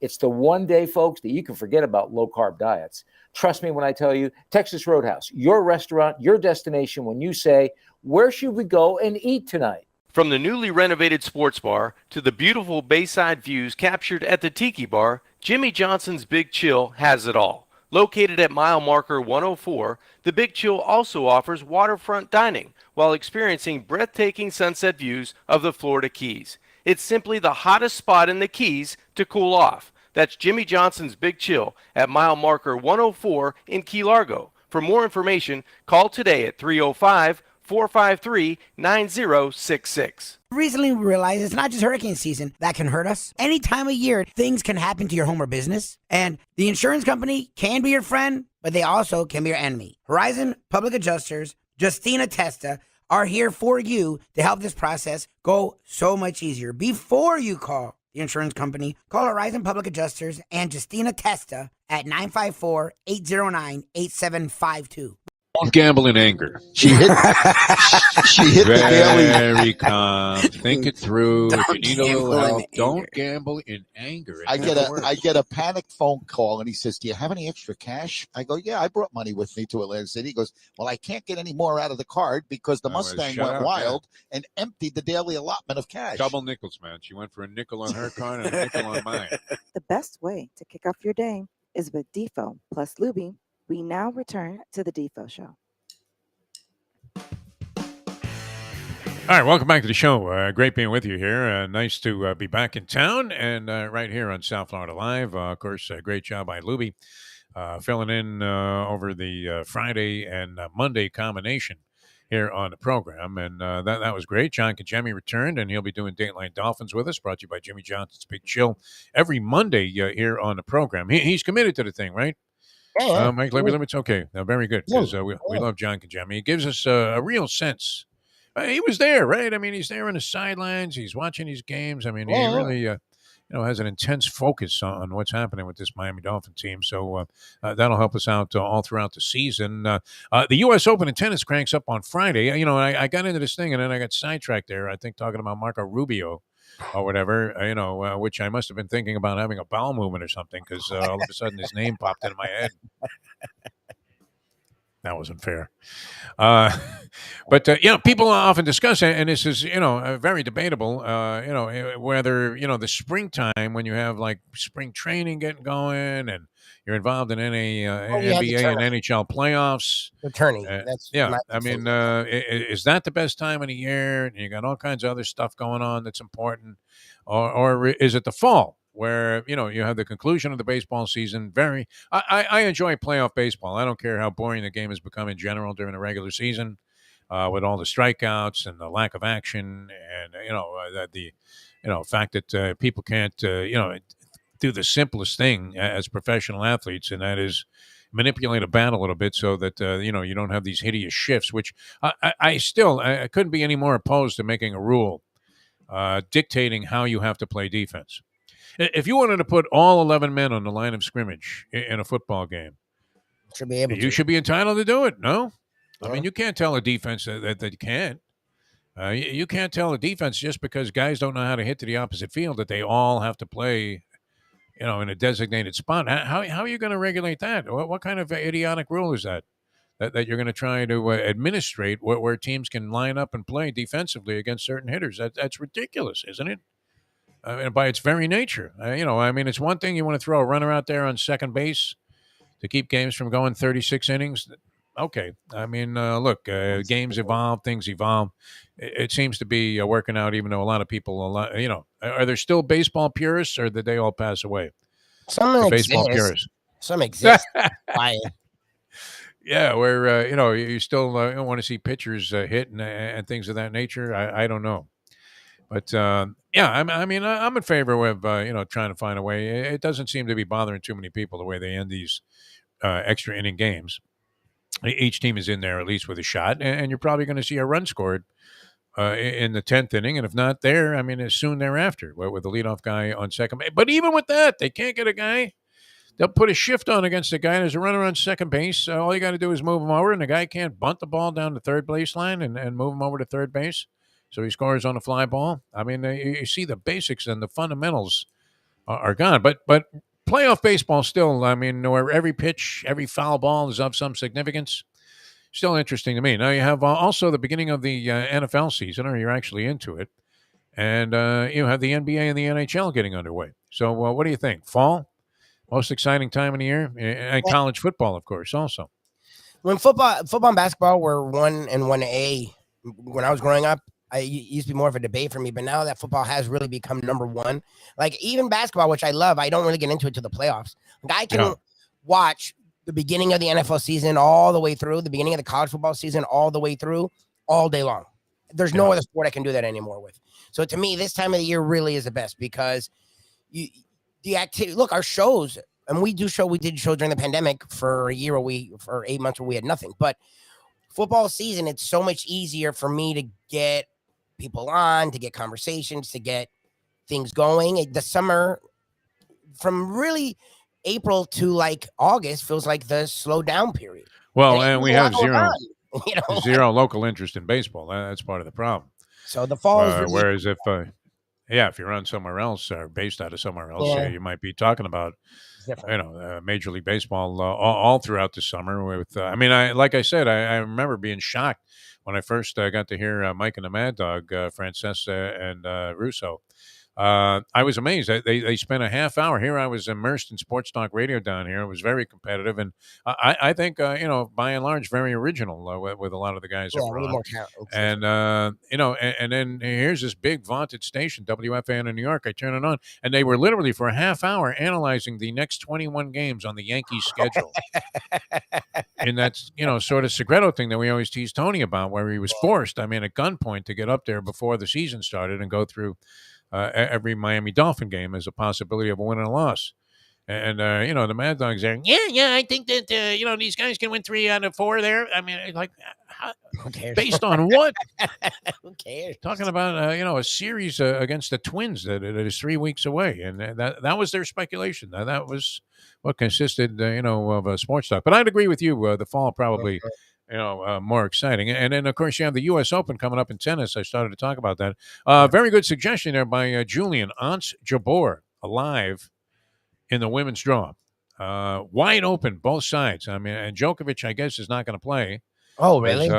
It's the one day, folks, that you can forget about low-carb diets. Trust me when I tell you, Texas Roadhouse, your restaurant, your destination when you say, where should we go and eat tonight? From the newly renovated sports bar to the beautiful bayside views captured at the Tiki Bar, Jimmy Johnson's Big Chill has it all. Located at mile marker 104, the Big Chill also offers waterfront dining while experiencing breathtaking sunset views of the Florida Keys. It's simply the hottest spot in the Keys to cool off. That's Jimmy Johnson's Big Chill at mile marker 104 in Key Largo. For more information, call today at 305-453-9066. Recently we realized it's not just hurricane season that can hurt us. Any time of year, things can happen to your home or business. And the insurance company can be your friend, but they also can be your enemy. Horizon Public Adjusters, Justina Testa, are here for you to help this process go so much easier. Before you call the insurance company, call Horizon Public Adjusters and Justina Testa at 954-809-8752. Don't gamble in anger. She hit the daily. Very calm. Think it through. If you need a little help, don't gamble in anger. I get a panicked phone call, and he says, "Do you have any extra cash?" I go, "Yeah, I brought money with me to Atlantic City." He goes, "Well, I can't get any more out of the card because the Mustang went wild and emptied the daily allotment of cash." Double nickels, man. She went for a nickel on her card and a nickel on mine. The best way to kick off your day is with Defo plus Lubie. We now return to the Defo Show. All right, welcome back to the show. Great being with you here. Nice to be back in town and right here on South Florida Live. Of course, great job by Lubie filling in over the Friday and Monday combination here on the program. And that was great. John Kajemi returned, and he'll be doing Dateline Dolphins with us, brought to you by Jimmy Johnson's Big Chill every Monday here on the program. He's committed to the thing, right? Yeah. Mike, let me. It's okay. Very good, because we love John Kajemi. He gives us a real sense. He was there, right? I mean, he's there on the sidelines. He's watching these games. I mean, he really, has an intense focus on what's happening with this Miami Dolphins team. So that'll help us out all throughout the season. The U.S. Open in tennis cranks up on Friday. I got into this thing and then I got sidetracked there. I think talking about Marco Rubio or whatever, which I must have been thinking about having a bowel movement or something, because all of a sudden his name popped into my head. That wasn't fair. But people often discuss it, and this is, very debatable, whether, the springtime when you have like spring training getting going and you're involved in any NBA and NHL playoffs. Returning. Is that the best time of the year? And you got all kinds of other stuff going on that's important. Or is it the fall, where, you have the conclusion of the baseball season? I enjoy playoff baseball. I don't care how boring the game has become in general during the regular season, with all the strikeouts and the lack of action, and the fact that people can't do the simplest thing as professional athletes, and that is manipulate a bat a little bit so that you don't have these hideous shifts. Which I couldn't be any more opposed to making a rule dictating how you have to play defense. If you wanted to put all 11 men on the line of scrimmage in a football game, you should be entitled to do it. No, I mean, you can't tell a defense that you can't. You can't tell a defense just because guys don't know how to hit to the opposite field that they all have to play, in a designated spot. How are you going to regulate that? What kind of idiotic rule is that you're going to try to administrate where teams can line up and play defensively against certain hitters? That's ridiculous, isn't it? By its very nature. It's one thing you want to throw a runner out there on second base to keep games from going 36 innings. Okay. Look, games evolve, things evolve. It seems to be working out, even though a lot of people, are there still baseball purists, or did they all pass away? Some baseball purists. Some exist. Yeah, where, you still want to see pitchers hit and things of that nature. I don't know. But, I'm in favor of, trying to find a way. It doesn't seem to be bothering too many people the way they end these extra inning games. Each team is in there at least with a shot, and you're probably going to see a run scored in the 10th inning, and if not there, as soon thereafter, with the leadoff guy on second base. But even with that, they can't get a guy. They'll put a shift on against the guy. There's a runner on second base. All you got to do is move him over, and the guy can't bunt the ball down the third baseline and move him over to third base, so he scores on a fly ball. You see the basics and the fundamentals are gone. But playoff baseball still, I mean, where every pitch, every foul ball is of some significance, still interesting to me. Now you have also the beginning of the NFL season, or you're actually into it, and you have the NBA and the NHL getting underway. So what do you think? Fall, most exciting time of the year, and college football, of course, also. When football and basketball were 1 and 1A when I was growing up, it used to be more of a debate for me. But now that football has really become number one, like even basketball, which I love, I don't really get into it to the playoffs. Like I can watch the beginning of the NFL season all the way through, the beginning of the college football season all the way through, all day long. There's no other sport I can do that anymore with. So to me, this time of the year really is the best because the activity. Look, our shows. And we did show during the pandemic for a year for 8 months where we had nothing. But football season, it's so much easier for me to get people on, to get conversations, to get things going. The summer, from really April to like August, feels like the slow down period. Well, and we have zero local interest in baseball. That's part of the problem. So the fall is really whereas if you're on somewhere else or based out of somewhere else, you might be talking about Major League Baseball all throughout the summer. With like I said, I remember being shocked when I first got to hear Mike and the Mad Dog, Francesa and Russo. I was amazed. They spent a half hour here. I was immersed in sports talk radio down here. It was very competitive, and I think by and large very original with a lot of the guys that were on. And then here's this big vaunted station, WFAN in New York. I turn it on, and they were literally for a half hour analyzing the next 21 games on the Yankees schedule. And that's sort of Segredo thing that we always tease Tony about, where he was forced, at gunpoint, to get up there before the season started and go through every Miami Dolphin game as a possibility of a win and a loss. And, the Mad Dog's there. Yeah, I think that, these guys can win 3 out of 4 there. Who cares? Based on what? Who cares? Talking about, a series against the Twins that is 3 weeks away. And that was their speculation. That was what consisted, of a sports talk. But I'd agree with you. The fall probably more exciting. And then, of course, you have the U.S. Open coming up in tennis. I started to talk about that. Very good suggestion there by Julian. Ons Jabeur, alive in the women's draw. Wide open, both sides. And Djokovic, I guess, is not going to play. Oh, really?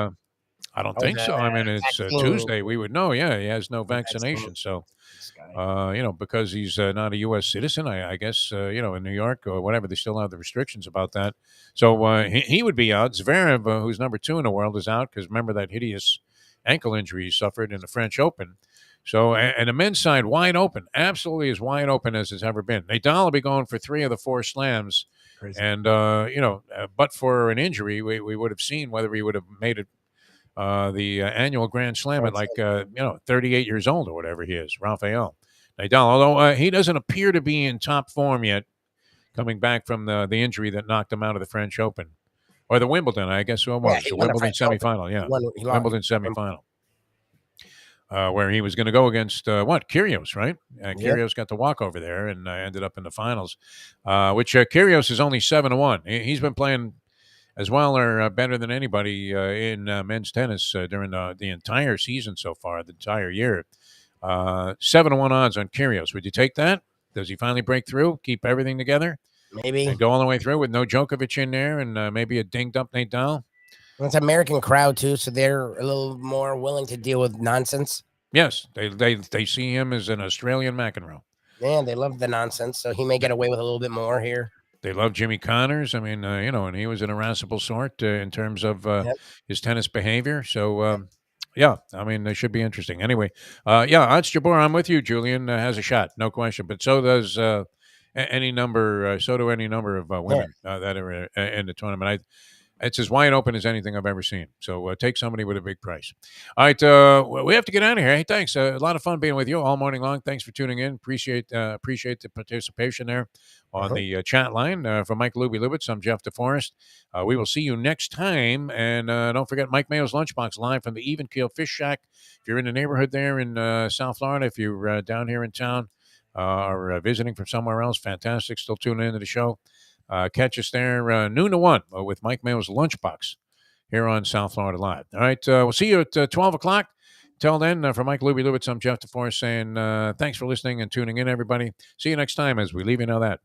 I don't think so. It's Tuesday. We would know. Yeah, he has no vaccination. So, because he's not a U.S. citizen, I guess, in New York or whatever, they still have the restrictions about that. So he would be out. Zverev, who's number 2 in the world, is out because remember that hideous ankle injury he suffered in the French Open. So, and the men's side wide open, absolutely as wide open as it's ever been. Nadal will be going for 3 of the 4 slams. Crazy. And, but for an injury, we would have seen whether he would have made it the annual Grand Slam at 38 years old or whatever he is, Rafael Nadal. Although he doesn't appear to be in top form yet, coming back from the injury that knocked him out of the French Open. Or the Wimbledon, I guess it was. The Wimbledon semifinal, Wimbledon semifinal. Where he was going to go against, Kyrgios, right? Kyrgios got the walkover there and ended up in the finals, which Kyrgios is only 7-1. He's been playing as well or better than anybody in men's tennis during the entire season so far, the entire year. 7-1 odds on Kyrgios. Would you take that? Does he finally break through, keep everything together? Maybe. And go all the way through with no Djokovic in there and maybe a dinged-up Nadal? It's an American crowd, too, so they're a little more willing to deal with nonsense. Yes, they see him as an Australian McEnroe. Yeah, they love the nonsense, so he may get away with a little bit more here. They love Jimmy Connors. And he was an irascible sort in terms of his tennis behavior. So, they should be interesting. Anyway, Ons Jabeur, I'm with you. Julian has a shot, no question. But so does any number of women that are in the tournament. It's as wide open as anything I've ever seen. So take somebody with a big price. All right, we have to get out of here. Hey, thanks. A lot of fun being with you all morning long. Thanks for tuning in. Appreciate the participation there on the chat line. For Mike Lubitz, I'm Jeff DeForest. We will see you next time. And don't forget Mike Mayo's Lunchbox live from the Even Keel Fish Shack. If you're in the neighborhood there in South Florida, if you're down here in town or visiting from somewhere else, fantastic. Still tuning into the show. Catch us there noon to 1 with Mike Mayo's Lunchbox here on South Florida Live. All right, we'll see you at 12 o'clock. Till then, for Mike Lubie Lubitz, I'm Jeff DeForest saying thanks for listening and tuning in, everybody. See you next time as we leave you know that.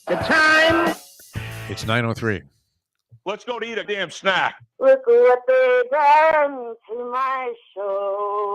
The time. It's 9:03. Let's go to eat a damn snack. Look what they done to my show.